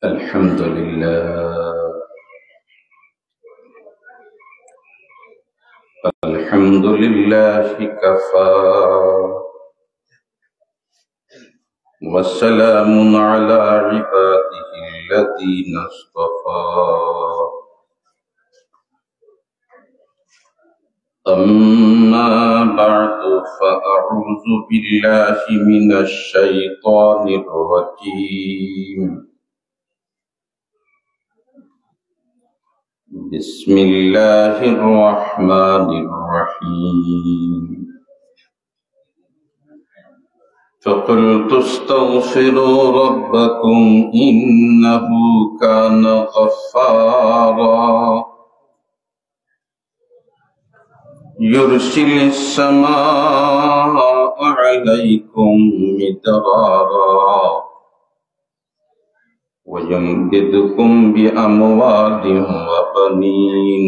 الحمد لله الحمد لله كفى والسلام على عباده الذين اصطفى أما بعد فأعوذ بالله من الشيطان الرجيم بسم الله الرحمن الرحيم فقلت استغفروا ربكم إنه كان غفارا يرسل السماء عليكم مدرارا ويمددكم بأموال وبنين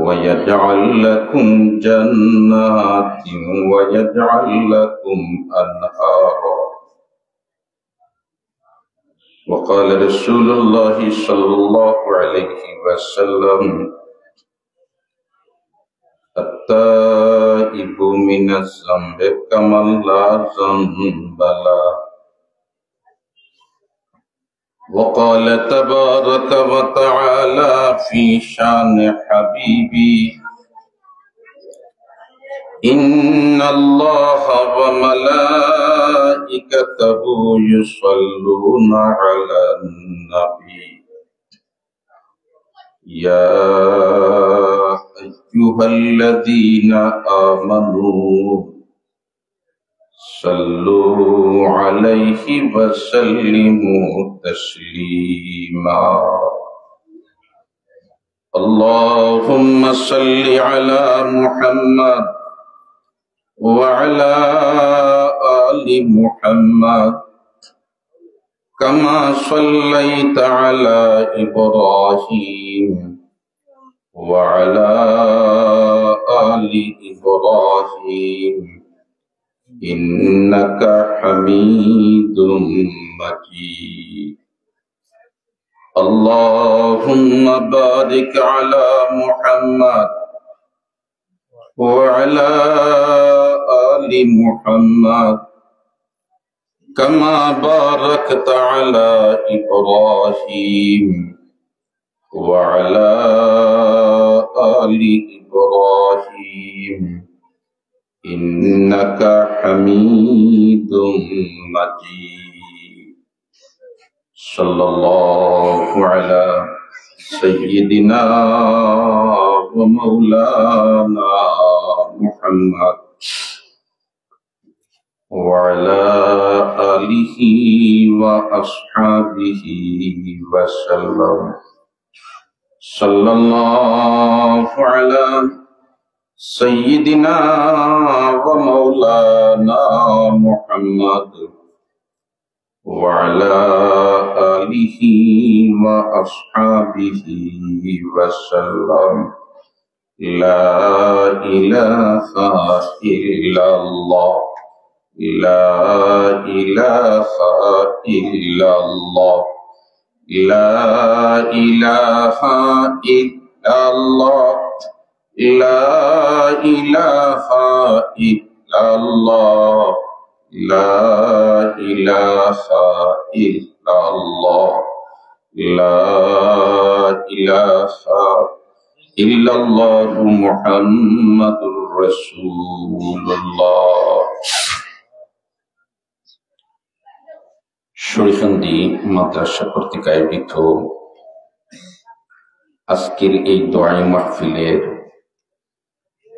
ويجعل لكم جنات ويجعل لكم أنهارا وقال رسول الله صلى الله عليه وسلم التائب من الذنب كمن لا ذنب له وقال تبارك وتعالى في شان حبيبي إن الله وملائكته يصلون على النبي يا أيها الذين آمنوا صلوا عليه وسلموا تسليما اللهم صل على محمد وعلى آل محمد كما صليت على إبراهيم وعلى آل إبراهيم إنك حميد مجيد اللهم بارك على محمد وعلى آل محمد كما باركت على إبراهيم وعلى آل إبراهيم إنك حميد مجيد صلى الله على سيدنا ومولانا محمد وعلى آله وأصحابه وسلم صلى الله على سيدنا ومولانا محمد وعلى آله وأصحابه وسلم لا إله إلا الله لا إله إلا الله لا إله إلا الله لا إله إلا الله لا إله إلا الله لا إله إلا الله محمد رسول الله শরীফান্দি মাদ্রাসা কর্তৃক আয়োজিত আজকের এই দোয়াই মাহফিলের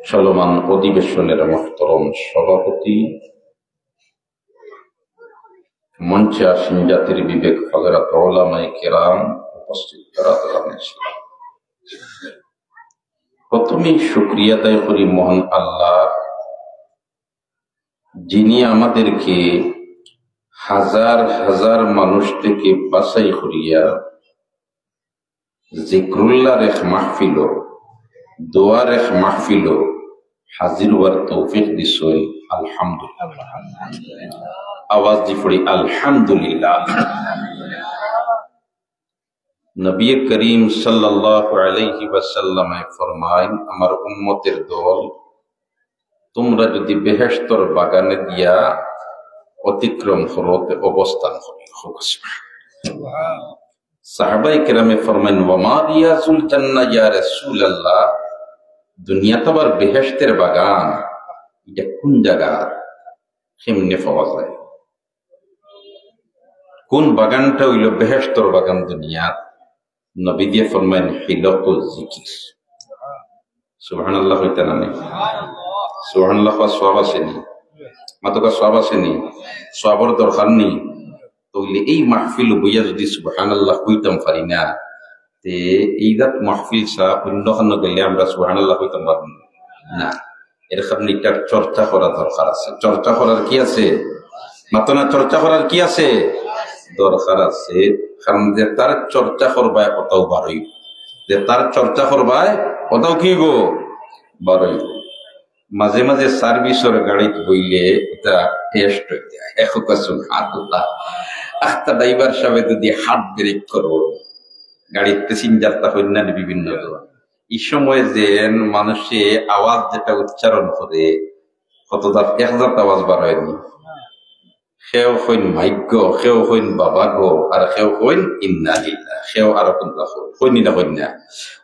চলমান অধিবেশনের মোহতরম সভাপতি, মঞ্চে আসীন জাতির বিবেক হযরত উলামায়ে কেরাম, উপস্থিত বিরাদরান ইসলাম, প্রথমেই শুকরিয়া আদায় করি মহান আল্লাহ, যিনি আমাদেরকে হাজার হাজার মানুষ থেকে বাছাই করিয়া জিক্রুল্লাহর এক মাহফিল, দোয়ার এক মাহফিল হাজির হওয়ার তৌফিক দিছেন। আলহামদুলিল্লাহ। আওয়াজ দি পড়ি আলহামদুলিল্লাহ। নবী করিম সাল্লাল্লাহু আলাইহি ওয়াসাল্লাম ফরমায়, আমার উম্মতের দল, তোমরা যদি বেহেশতর বাগানে দিয়া অতিক্রম করতে অবস্থান করি। সাহাবায়ে কেরামে ফরমাইন, ওয়ামা রিয়াজুল জান্নাহ ইয়া রাসূলুল্লাহ, দুনিয়া তো আবার বেহেশতের বাগান, এটা কোন জায়গা, কেমনে পাওয়া যায়? কোন বাগানটা হইল বেহেশতর বাগান দুনিয়া? নবী দিয়ে ফরমাইন, হিলকুল জিকির। সুবহানাল্লাহ হইতে না? সুবহানাল্লাহ সওয়াব আসেনি? মাতকা সওয়াব আসেনি? সওয়াবের দরকার নেই। তাহলে এই মাহফিল বইয়া যদি সুবহানাল্লাহ হইতাম পারি না, তে এই রাত মাহফিল ছাড়া অন্যখানে গেলে আমরা সুবহানাল্লাহ হইতাম পারব না। এর কারণে এটার চর্চা করা দরকার আছে। চর্চা করার কি আছে? মাত্র না, চর্চা করার কি আছে? দরকার আছে। কারণ যে তার চর্চা করবায় অতাও বারই, যে তার চর্চা করবায় অতাও কি গো বারই। মাঝে মাঝে সার্ভিসের গাড়িতে বইলে এটা টেস্ট হয়ে যায়। এখন সুবহানাল্লাহ, আখতা ড্রাইভার সাহেব যদি হাত ব্রেক করবো গাড়ির প্যাসেঞ্জারটা হইনা বিভিন্ন, এই সময় যে মানুষে আওয়াজ যেটা উচ্চারণ করে কতটা একজাত আওয়াজ বার হয়নি। সেও হইন ভাগ্য, সেও হইন বাবা গো, আর সেও হইন ইন্না লিল্লাহ, সেও আরো কোনটা হইনি না হইন না।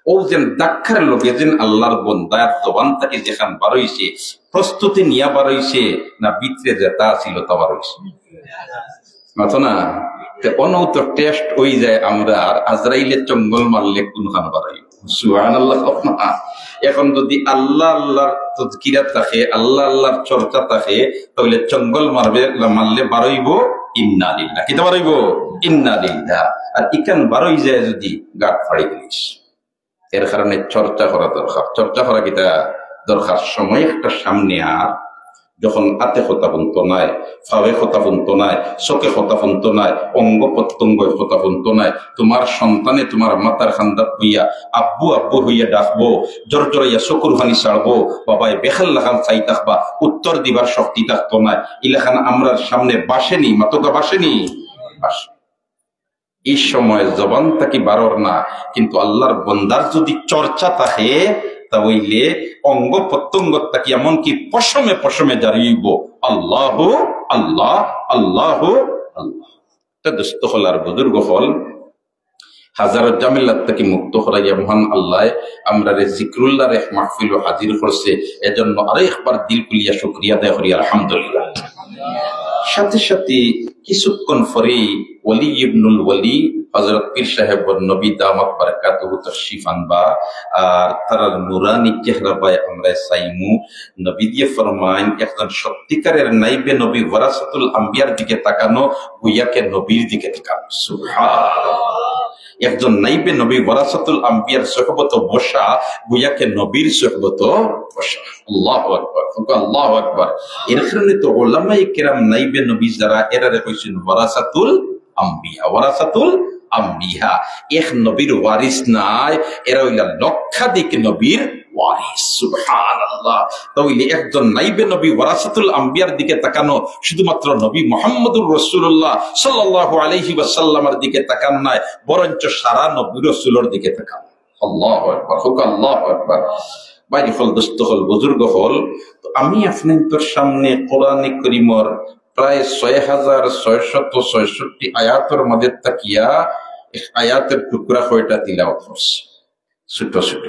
ও যেন দাক্ষার লোকে যেন আল্লাহর বন্দার জবান থেকে যেখান বার হইছে, প্রস্তুতি নিয়া বার হইছে না ভিতরে যেটা ছিল তা বার হইছে মাথো না। অনৌত টেস্ট হয়ে যায় আমরা, আর আজরাইলে চঙ্গল মারলে কোনখান বাড়াই। সুবহানাল্লাহ। এখন যদি আল্লাহ আল্লাহর তাযকিরা থাকে, আল্লাহ আল্লাহর চর্চা থাকে, তাহলে চঙ্গল মারলে বাড়াইব ইন্না লিল্লাহ, কিতা বাড়াইব ইন্না লিল্লাহ। আর ইকান বাড়াই যায় যদি গাট ফাড়ি দিস। এর কারণে চর্চা করা দরকার। চর্চা করা কিতা দরকার? সময় একটা সামনে, আর যখন হাতে কথা বলতো নাই, ফাওয়ে কথা বলতো নাই, চোখে কথা বলতো নাই, অঙ্গ প্রত্যঙ্গ কথা বলতো নাই, তোমার সন্তানে তোমার মাতার খান্দাত হইয়া আব্বু আব্বু হইয়া ডাকবো, জোর জোরাইয়া চকুর পানি ছাড়বো, বাবায় বেখাল লাগান চাই থাকবা, উত্তর দিবার শক্তি থাকতো না। ইলাখান আমরার সামনে বাসেনি, মাতকা বাসেনি। এই সময় জবান তাকে বারর না, কিন্তু আল্লাহর বন্দার যদি চর্চা থাকে তাহলে অঙ্গ প্রত্যঙ্গ তাকে এমনকি পশমে পশমে জারিব আল্লাহ আল্লাহ আল্লাহ আল্লাহ। দুস্থ হল আর বুজুর্গ হল হাজারো জামিল্লাত থেকে মুক্ত করাইয়া মহান আল্লাহ আমরা জিক্রুল্লাহ রে মাহফিল হাজির করছে। এজন্য আরেকবার দিল কুলিয়া শুকরিয়া দেয় করি আলহামদুলিল্লাহ। সাথে সাথে কিছুক্ষণ পরেই ওলি ইবনুল ওলি হযরত পীর সাহেব নবী দামাত বারাকাতুহু তাশরীফ আনবা, আর তার নুরানি চেহারা পায় আমরা সাইমু। নবী দিয়ে ফরমাইন, একজন সত্যিকারের নাইবে নবী ওয়ারাসাতুল আম্বিয়ার দিকে তাকানো, গুয়াকে নবীর দিকে তাকানো। সুবহানাল্লাহ। একজন নাইবে নবী ওয়ারাসাতুল আম্বিয়ার সুহবত বসা, গুয়াকে নবীর সুহবত বসা। আল্লাহু আকবার, আল্লাহু আকবার। এর কারণে তো উলামায়ে কেরাম নাইবে নবী যারা, এরারে কইছেন ওয়ারাসাতুল আম্বিয়া। ওয়ারাসাতুল আম্বিয়া, এক নবীর ওয়ারিস নাই, এরা হইলা লক্ষাধিক নবীর ওয়ারিস। সুবহানাল্লাহ। তাহলে একজন নাইবে নবী ওয়ারাসাতুল আম্বিয়ার দিকে তাকানো, শুধুমাত্র নবী মুহাম্মদুর রাসূলুল্লাহ সাল্লাল্লাহু আলাইহি ওয়াসাল্লামের দিকে তাকান নাই, বরঞ্চ সারা নবী রাসূলের দিকে তাকান। আল্লাহু আকবার, আল্লাহু আকবার। বাইরে হল, দোস্ত হল, বুজুর্গ হল, তো আমি আপনাদের সামনে কোরআনে কারীমের প্রায় ৬৬৬৬ আয়াতের মধ্যে তাকিয়া আয়াতের টুকরা কয়টা তিলাওয়াত করছি, ছোট ছোট।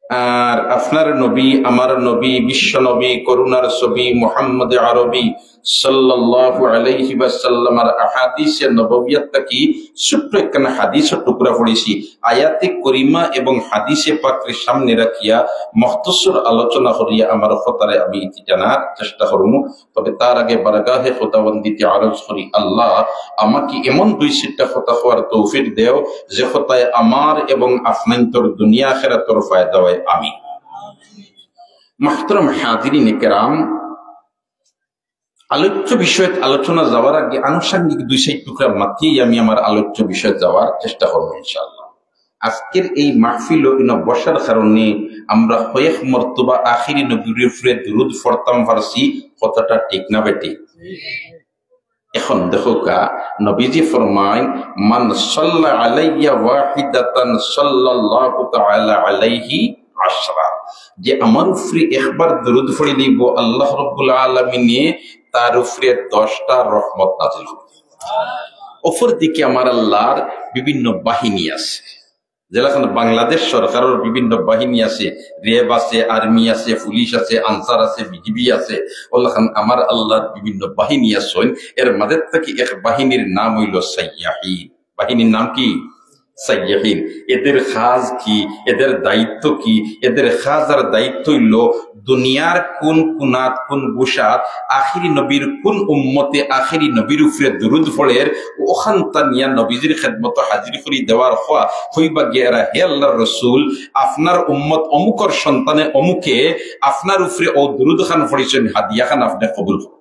আর আপনার নবী, আমার নবী, বিশ্ব নবী, করুণার ছবি মুহাম্মদ আরবি সাল্লাল্লাহু আলাইহি ওয়াসাল্লামের আহাদিসে নববিয়ত কি ছোট্ট একখানা হাদিসের টুকরা পড়েছি। আয়াতে করিমা এবং হাদিসে পাকের সামনে রাখিয়া মুখতসর আলোচনা করিয়া আমার কথারে আমি ইতি জানার চেষ্টা করব। তবে তার আগে বারগাহে খোদাবন্দিতে আরজ করি, আল্লাহ আমাকে এমন দুই সিটটা কথা হওয়ার তৌফিক দেও যে কথায় আমার এবং আপনার দুনিয়া আখিরাতের ফায়দা হয়। আমি মুহতারাম হাজিরিন কেরাম, আলোচ্য বিষয়ে আলোচনা যাওয়ার আগে আনুষঙ্গিক দুই সাইড টুকরা মাতিয়ে আমি আমার আলোচ্য বিষয়ে যাওয়ার চেষ্টা করবো ইনশাআল্লাহ। আজকের এই মাহফিল বসার কারণে আমরা কয়েক মর্তবা আখিরি নবীর উপরে দুরূদ পড়তাম পারছি, কথাটা ঠিক না বেটি? এখন দেখো কা নবীজি ফরমায় মান সাল্লা আলাইয়া ওয়াহিদাতান সাল্লাল্লাহু তাআলা আলাইহি আশরা, যে আমার উপরে একবার দরুদ পড়ে দিব আল্লাহ রাব্বুল আলামিনে তার উপরে 10টা রহমত নাযিল হবে। অপর দিকে আমার আল্লাহর বিভিন্ন বাহিনী আছে, যেরকম বাংলাদেশ সরকারের বিভিন্ন বাহিনী আছে, রেব আছে, আর্মি আছে, পুলিশ আছে, আনসার আছে, বিজিবি আছে, ওখান আমার আল্লাহর বিভিন্ন বাহিনী আছে। এর মাঝে থেকে এক বাহিনীর নাম হইল সাইয়াহিন। বাহিনীর নাম কি? সাইয়াহিন। এদের কাজ কি, এদের দায়িত্ব কি? এদের কাজ আর দায়িত্ব হইল দুনিয়ার কোন কুনাত কোন গুসাত আখিরি নবীর কোন উম্মতে আখিরি নবীর উপরে দুরুদ পড়ের ওখান তানিয়া নবীজির খেদমত হাজির করি দেওয়ার হওয়া হইবা গিয়ারা, হে আল্লাহর রসুল, আপনার উম্মত অমুকর সন্তানে অমুকে আপনার উপরে ও দুরুদ খান পড়েছেন, হাদিয়া খান আপনি কবুল করুন।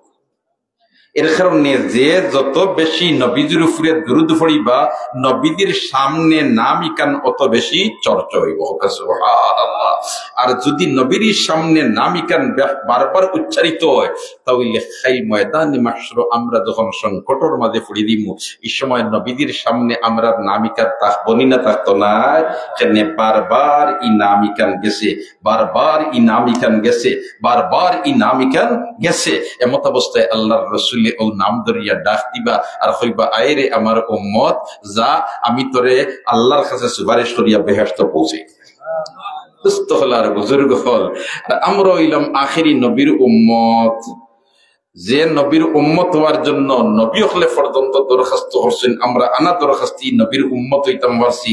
এর কারণে যে যত বেশি নবীজির উপরে দুরুদ পড়িবা নবীদের সামনে নাম ইকান অত বেশি চর্চা হইব। সুবহানাল্লাহ। আর যদি নবীর সামনে নাম ইকান বারবার উচ্চারিত হয় তাহলে খাই ময়দানে মাহশর আমরা যখন সংকটের মাঝে পড়ি দিমু, এই সময় নবীদের সামনে আমরা নাম ইকান থাকবনি না থাকতো না, সেখানে বারবার ই নাম ইকান গেছে, বারবার ই নাম ইকান গেছে, বারবার ই নাম ইকান গেছে। এমত অবস্থায় আল্লাহর রাসূল ও নাম ধরিয়া ডাক দিবা আর হইবা, আয়রে আমার উম্মত, যা আমি তোরে আল্লাহর কাছে সুপারিশ করিয়া বেহেশত পৌঁছে। সুস্থ হল আর বুজুর্গ হল। আমরা হইলাম আখেরি নবীর উম্মত, যে নবীর উম্মত হওয়ার জন্য নবী হলে পর্যন্ত দরখাস্ত করছেন, আমরা আনা দরখাস্তি নবীর উম্মত হইতাম পারছি।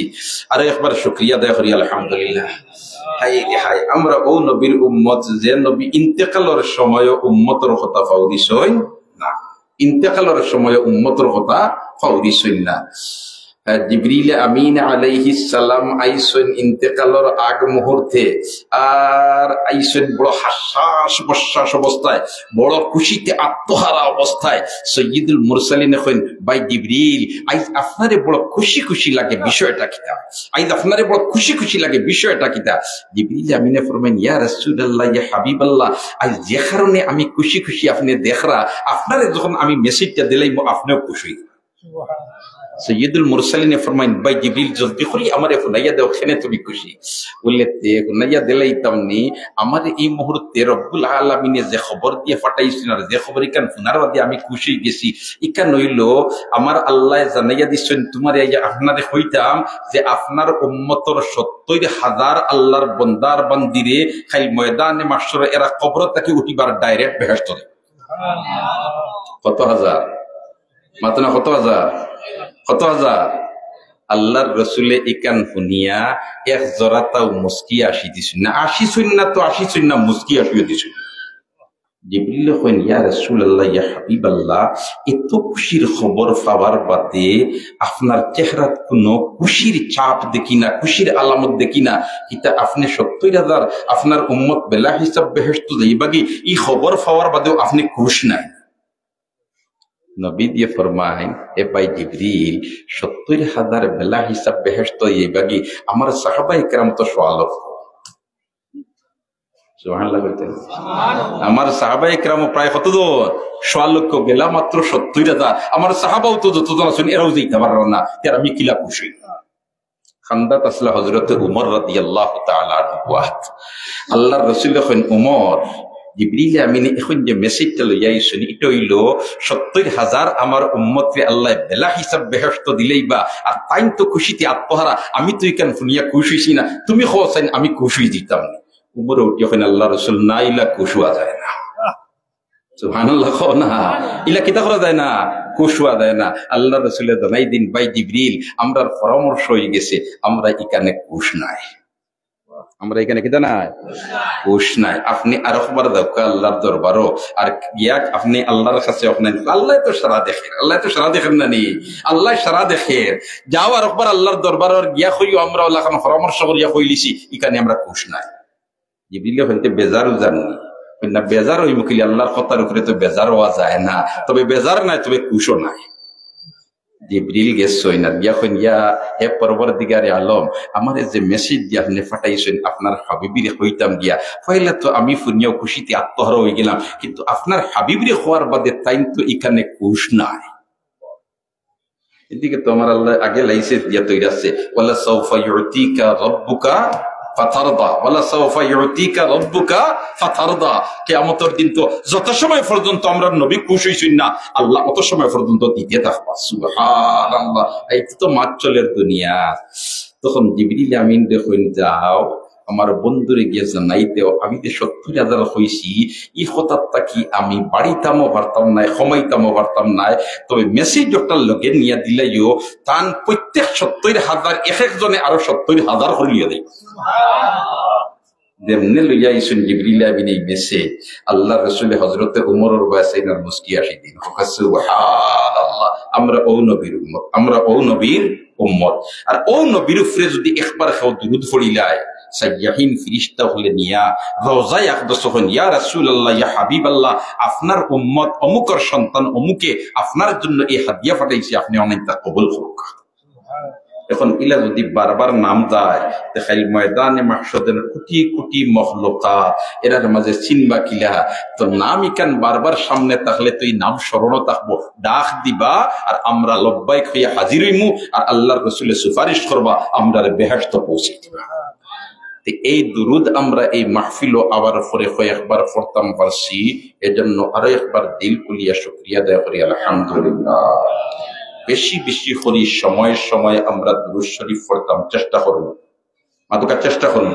আর একবার শুকরিয়া আদায় করি আলহামদুলিল্লাহ। হাই হাই, আমরা ও নবীর উম্মত যে নবী ইন্তেকালের সময় উম্মতের কথা ফাউরিস হইন না, ইন্তেকালের সময় উম্মতের কথা ফাউরিস হইন না। জিবরিল আমিন আলাইহিস সালাম আইসেন ইন্তেকালের আগ মুহূর্তে, আর আইসেন বড় হাসাস বসাস অবস্থায়, বড় খুশিতে আত্মহারা অবস্থায়। সৈয়দুল মুরসালিন কইন, ভাই জিবরিল, আইজ আপনারে বড় খুশি খুশি লাগে, বিষয়টা কিতা? আইজ আপনারে বড় খুশি খুশি লাগে, বিষয়টা কিতা? জিবরিল আমিনে ফরমাইন, ইয়া রাসূলুল্লাহ, ইয়া হাবিবাল্লাহ, আইজ যে কারণে আমি খুশি খুশি আপনি দেখরা, আপনারে যখন আমি মেসেজটা দিলাইব আপনিও খুশি। সৈয়দুল মুরসালিনে ফরমাইন, ভাই জিবরিল জলদি করি আমারে ফুনাইয়া দাও, খেনে তুমি খুশি? বললে তে ফুনাইয়া দিলাইতাম নি, আমার এই মুহূর্তে রব্বুল আলামিনে যে খবর দিয়ে পাঠাইছেন আর যে খবর ইকান ফুনার বাদে আমি খুশি গেছি, ইকান হইল আমার আল্লাহ জানাইয়া দিচ্ছেন তোমার আপনারে হইতাম যে আপনার উম্মতর ৭০,০০০ আল্লাহর বন্দার বান্দিরে খাই ময়দানে মাহশরে এরা কবর থেকে উঠিবার ডাইরেক্ট বেহেশত দেবে। কত হাজার? মাত্র না, কত হাজার? কত হাজার? আল্লাহর রসুলে ইকান শুনিয়া এক জরাতাও মুস্কি আসি দিছুন না, আসিছুন না তো আসিছুন না, মুস্কি আসিও দিছুন। জিবরিল কইন, ইয়া রাসূলুল্লাহ, ইয়া হাবিবাল্লাহ, এত খুশির খবর পাওয়ার বাদে আপনার চেহারাত কোনো খুশির ছাপ দেখি না, খুশির আলামত দেখি না, এটা আপনি ৭০,০০০ আপনার উম্মত বেলা হিসাব বেহেশত যাইবাগি, এই খবর পাওয়ার বাদেও আপনি খুশ নাই। নবী দিয়ে ফরমায়, এ ভাই জিবরিল, ৭০,০০০ বেলা হিসাব বেহেশত যাইবাগি, আমার সাহাবায়ে কেরাম তো সোয়ালত, সুবহানাল্লাহ বলতেন, আমার সাহাবায়ে কেরাম প্রায় কত জন? ১৬ লক্ষ, বেলা মাত্র ৭০,০০০। আমার সাহাবাও তো যতজন আছেন এরাও যাইতে পারল না, এর আমি কিলা খুশি। খান্দাত আসলে হযরত উমর রাদিয়াল্লাহু তাআলা আনহু, আল্লাহর রাসূল কইন, উমর, জিবরিল আমিন এখন যে মেসেজটা লইয়া আইছেন এটা হইল ৭০,০০০ আমার উম্মতকে আল্লাহ বেলা হিসাব বেহেশত দিলেই বা, আর তাই তো খুশিতে আত্মহারা, আমি তো এখান শুনিয়া খুশি হইছি না, তুমি খোঁচাইন আমি খুশি দিতাম না। উমর উঠিয়া কইন, আল্লাহ রাসূল, না, ইলা খুশুয়া যায় না। সুবহানাল্লাহ, না ইলা কিতা করা যায় না, খুশুয়া যায় না। আল্লাহ রাসূলের জানাই দিন, ভাই জিবরিল, আমরা পরামর্শ হয়ে গেছে, আমরা এখানে খুশ নাই, আমরা এখানে কিতা নাই, খুশ নাই। আপনি আর একবার দেখো আল্লাহর দরবারও, আর গিয়া আপনি আল্লাহর কাছে আপনার, আল্লাহ তো সারা দেখেন, আল্লাহ তো সারা দেখেন না নি, আল্লাহ সারা দেখেন। যাও আর একবার আল্লাহর দরবারও গিয়া হইও, আমরা আল্লাহ পরামর্শ করিয়া হইলিছি, এখানে আমরা খুশ নাই। জিবরিল হইতে বেজারও জানি না, বেজার হই মুখিলি আল্লাহর কথার উপরে তো বেজার হওয়া যায় না, তবে বেজার নাই, তবে খুশও নাই। জিবরিল গেছই না দিয়া কইন ইয়া হে পরবর্তীকারে আলম আমারে যে মেসেজ দিয়া আপনি পাঠাইছেন আপনার হাবিবিরে কইতাম গিয়া পয়লা তো আমি ফুনিয়া খুশিতে আত্মহারা হয়ে গেলাম, কিন্তু আপনার হাবিবিরে হওয়ার বাদে তাই তো এখানে খুশ নাই। এদিকে তো আমার আল্লাহ আগে লাইসেন্স দিয়া তৈরি আছে, ওয়ালা সাউফা ইউতিকা রাব্বুকা ফাতারদা, ওয়ালা সাউফা ইউতিকা রাব্বুকা ফাতারদা। কিয়ামতের দিন তো যত সময় পর্যন্ত আমরা নবী খুশ হইছেন না, আল্লাহ অত সময় পর্যন্ত দিতে থাকবা। সুবহানাল্লাহ, এই তো মাচ্চলের দুনিয়া। তখন জিবরিল আমিন দেখুন, যাও আমার বন্ধুরে গিয়ে জানাইতেও আমি যে 70,000 হইছি, ই হঠাৎ কি আমি বাড়িতামও পারতাম নাই, সময়তামও পারতাম নাই, তবে মেসেজ একটা লগে নিয়ে দিলাইও তান প্রত্যেক 70,000 এক একজনে আরো 70,000 করিয়া দেয়। যেমনে লইয়া আইসুন জিবরিল আমিন এই মেসেজ, আল্লাহ রাসূল হযরতে উমরের বয়সে ইনার মুস্কি আসি দিন। সুবহানাল্লাহ, আমরা ও নবীর উম্মত, আমরা ও নবীর উম্মত। আর ও নবীর উপরে যদি একবার কেউ দুরূদ পড়িলায়, সাইয়্যাহিন ফেরেশতা হলে নিয়া রওজায়ে আকদাস হন, ইয়া রাসূলুল্লাহ, ইয়া হাবিবাল্লাহ, আপনার উম্মত অমুকের সন্তান অমুকে আপনার জন্য এই হাদিয়া পাঠাইছে, আপনি অনেকটা কবুল করুক। এখন ইলা যদি বারবার নাম যায়, দেখাইল ময়দানে মাহশরের কোটি কোটি মখলুকাত এরার মাঝে চিনবা কিলা, তো নাম ইকান বারবার সামনে থাকলে তো এই নাম স্মরণ থাকবো, ডাক দিবা আর আমরা লব্বাইক হইয়া হাজির হইমু, আর আল্লাহর রাসূলের সুপারিশ করবা, আমরা বেহেশত পৌঁছে দিবা। এই দুরুদ আমরা এই মাহফিল আবার পরে কয়েকবার পড়তাম পারছি, এজন্য আরো একবার দিল কুলিয়া শুকরিয়া আদায় করি আলহামদুলিল্লাহ। বেশি বেশি করি সময়ে সময়ে আমরা দুরূদ শরীফ পড়তাম, চেষ্টা করব মাদুকা চেষ্টা করব,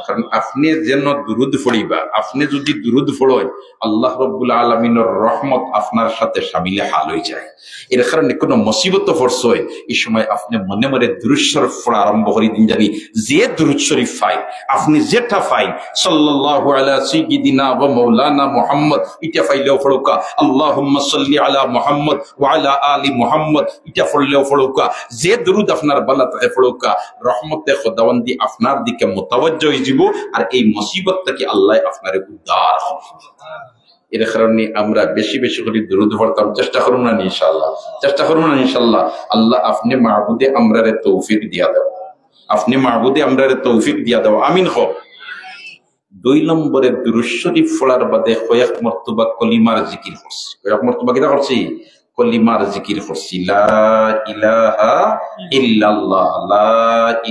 কারণ আপনি যেন দুরুদ পড়িবা, আপনি যদি দুরুদ পড়েন আল্লাহ রাব্বুল আলামিনের রহমত আপনার সাথে শামিলে হাল হয়ে যায়। এর কারণে কোনো মুসিবত পড়ছই এই সময় আপনি মনে মনে দুরূদ শরীফ পড়া আরম্ভ করে দিন, জানি যে দুরূদ শরীফ পাই আপনি যেটা পাই সাল্লাল্লাহু আলা সাইয়্যিদিনা ওয়া মাওলানা মুহাম্মদ, এটা পাইলেও পড়ুকা আল্লাহুম্মা সাল্লি আলা মুহাম্মদ ওয়া আলা আলি মুহাম্মদ, এটা পড়লেও পড়ুকা, যে দুরুদ আপনার বালা থাকে পড়ুকা, রহমতে খোদাবন্দি আপনার দিকে মুতাওয়াজ্জহ হয়ে যাব, আর এই মুসিবত থেকে আল্লাহ আপনার উদ্ধার হবে। এর কারণে আমরা বেশি বেশি করে দুরূদ পড়তাম, চেষ্টা করুন না ইনশাআল্লাহ, চেষ্টা করুন না ইনশাআল্লাহ। আল্লাহ আপনি মাহবুদে আমরারে তৌফিক দিয়া দাও, আপনি মাহবুদে আমরারে তৌফিক দিয়া দাও, আমিন হোক। 2 নম্বরে দুরূদ শরীফ পড়ার বাদে কয়েক মর্তবা কলিমার জিকির করছি, কয়েক মর্তবা কিটা করছি, কলিমার জিকির করছি, লা ইলাহা ইল্লাল্লাহ, লা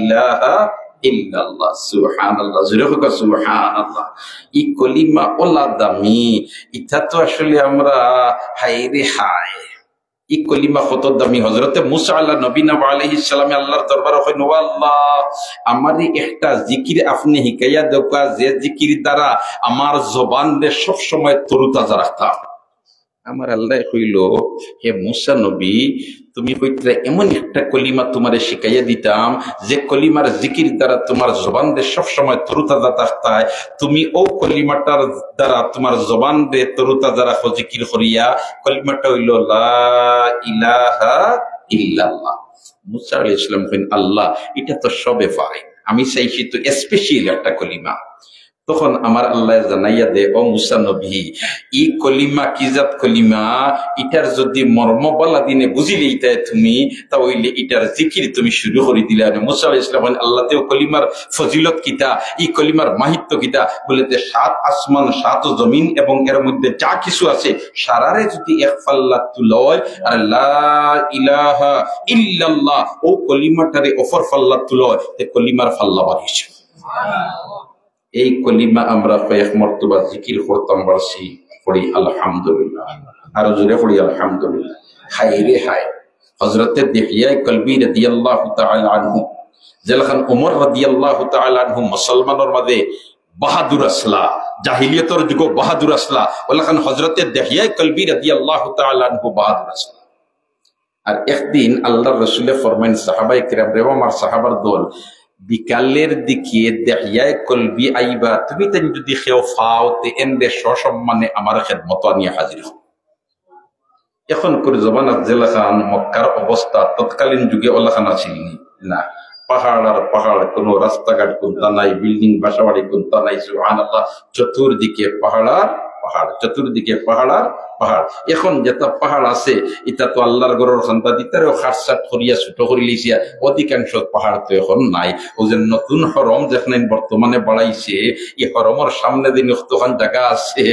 ইলাহা ইল্লাল্লাহ, সুবহানাল্লাহ, জোরে হোক সুবহানাল্লাহ। এই কলিমা ওলা দামি, এটা তো আসলে আমরা হায়রে হায়, এই কলিমা কত দামি। হযরতে মুসা আল্লাহ নবীনা আলাইহিস সালামে আল্লাহর দরবারে কইন, ও আল্লাহ, আমারই একটা জিকির আপনি হিকাইয়া দেওয়া, যে জিকির দ্বারা আমার জবানরে সব সময় তরুতাজা রাখতাম। আমার আল্লাহ কইল, হে মুসা নবী, তুমি কইতে এমন একটা কলিমা তোমারে শিখাইয়া দিতাম, যে কলিমার জিকির দ্বারা তোমার জবান রে সবসময় তরুতাজা থাকতায়, তুমি ও কলিমাটার দ্বারা তোমার জবান রে তরুতাজা রাখো জিকির করিয়া। কলিমাটা হইল লা ইলাহা ইল্লাল্লাহ। মুসা আলাইহিস সালাম কইন, আল্লাহ, এটা তো সবে পারে, আমি চাইছি তো স্পেশাল একটা কলিমা। তখন আমার আল্লাহ জানাইয়া দে, ও মুসা নবী, ই কলিমা কি জাত কলিমা, ইটার যদি মর্ম বলা দিনে বুঝিলেই তাই তুমি, তাহলে ইটার জিকির তুমি শুরু করে দিলে। মুসা আলাইহিস সালাম আল্লাহ তেও কলিমার ফজিলত কিতা, ই কলিমার মাহিত্য কিতা, বলে 7 আসমান 7 জমিন এবং এর মধ্যে যা কিছু আছে সারারে যদি এক ফাল্লা তুলয় আর লা ইলাহা ইল্লাল্লাহ ও কলিমাটারে অফর ফাল্লা তুলয়, তে কলিমার ফাল্লা বাড়িয়েছে। এই কলিমা আমরা কয়েক মর্তবা জিকির করতাম পারছি, পড়ি আলহামদুলিল্লাহ, আরো জোরে পড়ি আলহামদুলিল্লাহ। হায় রে হায়, হযরতে দিহিয়া কলবি রাদিয়াল্লাহু তাআলা আনহু, যেলখান ওমর রাদিয়াল্লাহু তাআলা আনহু মুসলমানের মাঝে বাহাদুর আসলা, জাহিলিয়াতের যুগ বাহাদুর আসলা, ওলখান হযরতে দিহিয়া কলবি রাদিয়াল্লাহু তাআলা আনহু বাহাদুর আসলা। আর একদিন আল্লাহর রাসূল ফরমাইন, সাহাবায়ে কিরাম রে, আমার সাহাবার দল, বিকালের দিকে দেহিয়ায় কলবি আইবা, তুমি তেন যদি কেউ ফাও তে এন্ডে সসম্মানে আমার খেদমত নিয়ে হাজির হও। এখন করে জবানাত জেলাখান মক্কার অবস্থা তৎকালীন যুগে ওলাখান আছিল না, পাহাড় আর পাহাড়, কোনো রাস্তাঘাট কোনটা নাই, বিল্ডিং বাসাবাড়ি কোনটা নাই, সুবহানাল্লাহ, চতুর্দিকে পাহাড় আর পাহাড়, চতুর্দিকে পাহাড় আর পাহাড়। এখন যেটা পাহাড় আছে এটা তো আল্লাহর ঘরের খান্তা দিতারেও খাটসাট করিয়া ছোট করে লিছিয়া, অধিকাংশ পাহাড় তো এখন নাই। ও যে নতুন হরম যেখানে বর্তমানে বাড়াইছে, এই হরমের সামনে দিন কতখান জায়গা আছে,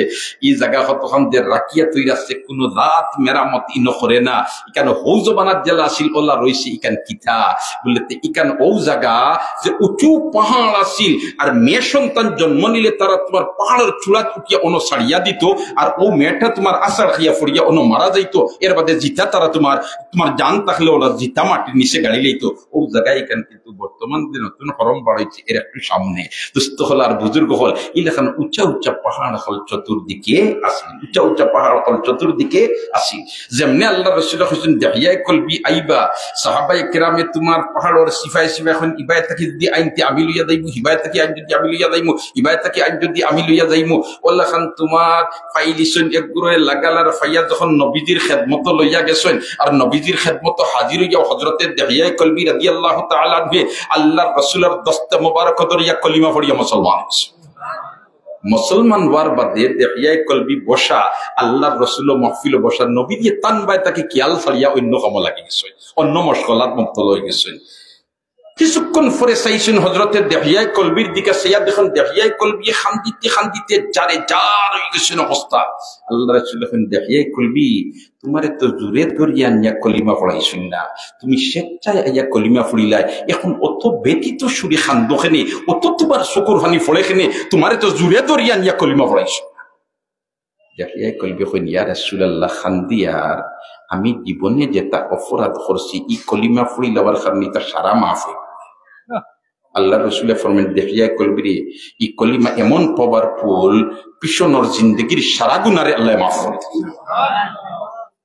এই জায়গা কতখান যে রাখিয়া তৈরি আছে, কোনো রাত মেরামত ইন করে না। ইকান হৌজবানার জেলা আসিল ওলা রয়েছে ইকান কিতা বললে ইকান ও জায়গা যে উঁচু পাহাড় আসিল, আর মেয়ে সন্তান জন্ম নিলে তারা তোমার পাহাড়ের চূড়া চুকিয়া অন্য ছাড়িয়া দিত, আর ও মেয়েটা তোমার আষাঢ় খাইয়া ফড়িয়া অন্য মারা যাইতো। এর বাদে জিতা তারা তোমার জান থাকলে ওরা জিতা মাটির নিচে গাড়ি লইতো। ও জায়গায় এখান কিন্তু বর্তমান যে নতুন হরম বাড়াইছে এর একটু সামনে দুস্থ হল আর বুজুর্গ হল, এলাকান উচ্চা উচ্চা পাহাড় হল চতুর্দিকে আসি, উচ্চা উচ্চা পাহাড় হল চতুর্দিকে আসি। যেমনি আল্লাহ রসুল হোসেন দেহিয়ায় কলবি আইবা সাহাবায়ে কেরামে তোমার পাহাড়ের সিফাই সিফাই এখন ইবায় থাকি যদি আইনতে আমি লইয়া যাইমু, হিবায় থাকি আইন যদি আমি লইয়া যাইমু, হিবায় থাকি আইন যদি আমি লইয়া যাইমু। ওল্লা খান তোমার ফাইলিসন এক গুরুয়ে লাগালার ফাইয়া যখন নবীজির খেদমত লইয়া গেছেন, আর নবীজির খেদমত হাজির হইয়া হযরতে দেহিয়ায় কলবি রাদিয়াল্লাহু তাআলা আনহু আল্লাহর রাসূলের দস্তে মোবারক ধরিয়া কলিমা পড়িয়া মুসলমান হইছে। মুসলমান হওয়ার বাদে দেহিয়ায় কলবি বসা, আল্লাহর রাসূল মাহফিল বসা, নবী দিয়ে তান বাই তাকে কিয়াল ছাড়িয়া অন্য কাম লাগি গেছে, অন্য মশগলাত মুক্ত হয়ে গেছে। কিছুক্ষণ পরে চাইছেন হযরতে দেহিয়ায় কলবির দিকে, সেয়া দেখুন দেহিয়ায় কলবি খান্দিতে খান্দিতে যারে যার হয়ে গেছেন অবস্থা। আল্লাহ রাসূল বলেন দেহিয়ায় কলবি তোমারে তো জোরে ধরিয়া নিয়া কলিমা পড়াইছেন না, তুমি স্বেচ্ছায় আইয়া কলিমা পড়িলাই, এখন অত ব্যতীত সুরে খান্দোখানে অত তোমার চকুর হানি ফড়েখানে তোমারে তো জোরে ধরিয়া নিয়া কলিমা পড়াইছেন। দেহিয়ায় কলবি কইন ইয়া রাসূলুল্লাহ খান্দিয়ার আমি জীবনে যেটা অপরাধ করছি ই কলিমা পড়িলাবার কারণে তা সারা মাফ হইবে। আল্লাহ রসুল ফরমেন দেহিয়ায় কলবিরে ই কলিমা এমন পাওয়ারফুল, পিছনের জিন্দগির সারা গুনারে আল্লাহ মাফ করে দিবেন।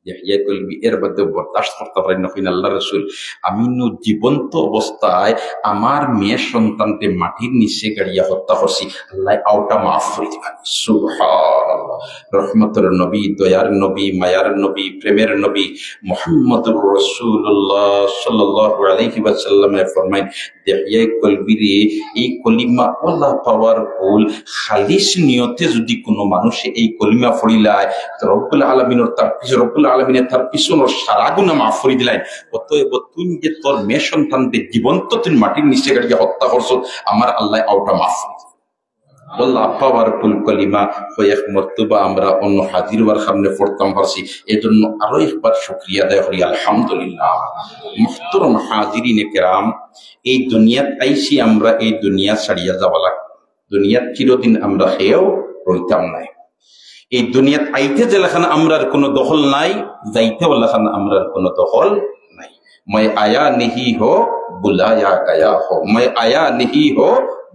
দেহিয়ায় কলবি এর বাদে বরদাস্ত করতে পারেন না, আল্লাহ রসুল আমি জীবন্ত অবস্থায় আমার মেয়ে সন্তানকে মাটির নিচে গাড়িয়া হত্যা করছি, আল্লাহ আওটা মাফ করে দিবেন। সুবহানাল্লাহ। রহমতের নবী, দয়ার নবী, মায়ার নবী, প্রেমের নবী মুহাম্মদুর রাসূলুল্লাহ সাল্লাল্লাহু আলাইহি ওয়াসাল্লাম ফরমায় দেহিয়ায় কলবিরে এই কলিমা আল্লাহ পাওয়ারফুল, খালিস নিয়তে যদি কোনো মানুষ এই কলিমা পড়িলায় তো রব্বুল আলামিনের তার পিছনের সারা গুনাহ মাফ করে দিলেন। অতএব তুই যে তোর মেয়ে সন্তানদের জীবন্ত তুই মাটির নিচে গাড়িয়ে হত্যা করছো, আমার আল্লাহ আওটা মাফ করে দিলেন। আল্লাহ পাওয়ারফুল কলিমা কয়েক মর্তবা আমরা অন্য হাজির হওয়ার সামনে পড়তাম পারছি, এই জন্য আরো একবার শুকরিয়া আদায় করি আলহামদুলিল্লাহ। মুহতারাম হাজিরিনে কেরাম, এই দুনিয়াত আইসি আমরা এই দুনিয়া ছাড়িয়া যাওয়া লাগবে। দুনিয়াত চিরদিন আমরা খেয়েও রইতাম নাই। এই দুনিয়াত আইতে যেখানে আমরার কোনো দখল নাই, যাইতে ওলাখানে আমরার কোনো দখল নাই। मैं आया नहीं हो बुलाया गया हो, मैं आया नहीं हो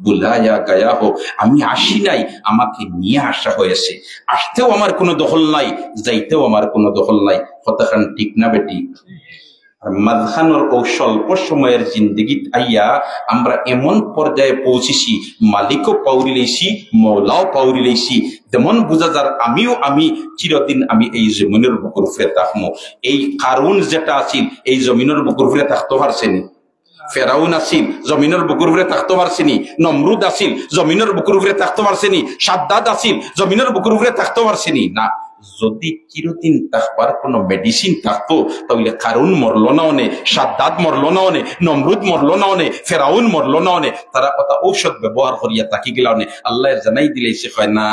বুলায়া গায়া হো, আমি আসি নাই আমাকে নিয়ে আসা হয়েছে। আসতেও আমার কোনো দখল নাই, যাইতেও আমার কোনো দখল নাই। কথাখান ঠিক না বেটি? আর মাঝখানের ও স্বল্প সময়ের জিন্দগিত আইয়া আমরা এমন পর্যায়ে পৌঁছেছি, মালিকও পাউরি লইছি, মৌলাও পাউরি লইছি। যেমন বুঝা যার আমি চিরদিন আমি এই জমিনের বুকুর ফিরে থাকবো। এই কারুন যেটা আছিল এই জমিনের বুকুর ফিরে থাকতে পারছেনি। ফেরাউন আসিল জমিনের বুকুর উপরে থাকতে পারছেনি, নমরুদ আসিল জমিনের বুকুর উপরে থাকতে পারছেনি, সাদ্দাদ আসিল জমিনের বুকুর উপরে থাকতে পারছেনি না। যদি চিরদিন থাকবার কোন মেডিসিন থাকতো তাহলে কারুন মরলো না অনে, সাদ্দাদ মরলো না অনে, নমরুদ মরলো না অনে, ফেরাউন মরলো না অনে। তারা কথা ঔষধ ব্যবহার করিয়া তাকি গেলা অনে। আল্লাহ জানাই দিলে সে হয় না,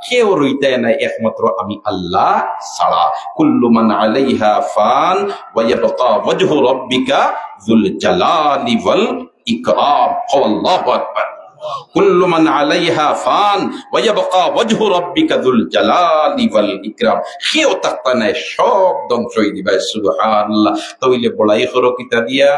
কেউ রইতে নাই একমাত্র আমি আল্লাহ ছাড়া। কুল্লু মান আলাইহা ফান ওয়া ইয়াবকা ওয়াজহু রাব্বিকা যুল জালালি ওয়াল ইকরাম। আল্লাহু আকবার। কুল্লু মান আলাইহা ফান ওয়া ইয়াবকা ওয়াজহু রাব্বিকা যুল জালালি ওয়াল ইকরাম। কেউ থাকতে নাই, সব ধ্বংস হয়ে দিবে। সুবহানাল্লাহ। তাইলে বড়াই করো কিতা দিয়া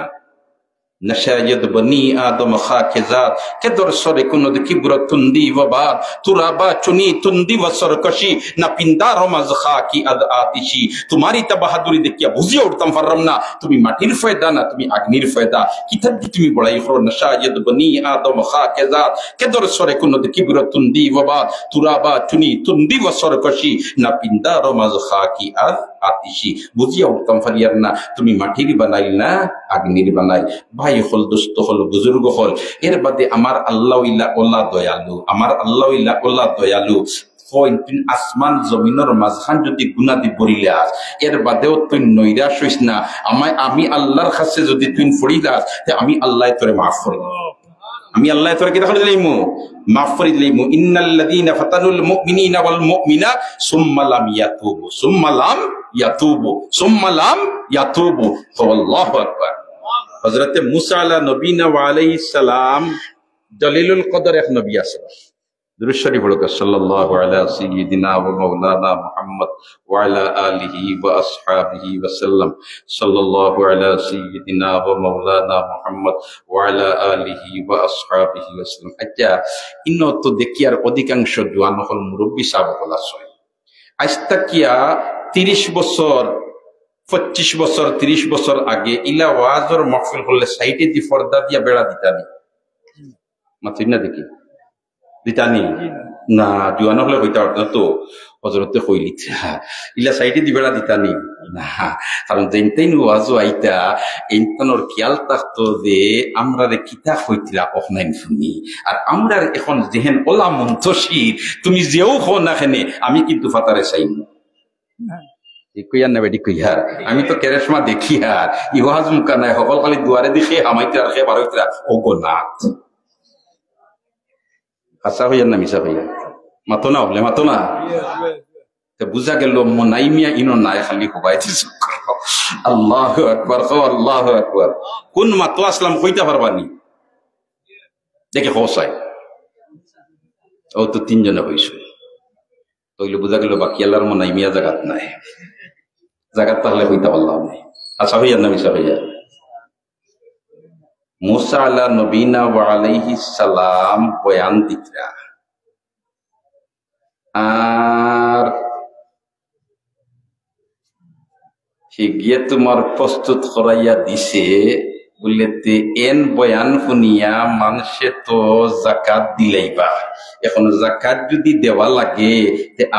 نشاید بنی آدم خاکزاد که در سر کند کبر تندی و باد ترابا چنی تندی و سرکشی نپندارم از خاکی از آتشی। তোমারই তা বাহাদুরি দেখিয়া বুঝিয়ে উঠতাম পারলাম না তুমি মাটির ফয়দা না তুমি আগ্নির ফয়দা। কিতাব দি তুমি বড়াই করো নশায়দ বনি আদম খাকেজাদ কে দর সরে কুনদ কিবর তুন্দি ওয়া বাদ তুরাবা চুনি তুন্দি ওয়া সরকশি নাপিন্দারম আজ খাকি আজ আতিশি। বুঝিয়া উঠতাম পারিয়ার না তুমি মাটির বানাইল না আগ্নির বানাই। ভাই হল, দোস্ত হল, বুজুর্গ হল, এর বাদে আমার আল্লাহ ইল্লা ওলা দয়ালু, আমার আল্লাহ ইল্লা ওলা দয়ালু। হইন তুই আসমান জমিনের মাঝখান যদি গুনাহ দি বরিলাস এর বাদেও তুই নৈরাশ হইস না আমি আল্লাহর কাছে যদি তুই ফড়িলাস তে আমি আল্লাহ তোরে মাফ করে আমি আল্লাহ তোরে কি দেখা দিলাইমু মাফ করে দিলাইমু ইন্নাল্লাযীনা ফাতানুল মুমিনিনা ওয়াল মুমিনাত সুম্মা লাম ইয়াতুবু আল্লাহু আকবার হযরতে মুসা আলা নবীনা ওয়া আলাইহিস সালাম দলিলুল কদর এক নবী আছে দুরূদ শরীফ পড়ো সাল্লাল্লাহু আলা সাইয়্যিদিনা ওয়া মাওলানা মুহাম্মদ ওয়া আলা আলিহি ওয়া আসহাবিহি ওয়া সাল্লাম সাল্লাল্লাহু আলা সাইয়্যিদিনা ওয়া মাওলানা মুহাম্মদ ওয়া আলা আলিহি ওয়া আসহাবিহি ওয়া সাল্লাম আচ্ছা ইন্ন তো দেখি আর অধিকাংশ জওয়ান হল মুরব্বি সাহেব বলা হয় আজ তাকিয়া 30 বছর 25 বছর 30 বছর আগে ইলা ওয়াজর মাহফিল করলে সাইডে দি পর্দা দিয়া বেড়া দিতানি মাথিন না দেখি দিতানি না জুয়ান হলে হইতা না তো হজরতে কইলি ইলা সাইডে দি বেড়া দিতানি না কারণ যেনতেই ওয়াজও আইতা এইতনর খেয়াল থাকতো যে আমরা রে কিতা হইতিলা অফলাইন শুনি আর আমরা এখন যেহেন ওলা মন্তশির তুমি যেও হো না খেনে আমি কিন্তু ফাতারে চাই আমি তো কেরেশমা দেখি আর ইহাজ মুখা নাই সকল খালি দুয়ারে দেখে হামাইতে আর খেয়ে বারোইতরা অগনাথ আশা হইয়ার না মিশা হইয়া মাতো না হলে মাতো না বুঝা গেল মনাইমিয়া ইনো নাই খালি হবাইতে আল্লাহু আকবার আল্লাহু আকবার কোন মাতো আসলাম কইতে পারবানি দেখে হসাই ও তো তিনজনে হইছে তইলে বুঝা গেল বাকি আল্লাহর মনাইমিয়া জাগাত নাই জাগাত তাহলে হইতে পারলাম নাই আশা হইয়ার না মিশা হইয়া মুসা আলা নবীনা ওয়া আলাইহিস সালাম বয়ান দিতরা আর সে গিয়ে তোমার প্রস্তুত করাইয়া দিছে বলতে এন বয়ান শুনিয়া মানুষে তো জাকাত দিলাইবা এখন জাকাত যদি দেওয়া লাগে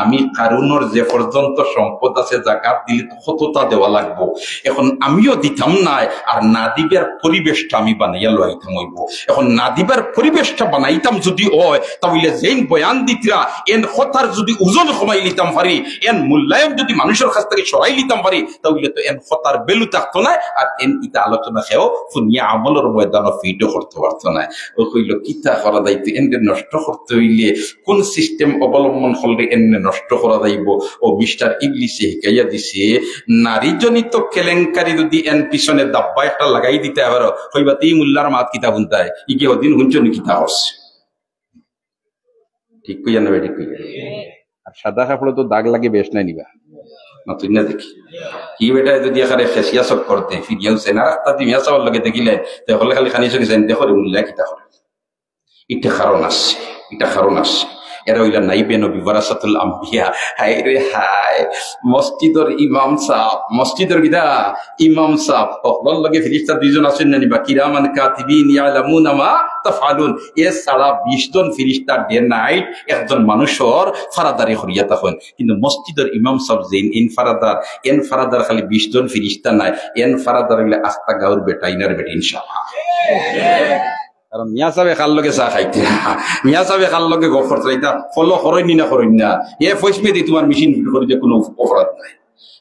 আমি কারুনের যে পর্যন্ত সম্পদ আছে জাকাত দিলে তো কতটা দেওয়া লাগবো এখন আমিও দিতাম না আর না দিবার পরিবেশটা আমি বানাইয়া লইতাম হইব এখন না দিবার পরিবেশটা বানাইতাম যদি হয় তাহলে যেন বয়ান দিতরা এন কথার যদি ওজন কমাই নিতাম পারি এন মূল্যায়ন যদি মানুষের কাছ থেকে সরাই নিতাম পারি তাহলে তো এন কথার বেলু থাকতো না আর এন ইটা আলোচনা খেয়েও শুনিয়া আমলের ময়দান ফিটও করতে পারতো না ও কইল কিতা করা যাইতো এনে নষ্ট করতে হইলে কোন সিস্টেম অবলম্বন করলে এনে নষ্ট করা যাইব ও মিস্টার ইবলিসে শিখাইয়া দিছে নারী জনিত কেলেঙ্কারি যদি এন পিছনে দাব্বা একটা লাগাই দিতে আবার হইবা এই মুল্লার মাত কিতা শুনতায় ইকে ওদিন হুঞ্চনি কিতা হচ্ছে ঠিক কইয়া নেবে ঠিক কইয়া আর সাদা কাপড়ে তো দাগ লাগে বেশ নাই নিবা না তুই না দেখি কি বেটা যদি এখানে ফেসিয়া সব করতে ফিরিয়াও সে না তা তুমি সবার লগে দেখিলে তাহলে খালি খানি চোখে যাই দেখো মূল্যা কিতা করে এটা কারণ আসছে এরা হইলা নাইবে নবী ওয়ারাসাতুল আম্বিয়া হায় রে হায় মসজিদের ইমাম সাহেব মসজিদের কিটা ইমাম সাহেব ওর লগে ফেরেশতা দুইজন আছেন না নিবা কিরামান কাতিবিন ইয়ালামুনা মা তাফআলুন এ সারা 20 জন ফেরেশতা ডে নাইট একজন মানুষের ফারাদারি করিয়া তখন কিন্তু মসজিদের ইমাম সাহেব যেন এন ফারাদার খালি 20 জন ফেরেশতা নাই এন ফারাদার হইলে আস্তা গাউর বেটা ইনার বেটা ইনশাআল্লাহ কারণ মিয়া সাহেব খাল লগে চা খাইতে মিয়া সাহেব খাল লগে গফর চাইতা ফলো করইনি না এ ফসমে দি তোমার মেশিন করে যে কোনো অপরাধ নাই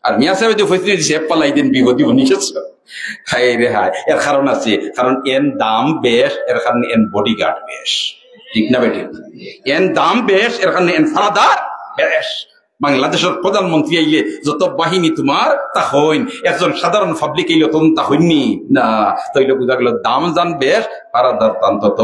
আর মিয়া সাহেব যে ফসমে দিছে পালাই দিন বিগতি বনিছেছ হায় রে হায় এর কারণ আছে কারণ এন দাম বেশ এর কারণে এন বডিগার্ড বেশ ঠিক না বেটি এন দাম বেশ এর কারণে এন ফারাদার বেশ বাংলাদেশের প্রধানমন্ত্রী আইলে যত বাহিনী তোমার তা হইন একজন সাধারণ পাবলিক আইলে তখন তা হইনি না তাইলে বুঝা গেল দাম জান বেশ ফারাদার দাম তত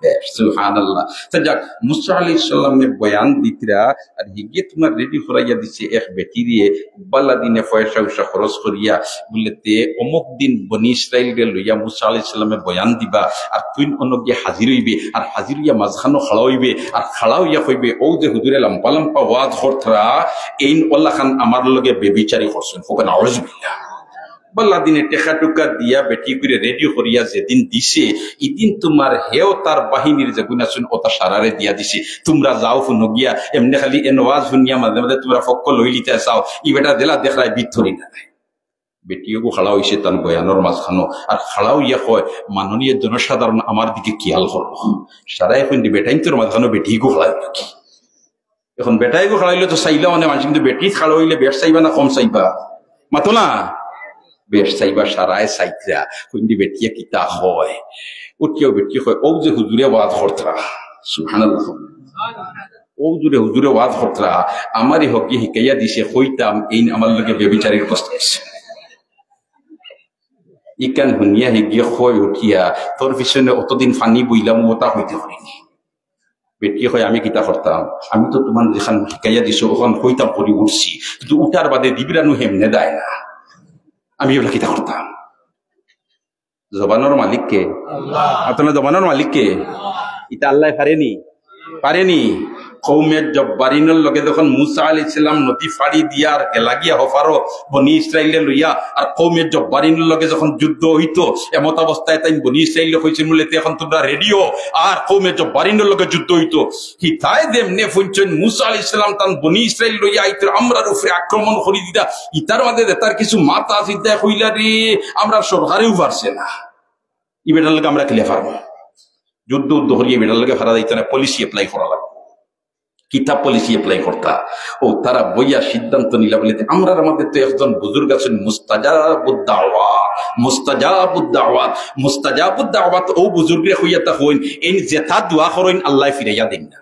বেশ সুবহানাল্লাহ যাক মুসা আলাইহিস সালামের বয়ান দিতরা আর হিগে তোমার রেডি করাইয়া দিছে এক বেটি দিয়ে বালা দিনে পয়সা উসা খরচ করিয়া বলতে অমুক দিন বনি ইসরাইল রে লইয়া মুসা আলাইহিস সালামের বয়ান দিবা আর তুই অনগে হাজির হইবে আর হাজির হইয়া মাঝখানো খাড়া হইবে আর খাড়া হইয়া কইবে ও যে হুজুরে লাম্পা লাম্পা ওয়াজ করতরা এইন আল্লাহ খান আমার লগে বেবিচারি করছেন ফোকা নাউজুবিল্লাহ বাল্লা দিনে টেকা টুকা দিয়া বেটি করে রেডিও করিয়া যেদিন দিছে ইদিন তোমার হেও তার বাহিনীর যে গুণ আছেন ওটা সারারে দিয়া দিছে তোমরা যাও শুনো গিয়া এমনি খালি এনওয়াজ শুনিয়া মাঝে মাঝে তোমরা ফক্ক লই লিতে চাও ই বেটা দিলা দেখলাই বিথরি না বেটিও খাড়া হয়েছে তার বয়ানোর মাঝখানো আর খাড়াও ইয়া কয় মাননীয় জনসাধারণ আমার দিকে খেয়াল করবো সারা এখন বেটাইন তোর মাঝখানো বেটিগো খাড়া কি এখন বেটাই গো খাড়াইলে তো চাইলা মানে মানুষ, কিন্তু বেটি খাড়া হইলে বেশ চাইবা না কম চাইবা? মাতো না বেশ চাইবা, সারায় চাইতা কুন্দি বেটিয়া কিতা হয় উঠিয়াও বেটি হয়। ও যে হুজুরে ওয়াজ করতরা, সুবহানাল্লাহ, ও জুড়ে হুজুরে ওয়াজ করতরা আমারই হকি শিকাইয়া দিছে, কইতাম এই আমার লগে বেবিচারের প্রশ্ন আছে। ইকান শুনিয়া হিগিয়ে হয় উঠিয়া তোর পিছনে অতদিন ফানি বইলাম ওটা হইতে পারিনি। বেটি হয় আমি কিতা করতাম, আমি তো তোমার যেখান শিকাইয়া দিছো ওখান কইতাম করি উঠছি, কিন্তু উঠার বাদে দিবিরানু হেমনে দেয় না, আমি ওটা কিতা করতাম। জবানোর মালিককে আপনার, জবানোর মালিককে এটা আল্লাহ পারেনি। কৌমের জব্বারিনের লগে যখন মুসা আলাইহিস সালাম নদী ফাড়ি দিয়া আর লাগিয়া হফারো বনি ইসরাইলে লইয়া, আর কৌমের জব্বারিনের লগে যখন যুদ্ধ হইতো এমত অবস্থায় তাই বনি ইসরাইলে কইছে বলে এখন তোমরা রেডিও, আর কৌমের জব্বারিনের লগে যুদ্ধ হইতো কি তাই দেমনে ফুনছেন মুসা আলাইহিস সালাম তান বনি ইসরাইল লইয়া আইতো আমরার উপরে আক্রমণ করি দিতা। ইতার মধ্যে তার কিছু মাথা চিন্তা কইলা রে আমরা সরকারেও পারছে না, ই বেটার লগে আমরা খেলে পারবো। যুদ্ধ হরিয়ে বেটার লগে ফারা দিত না, পলিসি অ্যাপ্লাই করা লাগবে, কিতাব পলিসি অ্যাপ্লাই করতা। ও তারা বইয়া সিদ্ধান্ত নিলা বলে আমরা, আমাদের তো একজন বুজুর্গ আছেন মুস্তাজাবুদ দাওয়াত, ও বুজুর্গে হইয়া তা হইন এই জেতা দোয়া করেন আল্লাহ ফিরাইয়া দেন না,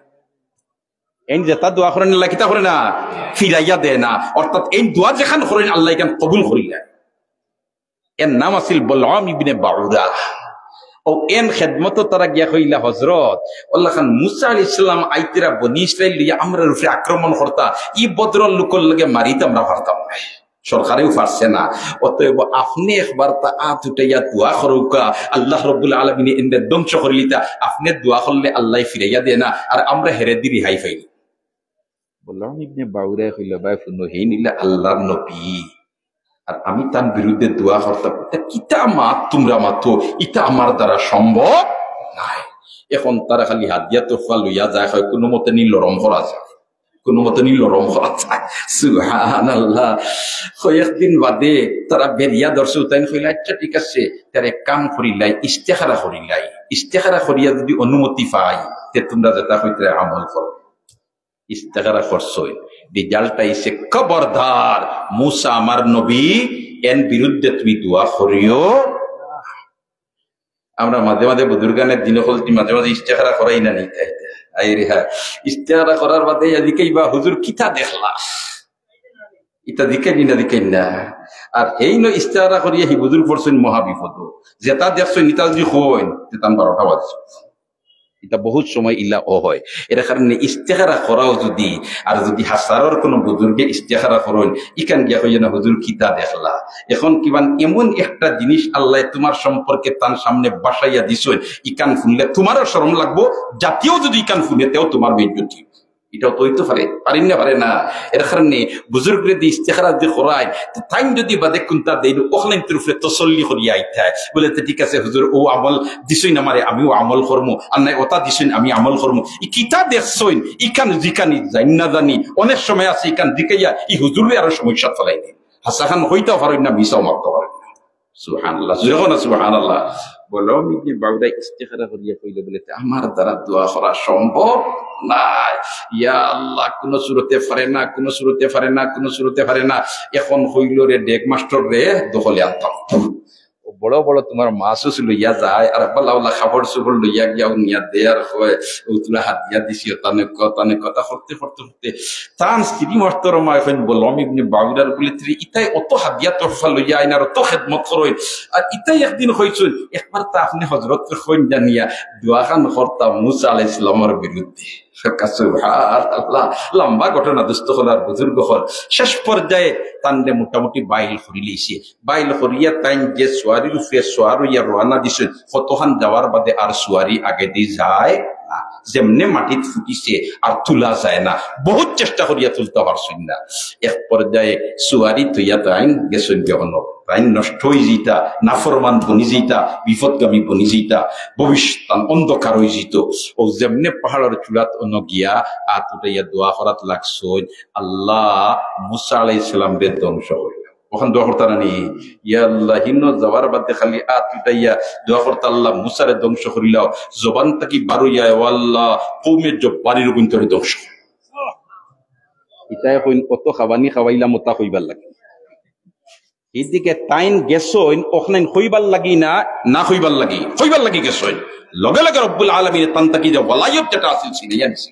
এই জেতা দোয়া করেন আল্লাহ কিতা করে না ফিরাইয়া দেয় না। অর্থাৎ এই দোয়া যেখান করেন আল্লাহ এখান কবুল করিলেন। এর নাম আছিল বলআম ইবনে বাউরা। ও এন খেদমত তারা গিয়া কইলা হযরত আল্লাহ খান মুসা আলাইহিস সালাম আইতেরা বনি ইসরাইল লিয়া আমরার উপরে আক্রমণ করতা, ই বদরল লোকর লগে মারিতে আমরা পারতাম না, সরকারেও পারছে না। অতএব আপনি একবার তা আত উঠাইয়া দোয়া করুকা আল্লাহ রাব্বুল আলামিন এন্ডে ধ্বংস করিলিতা, আপনি দোয়া করলে আল্লাহ ফিরাইয়া দেয় না, আর আমরা হেরে দি রিহাই পাইলি। বললাম ইবনে বাউরা কইলা ভাই ফুনো হেই নিলে আল্লাহর নবী, আর আমি তার বিরুদ্ধে দোয়া করতাম, কিতা মাত তোমরা মাতো, ইটা আমার দ্বারা সম্ভব নাই। এখন তারা খালি হাদিয়া তোফা লইয়া যায়, হয় কোনো মতে নি লরম করা যায়, কোনো মতে নি লরম করা যায়। সুবহানাল্লাহ। কয়েকদিন বাদে তারা বেরিয়া দর্শক তাই কইলা আচ্ছা ঠিক আছে, তার এক কাম করিলাই, ইস্তেখারা করিয়া যদি অনুমতি পাই তে তোমরা যেটা হইতে আমল করো। ইস্তেখারা করছই, রেজাল্ট আইছে খবরদার মুসা আমার নবী, এর বিরুদ্ধে তুমি দোয়া করিও। আমরা মাঝে মাঝে বুজুর্গানের দিন হলতি মাঝে মাঝে ইস্তেখারা করাই না নিতে আইরে, হ্যাঁ ইস্তেখারা করার বাদে এদিকেই বা হুজুর কিতা দেখলা, ইটা দিকে না দিকে না। আর এই নয় ইস্তেখারা করিয়া হি বুজুর্গ পড়ছেন মহাবিপদ, যেটা দেখছো নিতা যদি হইন যেতাম 12টা বাজছে। এটা বহুত সময় ইলা ও হয়, এর কারণে ইস্তেখারা করাও যদি, আর যদি হাসারর কোন বুজুর্গে ইস্তেখারা করেন ইকান গিয়া হইয়া না হুজুর কিতা দেখলা। এখন কিবান এমন একটা জিনিস আল্লাহ তোমার সম্পর্কে তার সামনে বাসাইয়া দিছেন, ইকান শুনলে তোমারও শরম লাগবো, জাতীয় যদি ইকান শুনে তেও তোমার বেজ্জতি। এটাও তো হইতে পারেন না পারে না। এর কারণে বুজুর্গরে দিয়ে ইস্তেখারা যে করায় তাই যদি বাদে কোনটা দেই ওখানে উপরে তসল্লি করিয়া আইতায় বলে ঠিক আছে হুজুর ও আমল দিছই না মারে আমিও আমল করবো, আর নাই ওটা দিছই আমি আমল করবো। ই কিতা দেখছইন ইকান জিকানি জানি না জানি অনেক সময় আছে ইকান দিকাইয়া ই হুজুরে আরো সমস্যা ফলাই দিন, হাসা খান হইতেও পারেন না, মিশাও মারতে পারেন না। সুবহানাল্লাহ, সুবহানাল্লাহ। বলো ইবনে বাউরা ইস্তেখারা করিয়া কইলে বলে আমার দ্বারা দোয়া করা সম্ভব নাই, ইয়া আল্লাহ কোন সুরতে পারে না, কোন সুরতে পারে না, কোন সুরতে পারে না। এখন হইল রে ডেক মাস্টার রে দখলে আনতাম, বড় বড় তোমার মাসুস লইয়া যায় আর বাল্লা খাবার সুবর লইয়া গিয়া নিয়া দেয়ার হয় তুলা হাত দিয়া দিছি তানে কথা করতে করতে করতে তান স্ত্রী মহতরমা এখন বললাম ইবনে বাউরার বলে ইতাই অত হাদিয়া তোফা লইয়া আইনার অত খেদমত করই, আর ইতাই একদিন হইছুন একবার তা আপনি হযরত কইন জানিয়া দোয়া খান করতাম মুসা আলাইহিস সালামের বিরুদ্ধে। সুবহানাল্লাহ, লম্বা ঘটনা দুস্থ হলার বুজুর্গ হল। শেষ পর্যায়ে তান্ডে মোটামুটি বাইল করি লিছে, বাইল করিয়া তাইন যে সোয়ারির উপরে সোয়ার হইয়া রওনা দিছে, কতখান যাওয়ার বাদে আর সোয়ারি আগে দিয়ে যায় না, যেমনে মাটিত ফুটিছে আর তুলা যায় না, বহুত চেষ্টা করিয়া তুলতে পারছেন না। এক পর্যায়ে সোয়ারি তুইয়া তাইন গেছেন যখন তাইন নষ্ট হয়ে যেতা, নাফরমান বনি যেতা, বিপদগামী বনি যেতা, ভবিষ্যৎ অন্ধকার হয়ে যেত। ও যেমনে পাহাড়ের চূড়াত গিয়া আত উঠাইয়া দোয়া করাত লাগছই, আল্লাহ মুসা আলাইহিস সালাম রে ধ্বংস করিল। ওখান দোয়া করতা না নি, ইয়া আল্লাহ হিন্ন যাওয়ার বাদে খালি আত উঠাইয়া দোয়া করতা আল্লাহ মুসারে ধ্বংস করিলাও, জবান থাকি বারুইয়া ও আল্লাহ কওমের জব্বারির গুণতরে ধ্বংস। ইটাই কইন অত খাবানি খাওয়াইলাম ওটা হইবার লাগে এইদিকে টাইম গেছইন ওখানে হইবার লাগি না না হইবার লাগি গেছইন লগে লগে রব্বুল আলামিনের তান্তাকি যে ওয়ালায়ত যেটা আছে সিনিয়া নিছি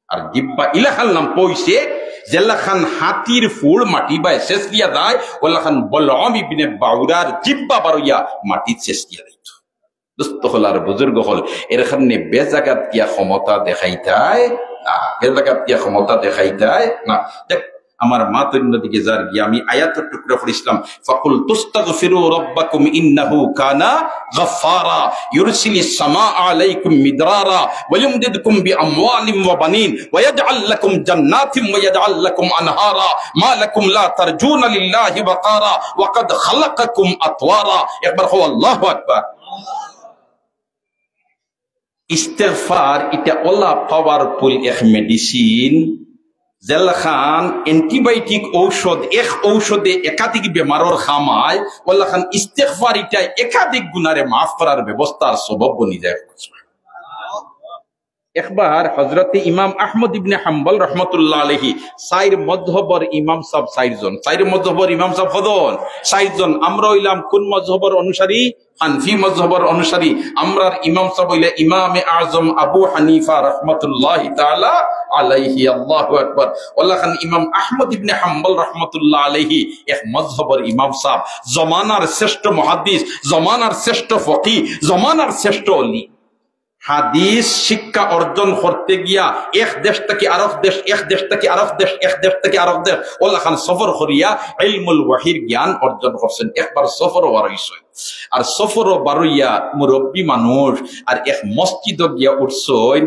আর জিব্বা ইলাখান নাম পয়সে জেলাখান হাতির ফুল মাটি বা শেষ দিয়া দেয় ওলাখান বলরাম ইবনে বাউরার জিব্বা বারইয়া মাটি শেষ দিয়া দিত দোস্ত হল আর বুজুর্গ হল এরখানে বেজাগাত দিয়া ক্ষমতা দেখাইতায় না বেজাগাত দিয়া ক্ষমতা দেখাইতায় না দেখ আমার মা তৈন্য দিকে যার গিয়ে আমি আয়াতের টুকরা পড়িছিলাম ফাকুল তুস্তাগফিরু রাব্বাকুম ইন্নাহু কানা গাফফারা ইউরসিলিস সামাআ আলাইকুম মিদরারা ওয়া ইউমদিদকুম বিআমওয়ালিন ওয়া বানিন ওয়া ইয়াজআল লাকুম জান্নাতিন ওয়া ইয়াজআল লাকুম আনহারা মা লাকুম লা তারজুনা লিল্লাহি ওয়াকারা ওয়া কাদ খালাকাকুম আতওয়ারা একবার হো আল্লাহু আকবার ইস্তিগফার এটা আল্লাহ পাওয়ারফুল এক মেডিসিন জেলাখান অ্যান্টিবায়োটিক ঔষধ এক ঔষধে একাধিক বেমারর খামায় ওলাখান ইস্তেগফার এটা একাধিক গুনারে মাফ করার ব্যবস্থার সবব বনি যায় একবার হযরতে ইমাম আহমদ ইবনে হাম্বল রাহমাতুল্লাহ আলাইহি সাইর মযহবর ইমাম সাহেব সাইর মযহবর ইমাম সাহেব কজন সাইরজন আমরা হইলাম কোন মযহবর অনুসারী হানফি মযহবর অনুসারী আমরার ইমাম সাহেব হইলে ইমামে আযম আবু হানিফা রাহমাতুল্লাহি তাআলা আলাইহি আল্লাহু আকবার ওয়াল্লাহ খান ইমাম আহমদ ইবনে হাম্বল রাহমাতুল্লাহ আলাইহি এক মযহবর ইমাম সাহেব জামানার শ্রেষ্ঠ মুহাদ্দিস জামানার শ্রেষ্ঠ ফকিহ জামানার শ্রেষ্ঠ ওলি হাদিস শিক্ষা অর্জন করতে গিয়া এক দেশ থেকে আরেক দেশ এক দেশ থেকে আরেক দেশ এক দেশ থেকে আরেক দেশ ওয়াল্লাহ খান সফর করিয়া ইলমুল ওয়াহির জ্ঞান অর্জন করছেন একবার সফর ওয়ারাইছে আর সফর বারইয়া মুরব্বী মানুষ আর এক মসজিদ গিয়া উঠছেন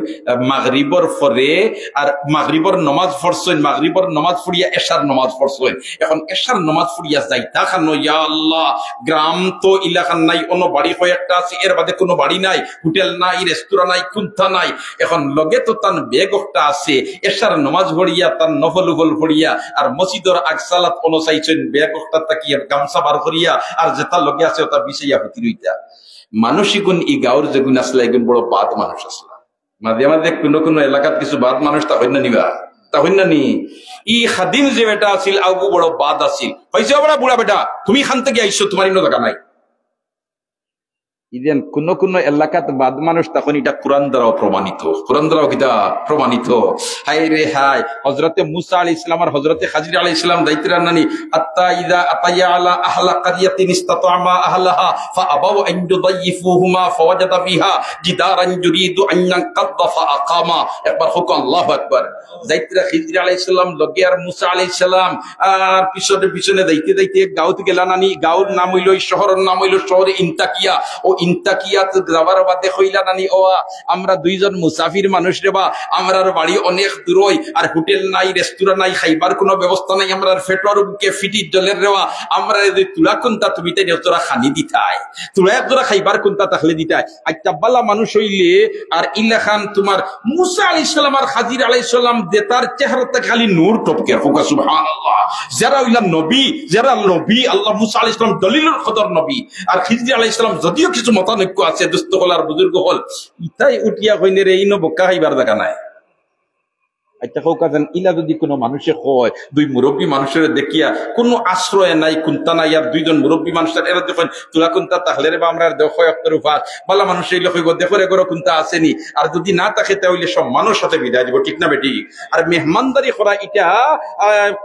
মাগরিবর পরে আর মাগরিবর নামাজ পড়ছেন মাগরিবর নামাজ পড়িয়া এশার নামাজ পড়ছেন এখন এশার নামাজ পড়িয়া যাইতা খানো ইয়া আল্লাহ গ্রাম তো ইলাকান নাই অন্য বাড়ি কয়েকটা আছে এর বাদে কোনো বাড়ি নাই হোটেল নাই রেস্তোরাঁ নাই কুন্থা নাই এখন লগে তো তান বেগটা আছে এশার নামাজ পড়িয়া তান নফল পড়িয়া আর মসজিদর আগসালাত অনুসাইছেন বেগটা তাকিয়া গামছা বার করিয়া আর যেটা লগে আছে ওটা বিষয়া হতি রইতা মানুষই গুণ ই গাঁওর যে গুণ আসলে একজন বড় বাদ মানুষ আসলা মাঝে মাঝে কোনো এলাকার কিছু বাদ মানুষ তা হইনা নিবা তা হইনা নি ই খাদিম যে বেটা আছিল আউগু বড় বাদ আছিল হয়েছে বড় বুড়া বেটা তুমি খান থেকে আইসো তোমার ইনো জায়গা নাই ইদেন কোন এলাকাত বাদ মানুষ তখন এটা কোরআন দ্বারাও প্রমাণিত কোরআন দ্বারাও কিতা প্রমাণিত হাই রে হাই হযরতে মুসা আলাইহিস সালাম আর হযরতে খাজির আলাইহিস সালাম দায়িত্ব নানি আত্তা ইযা আতায়া আলা আহলা কারিয়াতিন ইসতাতামা আহলাহা ফাআবাউ আন ইউদাইফুহুমা ফাওয়াজাদা ফিহা জিদারান ইউরিদু আন ইয়ানকাদ্দা ফাআকামা একবার হুক আল্লাহু আকবার দায়িত্ব খাজির আলাইহিস সালাম লগে আর মুসা আলাইহিস সালাম আর পিছনে দাইতে গাঁওতে গেলা নানি গাঁওর নাম হইল শহরের নাম হইল শহরে ইনতাকিয়া ও ইনতাকিয়াত যাওয়ার বাদে কইলা নানি ও আমরা দুইজন মুসাফির মানুষ রে বা আমরার বাড়ি অনেক দূরই আর হোটেল নাই রেস্তোরাঁ নাই খাইবার কোনো ব্যবস্থা নাই আমরার পেটর বুকে ফিটি জলের রেওয়া আমরা যদি তুলা কোনটা তুমি তাই তোরা খানি দিতাই তুলা তোরা খাইবার কোনটা তাহলে দিতাই আইতাবালা মানুষ হইলে আর ইলাখান তোমার মুসা আলাইহিস সালাম আর খাজির আলাইহিস সালাম যে তার চেহারাতে খালি নূর টপকে ফুকা সুবহানাল্লাহ যারা হইলা নবী আল্লাহ মুসা আলাইহিস সালাম দলিলুল কদর নবী আর খাজির আলাইহিস সালাম যদিও কিছু মতানৈক্য আছে দুস্থ হলার বুজুর্গ হল ইতাই উঠিয়া কইনে রে ইনো বক্কা খাইবার জায়গা নাই আচ্ছা কাজেন ইলা যদি কোনো মানুষে কয় দুই মুরব্বী মানুষের দেখিয়া কোনো আশ্রয় নাই কুন্তা নাই আর দুইজন মুরব্বী মানুষের এরা দেখেন তোরা কুন্তা তাহলে রে বা আমরা দেখো একটা উপাস বালা মানুষ এই লোক দেখো রে গরো কুন্তা আসেনি আর যদি না থাকে তাহলে সব মানুষ সাথে বিদায় দিব ঠিক না বেটি আর মেহমানদারি করা এটা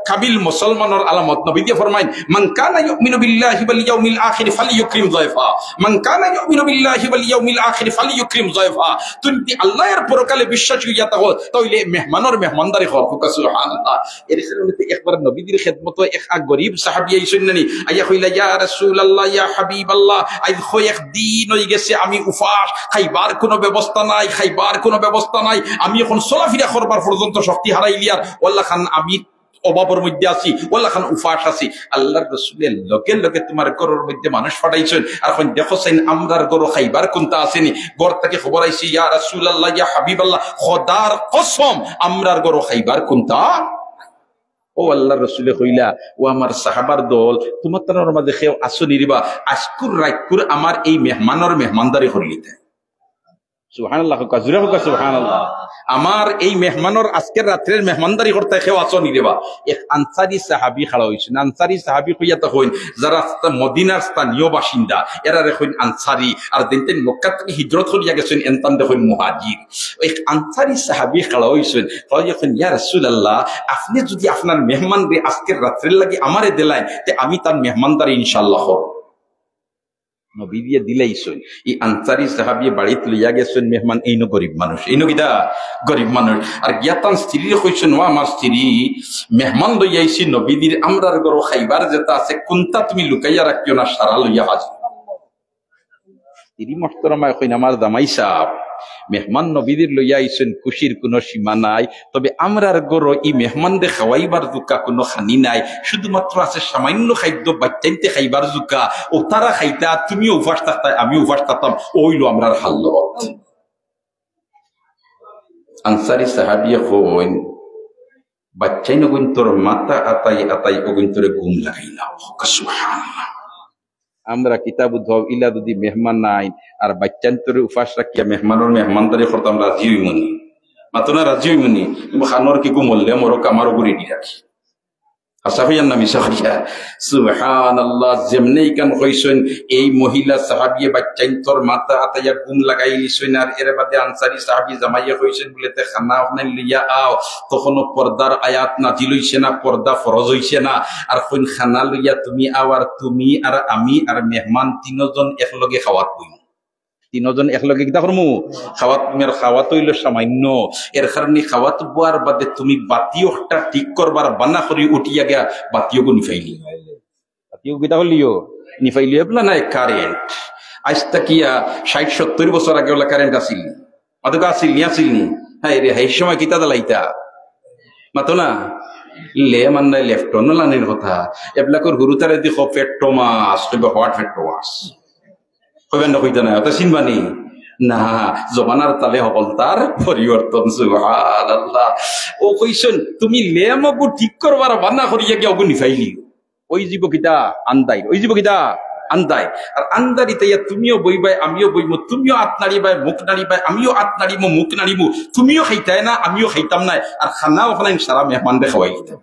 কাবিল মুসলমানের আলামত নবী দিয়ে ফরমাইন মান কানা ইউমিনু বিল্লাহি ওয়াল ইয়াউমিল আখির ফালিয়ুকরিম যায়ফা মান কানা ইউমিনু বিল্লাহি ওয়াল ইয়াউমিল আখির ফালিয়ুকরিম যায়ফা তুমি আল্লাহর পরকালে বিশ্বাসী হইয়া থাকো তাহলে মেহমানের মেহমানদারি কর ফুকা সুবহানাল্লাহ এর কারণে একবার নবীদের খিদমত এক গরীব সাহাবী আইছেন নানি আইয়া কইলা ইয়া রাসূলুল্লাহ ইয়া হাবিবাল্লাহ আইজ কয়েক দিন হই গেছে আমি উফাস খাইবার কোনো ব্যবস্থা নাই আমি এখন চলাফেরা করবার পর্যন্ত শক্তি হারাইলিয়ার ওয়াল্লাহ খান আমি অভাবের মধ্যে আছি ওয়াল্লাহ খান উফাস আছি আল্লাহর রাসূলের লগে লগে তোমার ঘরের মধ্যে মানুষ পাঠাইছেন আর এখন দেখছেন আমরার ঘর খাইবার কোনটা আসেনি ঘর থেকে খবর আইছি ইয়া রাসূলুল্লাহ ইয়া হাবিবাল্লাহ খোদার কসম আমরার ঘর খাইবার কোনটা ও আল্লাহর রাসূলে কইলা ও আমার সাহাবার দল তোমার তার মাঝে কেউ আসনি রিবা আজকুর রাইকুর আমার এই মেহমানের মেহমানদারি করিতে সুবহানাল্লাহ কাজুরা হোক সুবহানাল্লাহ। আমার এই মেহমানের আজকের রাত্রের মেহমানদারি করতে কেউ আছো নি দেবা এক আনসারি সাহাবী খাড়া হইছেন। আনসারি সাহাবী কইয়া তো হইন যারা মদিনার স্থানীয় বাসিন্দা এরা রেখইন আনসারি, আর দিনতেন মক্কা থেকে হিজরত করিয়া গেছেন এনতান দেখুন মুহাজির। এক আনসারি সাহাবী খাড়া হইছেন, কইছেন ইয়া রাসূলুল্লাহ আপনি যদি আপনার মেহমান রে আজকের রাত্রের লাগি আমারে দিলাই তে আমি তার মেহমানদারি ইনশাআল্লাহ করব। নবী দিয়ে দিলেইছেন এই আনসারি সাহাবী বাড়িতে লইয়া গেছেন মেহমান, এইনো গরিব মানুষ, এইনো কিটা গরিব মানুষ। আর জ্ঞাতান স্ত্রী কইছেন ও আমার স্ত্রী মেহমান লইয়া আইছি নবীদের আমরার ঘর খাইবার যেটা আছে কোনটা তুমি লুকাইয়া রাখিও না, সারা লইয়া হাজির। স্ত্রী মোহতরমা কইন আমার জামাই সাহেব মেহমান নবীদের লইয়া আইছেন, খুশির কোনো সীমা নাই, তবে আমরার গরো এই মেহমানদের খাওয়াইবার জুকা কোনো খানি নাই, শুধুমাত্র আছে সামান্য খাদ্য বাচ্চাইতে খাইবার জুকা, ও তারা খাইতা তুমিও উপাস থাকতা আমি উপাস থাকতাম, ওইল আমরার হাল্ল। আনসারি সাহাবিয়া কইন বাচ্চাই নগুন তোর মাথা আতাই আতাই ওগুন তোরে ঘুম লাগাই না। সুবহানাল্লাহ। আমরা কিতাব উদ্ভব ইলা যদি মেহমান নাই আর বাচ্চান্তরে উপাস রাখিয়া মেহমানের মেহমানদারি করতাম রাজি হইমনি, মাতো না রাজি হইমনি, খানোর কি মরলে মরক আমারও গুড়ি দি রাখি আশা হইয়ার না মিশা হইয়া। সুবহানাল্লাহ। যেমনি কান কইছেন এই মহিলা সাহাবিয়ে বাচ্চান্তর মাথা আতাইয়া ঘুম লাগাই লিছেন, আর এর বাদে আনসারি সাহাবি জামাইয়া কইছেন বলেতে খানা ওখানে লিয়া আও, তখনও পর্দার আয়াত নাজিল হইছে না, পর্দা ফরজ হইছে না, আর কোন খানা লইয়া তুমি আও আর তুমি আর আমি আর মেহমান তিনজন একলগে খাওয়াত বই, তিনজন একলগে কিতা করমু খাওয়াত। তোমার খাওয়াত হইল সামান্য, এর কারণে খাওয়াত বোয়ার বাদে তুমি বাতিওটা ঠিক করবার বানা করি উঠিয়া গিয়া বাতিও নিফাইলি, বাতিও কিতা করলিও নিফাইলি এবলা নাই কারেন্ট। আজ তাকিয়া ৬০-৭০ বছর আগে ওলা কারেন্ট আসিল, মাতকা আসিল নি আসিল নি? হ্যাঁ রে এই সময় কিতা দালাইতা মাতো না লে মান নাই লেফটন লানির কথা এবলাকর হুরুতারে দেখো পেট্রোমাস তবে হট পেট্রোমাস কইবেন না কইতা না ওটা চিনবানি না, জমানার তালে সকল তার পরিবর্তন। সুবহানাল্লাহ। ও কইছেন তুমি লেমগু ঠিক করবার বানা করিয়া গিয়া ওগু নিফাইলি, ওই জীব কিতা আন্দাই, ওই জীব কিতা আন্দাই, আর আন্দারিতে তুমিও বইবাই আমিও বইমু, তুমিও আত নাড়িবাই মুখ নাড়িবাই আমিও আত নাড়িমু মুখ নাড়িমু, তুমিও খাইতাই না আমিও খাইতাম না, আর খানা ওখানে সারা মেহমান রে খাওয়াই দিতাম।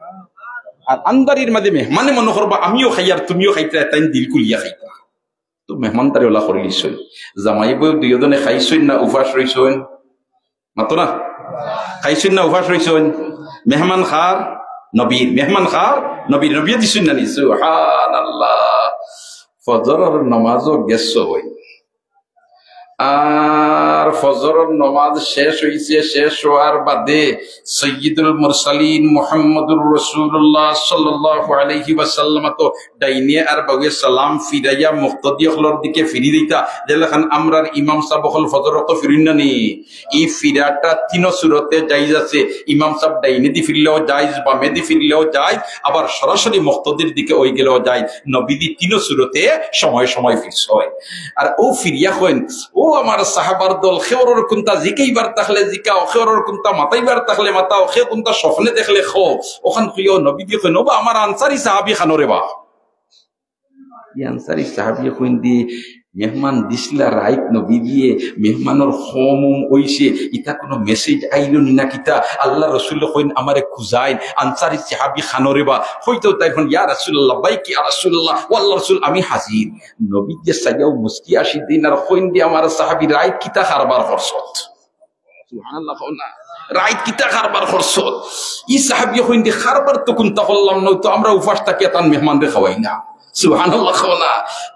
আর আন্দারির মাঝে মেহমানে মনে করবা আমিও খাই আর তুমিও খাইতে তাই দিল কুলিয়া খাইতা, তো মেহমানদারি ওলা করে লিছইন। জামাই বউ দুইজনে খাইছইন না উপাস রইছইন? মাতো না খাইছইন না উপাস রইছইন? মেহমান খার নবীর, মেহমান খার নবীর, নবী দিছইন না নি? সুবহানাল্লাহ। ফজরের নামাজও গেছ হই, আর ফজরের নামাজ শেষ হইছে, শেষ হওয়ার বাদে সাইয়্যিদুল মুরসালিন মুহাম্মদুর রাসূলুল্লাহ সাল্লাল্লাহু আলাইহি ওয়াসাল্লাম তো ডাইনে আর বাগে সালাম ফিরাইয়া মুক্তাদি হলর দিকে ফিরি দিতা, যেখান আমরার ইমাম সাহেব হল ফজর তো ফিরিন না নি। এই ফিরাটা তিন সুরতে জায়েজ আছে, ইমাম সাহেব ডাইনে দি ফিরলেও জায়েজ, বামে দি ফিরলেও জায়েজ, আবার সরাসরি মুক্তাদির দিকে ওই গেলেও জায়েজ। নবীদি তিন সুরতে সময় সময় ফিরছ হয়। আর ও ফিরিয়া কইন ও আমার সাহাবার দল, খেওরর কোনটা জিকাইবার তাহলে জিকাও, খেওরর কোনটা মাতাইবার তাহলে মাতাও, খে কোনটা স্বপ্নে দেখলে খো, ওখান প্রিয় নবী দিয়ে কইন বা আমার আনসারি সাহাবী খানোরে বা আনসারি সাহাবী কইন দি মেহমান দিসলা রাইট নবী দিয়ে মেহমানের হোম হইছে, ইটা কোনো মেসেজ আইলো না কিতা? আল্লাহ রসুল কইন আমারে খুঁজাইন আনসারি সাহাবী খানোরে বা হইতো তাই এখন ইয়া রাসূলুল্লাহ বাইকি ইয়া রাসূলুল্লাহ ওয়াল্লাহ রাসূল আমি হাজির। নবী দিয়ে সাইয়াও মুস্কি আসি দিন আর কইন দি আমার সাহাবী রাইট কিতা কারবার করছত। সুবহানাল্লাহ। না রাইট কিতা কারবার করছত, ই সাহাবী কইন দি কারবার তো কোনটা করলাম না, তো আমরা উপাস থাকি তান মেহমানদের খাওয়াই না। সুবহানাল্লাহ।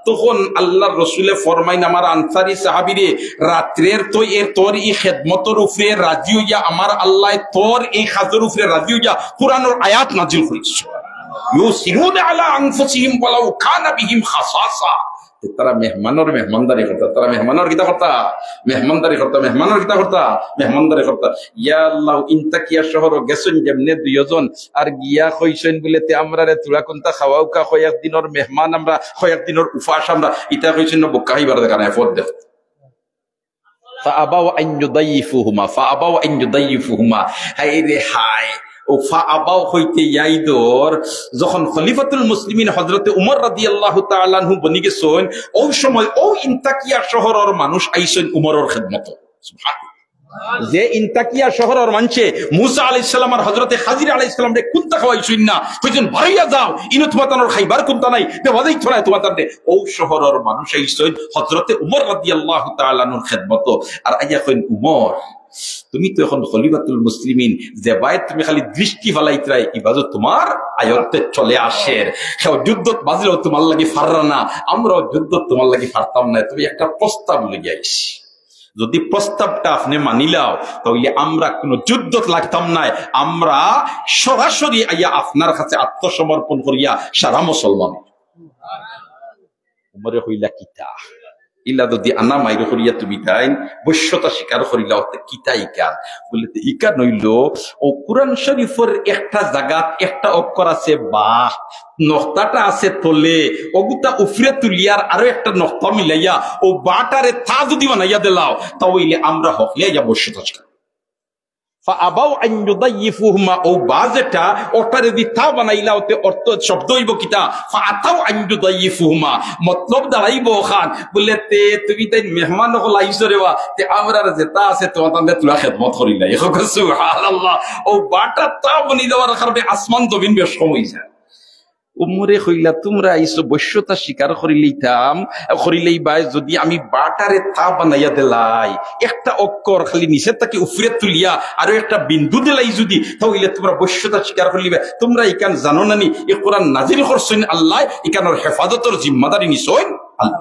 তখন আল্লাহর রাসূলে ফরমাইন আমার আনসারি সাহাবীরে রাত্রের তো এর তোর এই খেদমতের উপরে রাজি হইয়া আমার আল্লাহ তোর এই কাজের উপরে রাজি হইয়া কুরআনের আয়াত নাজিল করেছে, ইউসিরুনা আলা আনফুসিহিম ওয়ালাউ কানা বিহিম খাসাসা। তারা মেহমানের মেহমানদারি করতা, তারা মেহমানের কিতা করতা মেহমানদারি করতা, মেহমানের কিতা করতা মেহমানদারি করতা। ইয়া আল্লাহ ইনতাকিয়া শহর গেছেন যেমনে দুইজন আর গিয়া কইছেন বলেতে আমরা রে তুলা কোনটা খাওয়াও কা কয়েক দিনের মেহমান আমরা, কয়েক দিনের উপাস আমরা, ইটা কইছেন না বকাইবার দেখা নাই ফদ দেখ ফাআবাউ আন ইউদাইফুহুমা, ফাআবাউ আন ইউদাইফুহুমা। হাই রে হাই ও ফাআবাউ হইতে ইয়াইদর যখন খলিফাতুল মুসলিমিন হযরতে উমর রাদিয়াল্লাহু তাআলা আনহু বনি গেছেন, ওই সময় ও ইনতাকিয়া শহরের মানুষ আইছেন উমরের খিদমত। যে ইনতাকিয়া শহরের মানছে মুসা আলাইহিস সালাম আর হযরতে খাজির আলাইহিস সালাম রে কুনতা খাওয়াইছুন না কইছেন বাড়াইয়া যাও ইনত মাতানোর খাইবার কুনতা নাই দেওয়াই থরাই তোমাদের ও শহরের মানুষ আইছুন হযরতে উমর রাদিয়াল্লাহু তাআলা আনহুর খিদমত আর আইয়া কইন উমর তুমি তো এখন খলিফাতুল মুসলিমিন যে বাইত তুমি খালি দৃষ্টি ফালাইতরাই ইবাদত তোমার আয়ত্তে চলে আসে কেউ যুদ্ধত বাজলেও তোমার লাগি ফাররা না আমরাও যুদ্ধত তোমার লাগি ফারতাম না তুমি একটা প্রস্তাব লইয়া আইছি যদি প্রস্তাবটা আপনি মানিলাও তাহলে আমরা কোন যুদ্ধত লাগতাম না আমরা সরাসরি আইয়া আপনার কাছে আত্মসমর্পণ করিয়া সারা মুসলমান উমরে হইলা কিতা ইলা যদি আনা মাইর করিয়া তুমি তাই বৈশ্যতা স্বীকার করিলা কিতা ইকা বলে ইকা নইল ও কুরআন শরীফের একটা জায়গাত একটা অক্ষর আছে বা নক্তাটা আছে তলে ওগুতা উফরে তুলিয়ার আরো একটা নক্তা মিলাইয়া ও বাটারে তা যদি বানাইয়া দিলাও তাহলে আমরা হকলিয়া যাব বৈশ্যতা স্বীকার ফাআবাউ আন ইউদাইফুহুমা ও বাজেটা ওটারে দি তা বানাইলা ওতে অর্থ শব্দ হইব কিতা ফাআতাউ আন ইউদাইফুহুমা মতলব দাঁড়াইব খান বলে তে তুমি তাই মেহমান হল আইছো রে তে আমরা যেটা আছে তোমাদের তুলা খেদমত করিলা ইহো সুবহানাল্লাহ ও বাটা তা বনি দেওয়ার কারণে আসমান জমিন বেশ কম হইছে উমরে কইলা তোমরা আইছো বৈশ্যতা স্বীকার করিলেই বাই যদি আমি বাটারে তা বানাইয়া দিলাই একটা অক্ষর খালি নিচে তাকে উফরে তুলিয়া আর একটা বিন্দু দিলাই যদি তাহলে তোমরা বৈশ্যতা স্বীকার করিবে তোমরা ইকান জানো না নি এই কোরআন নাজিল করছেন আল্লাহ ইকানোর হেফাজতের জিম্মাদারি নিছেন আল্লাহ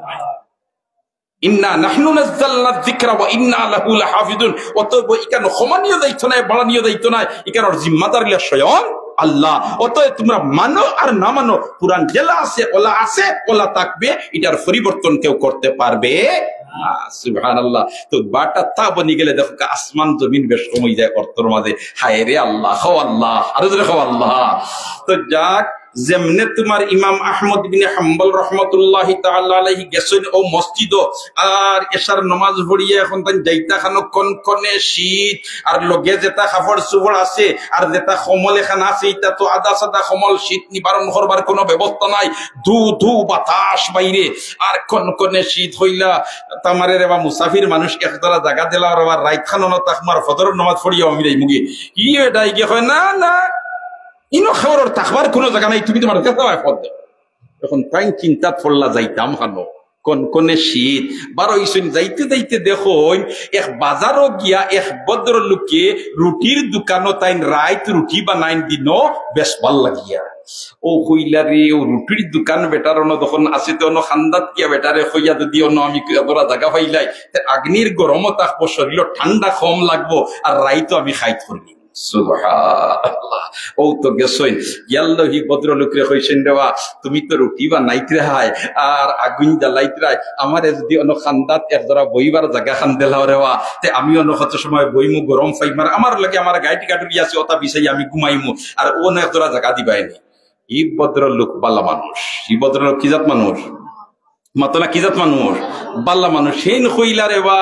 ইন্না নাহনু নাযালনা যিকরা ওয়া ইন্না লাহু লাহাফিজুন অতএব ইকানো ক্ষমানিয় দায়িত্ব নাই বাড়ানিয় দায়িত্ব নাই ইকানোর জিম্মাদারি স্বয়ং আল্লাহ অতএব তোমরা মানো আর না মানো কুরআন জেলা আছে ওলা থাকবে এটার পরিবর্তন কেউ করতে পারবে না সুবহানাল্লাহ তো বাটা তা বনি গেলে দেখো আসমান জমিন বেশ কমই যায় অর্থের মাঝে হায় রে আল্লাহ আল্লাহ আরো জোরে আল্লাহ তো যাক যেমনে তোমার ইমাম আহমদ ইবনে হাম্বল রাহমাতুল্লাহি তাআলা আলাইহি গেছেন ও মসজিদ আর এশার নামাজ পড়িয়া এখন তাই যাইতা খানো কনকনে শীত আর লগে যেটা কাপড় চোপড় আছে আর যেটা কমল এখান আছে এটা তো আদা সাদা কমল শীত নিবারণ করবার কোনো ব্যবস্থা নাই ধু ধু বাতাস বাইরে আর কনকনে শীত হইলা তামারে রে বা মুসাফির মানুষ একতলা জায়গা দিলা আর রাইত খানো না তাকমার ফজর নামাজ পড়িয়া আমি যাই মুগি কি এটাই কি হয় না না ইনো খাওয়ার থাকবার কোনো জায়গা নাই তুমি তোমার পদ এখন তাই চিন্তা পড়লা যাইতাম খানো কনকনে শীত বারো ইসুন যাইতে যাইতে দেখো এক বাজারও গিয়া এক ভদ্র লোকে রুটির দোকানও তাই রাইত রুটি বানাইন দিন বেশ ভাল লাগিয়া ও কইলা রে ও রুটির দোকান বেটার তখন আছে তো খান্দাত গিয়া বেটারে হইয়া যদি আমি জায়গা পাইলাই আগ্নির গরমও থাকবো শরীর ঠান্ডা কম লাগবো আর রাইতো আমি খাইত করি সুবহানাল্লাহ ও তো গেছইন ইয়াল্লাহি ভদ্রলোকরে কইছেন দেওয়া তুমি তো রুটি বানাইতে হায় আর আগুন জ্বালাইতে রায় আমারে যদি অন্য খান্দাত একজোড়া বইবার জায়গা খান দিলাও রেওয়া তে আমি অন্য কত সময় বইমু গরম পাইমার আমার লাগে আমার গাইটি কাটুরি আছে ওটা বিষয় আমি ঘুমাইমু আর ও না একজোড়া জায়গা দিবাইনি ই ভদ্রলোক বালা মানুষ ই ভদ্রলোক কি জাত মানুষ মাতলা কি জাত মানুষ বাল্লা মানুষ হেন কইলা রে বা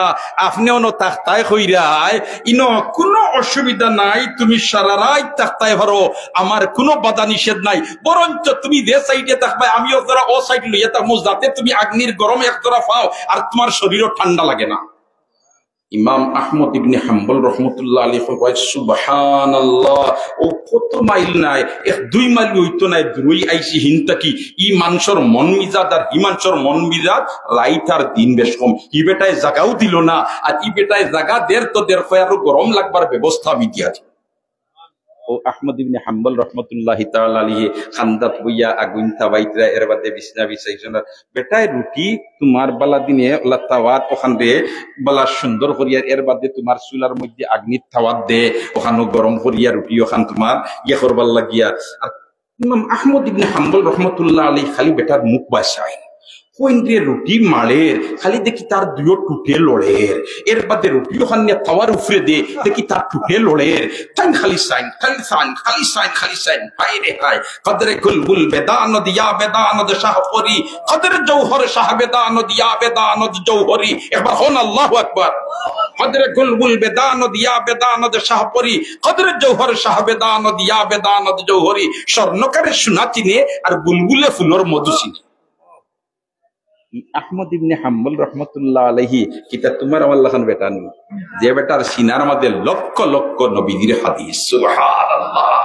আপনিও ন তাক্তায় কইরাই ইনো কোনো অসুবিধা নাই তুমি সারা রাত তাক্তায় ভরো আমার কোনো বাধা নিষেধ নাই বরঞ্চ তুমি যে সাইডে থাকবে আমিও যারা ও সাইড লইয়া থাকবো যাতে তুমি আগ্নির গরম একজোড়া পাও আর তোমার শরীরও ঠান্ডা লাগে না ইমাম আহমদ ইবনে হাম্বল রহমতুল্লাহ আলাইহি কয় সুবহানাল্লাহ ও কত মাইল নাই এক 2 মাইল হইতো নাই দুই আইছি হিনতাকি ই মানুষের মন মিজাজ আর ই মানুষের মন মিজাজ রাইত আর দিন বেশ কম ই বেটায় জায়গাও দিল না আর ই বেটায় জায়গা দের তো দের কয় আর গরম লাগবার ব্যবস্থা আমি দিয়াছি ও আহমদ ইবনে হাম্বল রহমতুল্লাহি তাআলা আলাইহি খান্দাত বইয়া আগুন তাবাইতরা এর বাদে বিছনা বিছাইছেন বেটায় রুটি তোমার বালা দিনে আল্লাহ তাওয়াত ওখান দে বালা সুন্দর করিয়া এর বাদে তোমার চুলার মধ্যে আগ্নির তাওয়াত দে ওখানে গরম করিয়া রুটি ওখান তোমার ইয়া করবার লাগিয়া আর ইমাম আহমদ ইবনে হাম্বল রহমতুল্লাহ আলাইহি খালি বেটার মুখ বাসায় কইন্দ্রে রুটি মালের খালি দেখি তার দুইও টুটে লড়ের এর বাদে রুটি ওখানে তাওয়ার উপরে দে দেখি তার টুটে লড়ের তাই খালি সাইন হায় রে হায় কদরে গুলগুল বেদানত ইয়া বেদানত শাহপরি কদরে জৌহর শাহ বেদানত ইয়া বেদানত জৌহরি একবার হন আল্লাহু আকবার কদরে গুলগুল বেদানত ইয়া বেদানত শাহপরি কদরে জৌহর শাহ বেদানত ইয়া বেদানত জৌহরি স্বর্ণকারে সোনা চিনে আর বুলবুলে ফুলের মধু চিনে আহমদ ইবনে হাম্বল রহমতুল্লাহ আলাইহি কিতা তোমার আমার লাখান বেটা নি যে বেটার সিনার মধ্যে লক্ষ লক্ষ নবীদের হাদিস। সুবহানাল্লাহ।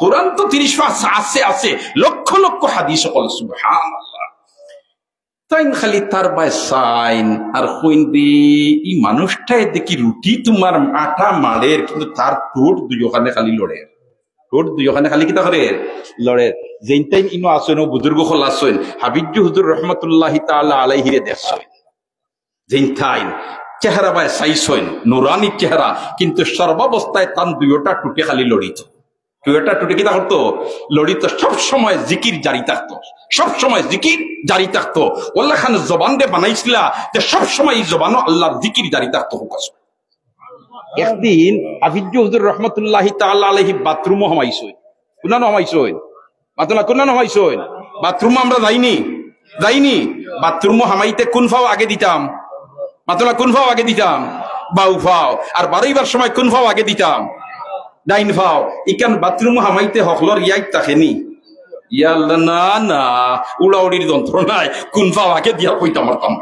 কোরআন তো 30 পাঁচ আছে আছে, লক্ষ লক্ষ হাদিস সকল। সুবহানাল্লাহ। তাই খালি তার বাই সাইন আর কইন দি এই মানুষটাই দেখি রুটি তোমার আটা মাড়ের, কিন্তু তার ঠোঁট দুই ওখানে খালি লড়ে, ঠোঁট দুই ওখানে খালি কিতা করে লড়ে। যেন টাইম ইনো আসেন ও বুজুর্গ হল আসেন হাবিজু হুজুর রহমতুল্লাহি তাআলা আলাইহিরে দেখছেন, যেন টাইম চেহারা বাই সাইসেন নুরানি চেহারা, কিন্তু সর্বাবস্থায় তান দুইটা টুটে খালি লড়িত, দুইটা টুটে কিতা করতো লড়িত, সব সময় জিকির জারি থাকতো, সব সময় জিকির জারি থাকতো। আল্লাহ খান জবান দে বানাইছিলা যে সব সময় এই জবানও আল্লাহর জিকির জারি থাকতো। একদিন হাফিজ হুজুর রহমতুল্লাহি তাআলা আলাইহি বাথরুমও হামাইছই, কুনানো হামাইছই মাতলা, কুনানো হামাইছই বাথরুম, আমরা যাইনি বাথরুমও হামাইতে কোন ফাও আগে দিতাম মাতলা, কোন ফাও আগে দিতাম বাউ ফাও, আর বারইবার সময় কোন ফাও আগে দিতাম ডাইন ফাও। ইকান বাথরুমও হামাইতে হকলর ইয়াই তাকেনি ইয়াল্লা না না উড়াউড়ির যন্ত্রণায় কোন ফাও আগে দিয়া কইতাম মারতাম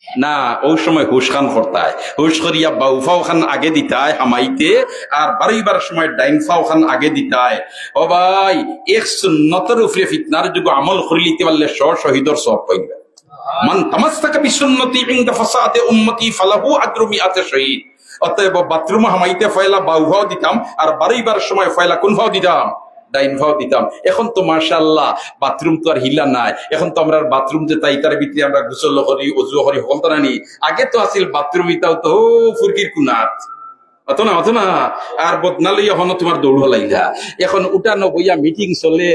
না। ওই সময় হুশ খান করতায়, হুশ করিয়া বাউফাও খান আগে দিতায় হামাইতে, আর বারইবার সময় ডাইন ফাও খান আগে দিতায়। ও ভাই, এক সুন্নতের উপরে ফিতনার যুগ আমল করে লিতে পারলে শহীদর সব পাইবে। মান তামাসসাকা বিসুন্নতি ইনদা ফাসাদে উম্মতি ফালাহু আজরু মিআতি শহীদ। অতএব বাথরুম হামাইতে ফয়লা বাউফাও দিতাম, আর বারইবার সময় ফয়লা কোন ফাও দিতাম ডাইন ফাও দিতাম। এখন তো মাশাআল্লাহ বাথরুম তো আর হিলা নাই, এখন তো আমরা বাথরুম যে তাই তার ভিতরে আমরা গোসল করি ওযু করি হল তো নানি। আগে তো আসিল বাথরুম ইতাও তো ফুরকির কুনাত অত না আর বদনালি এখন তোমার দৌড় হলাইলা। এখন উঠানো বইয়া মিটিং চলে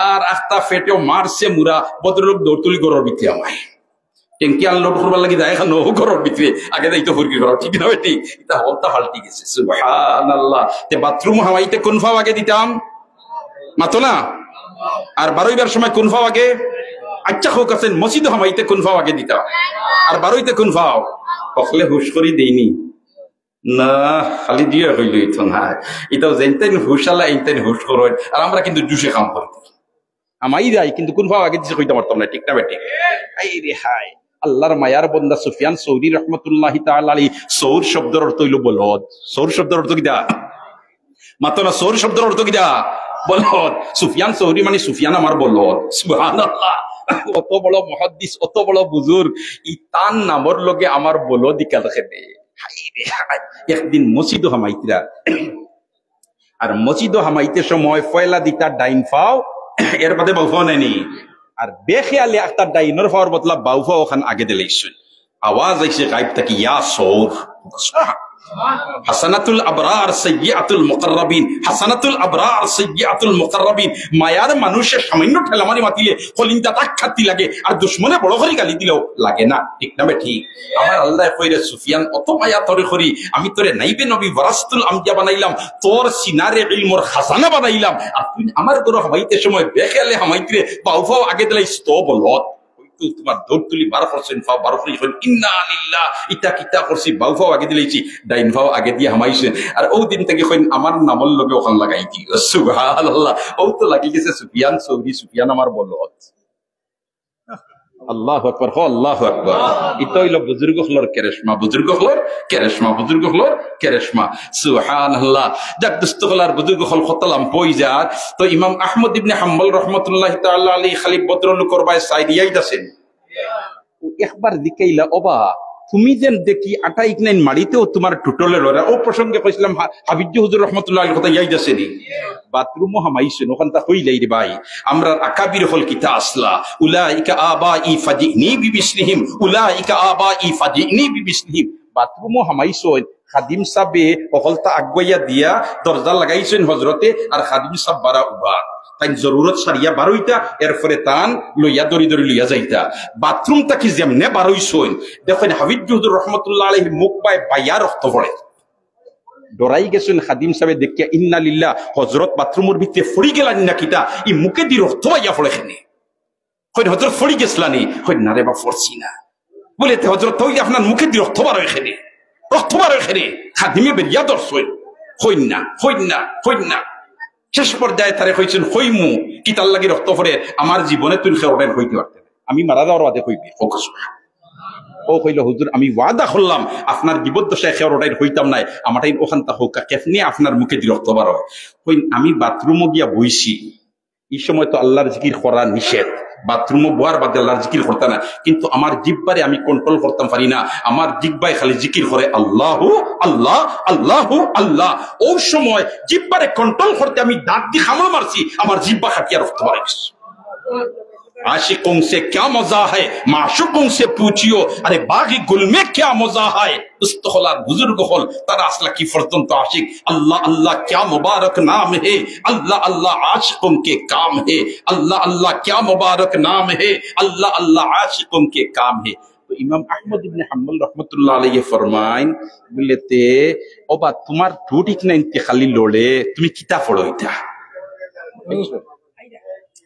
আর আস্তা ফেটেও মারছে মুরা বদরলোক দৌড় তুলি গরর ভিতরে আমায় টেঙ্কি আনলোড করবার লাগি যায় এখন ঘরের ভিতরে, আগে যাই তো ফুরকি ঘর, ঠিক না ঠিক? এটা হলতা হালটি গেছে। সুবহানাল্লাহ। তে বাথরুম হামাইতে কোন ফাও আগে দিতাম মাতো না, আর বারইবার সময় কোন ফাও আগে, আচ্ছা হোক আছেন মসজিদ হামাইতে কোন ফাও আগে দিতাম, আর বারইতে কোন ফাও কখলে হুশ করি দেইনি না, খালি দিয়ে হইল ইতো না। এটাও যেনতেন হুশ আল্লাহ এইতেন হুশ করেন, আর আমরা কিন্তু জুসে কাম করি আমাই যাই, কিন্তু কোন ফাও আগে দিছে কইতে পারতাম না, ঠিক না বেটি? এই রে হায়, আল্লাহর মায়ার বন্দা সুফিয়ান সৌরি রহমতুল্লাহি তাআলা আলাইহি, সৌর শব্দের অর্থ হইল বলদ। সৌর শব্দের অর্থ কিটা মাতো না, সৌর শব্দের অর্থ কিটা বলদ। সুফিয়ান সৌরি মানে সুফিয়ান আমার বলদ। সুবহানাল্লাহ। অত বড় মুহাদ্দিস, অত বড় বুজুর্গ, ই তান নামর লগে আমার বলদ ইকা দেখে। একদিন মসজিদ হামাইতরা, আর মসজিদ হামাইতে সময় ফয়লা দিতা ডাইন ফাও, এর বাদে বাউফাও নেনি, আর বেখেয়ালে একটা ডাইনর ফাওয়ার বদলা বাউফাও ওখান আগে দিলেইছে। আওয়াজ আইছে গায়েব থেকে, ইয়া সৌর। হাসানাতুল আবরার সাইয়্যাতুল মুকাররাবিন, হাসানাতুল আবরার সাইয়্যাতুল মুকাররাবিন। মায়ার মানুষের সামান্য ঠেলামারি মাতিলে কলিনটা তাক খাতি লাগে, আর দুশমনে বড় করে গালি দিলেও লাগে না, ঠিক না ঠিক? আমার আল্লাহ কইরে সুফিয়ান অত মায়া তোরে করি, আমি তোরে নাইবে নবী ওয়ারাসতুল আমবিয়া বানাইলাম, তোর সিনারে ইলমর খাজানা বানাইলাম, আর তুই আমার গরো হামাইতে সময় বেখেয়ালে হামাইতে বাউফাও আগে দিলাইছ তো বলত। তোমার দৌড় তুলি 12% ফাও 12% ইন্না লিল্লাহ ইতা কিতা করছি, বাউফাও আগে দিলেছি, ডাইন ফাও আগে দিয়ে হামাইছেন, আর ও দিন থেকে আমার নামল লগে ওখান লাগাই দি। সুবহানাল্লাহ। ও তো লাগি গেছে সুফিয়ান সৌরি, সুফিয়ান আমার বলত। আল্লাহু আকবার, আল্লাহু আকবার। ইতো হইল বুজুর্গ হলর কেরেশমা, বুজুর্গ হলর কেরেশমা, বুজুর্গ হলর কেরেশমা। সুবহানাল্লাহ। যাক দোস্ত হলার বুজুর্গ হল খতলাম পই যার। তো ইমাম আহমদ ইবনে হাম্বল রহমাতুল্লাহি তাআলা আলাইহি খালি বদরুল করবায় সাইদিয়াই দাসেন একবার দিকেইলা, ওবা তুমি যেন দেখি আটা ইকনাইন মাড়িতেও তোমার টুটলে লড়া। ও প্রসঙ্গে কইছিলাম হাবিজ হুজুর রহমাতুল্লাহ আলাইহি কথা ইয়াই দাসেনি বাথরুমও হামাইছেন, ওখান তা হইলাই রে ভাই। আমরা আকাবির হল কিতা আসলা, উলাইকা আবাই ফাজিনি বিবিসলিহিম, উলাইকা আবাই ফাজিনি বিবিসলিহিম। বাথরুমও হামাইছেন, খাদিম সাবে অকলতা আগুয়াইয়া দিয়া দরজা লাগাইছেন হজরতে, আর খাদিম সাব বারা উবা তাই জরুরত সারিয়া বারোইতা, এরপরে তান লইয়া দড়ি দড়ি লইয়া যাইতা। বাথরুম তাকি যেমনে বারোইছেন দেখেন হাবিজ হুজুর রহমতুল্লাহ আলাইহি মুখ পায় বাইয়া রক্ত পড়ে, ডরাই গেছেন খাদিম সাহেব দেখিয়া, ইন্না লিল্লাহ, হজরত বাথরুমের ভিতরে ফড়ি গেলানি না কিতা, ই মুখে দি রক্ত বাইয়া পড়ে খেনে। হয়তো হজরত ফড়ি গেছলানি, হয় না রে বা ফরছি না বলে হজরত তো আপনার মুখে দি রক্ত বার এখানে, রক্ত বার এখানে। খাদিমে বেরিয়া দর্শন হইন না, হইন না, হইন না। শেষ পর্যায়ে তারে কইছেন হইমু কি তার লাগি রক্ত পড়ে, আমার জীবনে তুই খেয়ে হইতে পারতেন, আমি মারা যাওয়ার বাদে কইবে ও কইল হুজুর আমি ওয়াদা করলাম আপনার জীবদ্দশায় খেয়ার ওটাই হইতাম নাই আমারটাই ওখান তা হোক কেফনি আপনার মুখে দিয়ে রক্ত বার হয় কই আমি বাথরুমও গিয়া বইছি এই সময় তো আল্লাহর জিকির করা নিষেধ বাথরুমও বোয়ার বাদে আল্লাহর জিকির করতে না কিন্তু আমার জিব্বারে আমি কন্ট্রোল করতাম পারি না আমার জিব্বায় খালি জিকির করে আল্লাহ আল্লাহ আল্লাহ আল্লাহ ওই সময় জিব্বারে কন্ট্রোল করতে আমি দাঁত দিয়ে হামলা মারছি আমার জিব্বা খাটিয়া রক্ত বার হয়েছে आशिकों से क्या मजा है माशुकों से पूछियो अरे बागी गुल में क्या मजा है उस्तखला बुजुर्ग होल तारा असला की फर्जन तो आशिक अल्लाह अल्लाह क्या मुबारक नाम है अल्लाह अल्लाह आशिकों के काम है अल्लाह अल्लाह क्या मुबारक नाम है अल्लाह अल्लाह आशिकों के काम है तो इमाम अहमद इब्ने हम्बल रहमतुल्लाह अलैहि फरमाइन बोलेते ओ बा तुम्हार ठूठी ना इंतखाली लोड़े तुम्हें किताब पढ़ो इता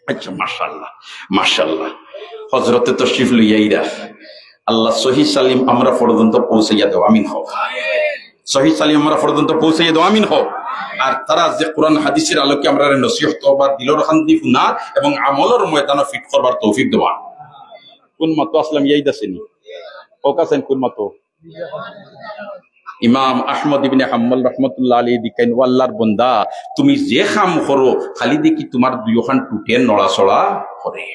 अच्छा माशाल्लाह माशाल्लाह हजरत तशरीफ लइया আল্লাহ সহি সালিম আমরা পর্যন্ত পৌঁছাইয়া দাও আমিন হও সহি সালিম আমরা পর্যন্ত পৌঁছাইয়া দাও আমিন হও আর তারা যে কোরআন হাদিসের আলোকে আমরা নসিহত তওবা দিলর শান্তি ফুনা এবং আমলের ময়দানে ফিট করবার তৌফিক দেওয়া কোন মত আসলাম ইয়াই দাসেনি ওকাসেন কোন মত ইমাম আহমদ ইবনে হাম্বল রহমতুল্লাহ আলাইহি দিকেন আল্লাহর বান্দা তুমি যে কাম করো খালি দেখি তোমার দুইখান টুটে নড়াচড়া করে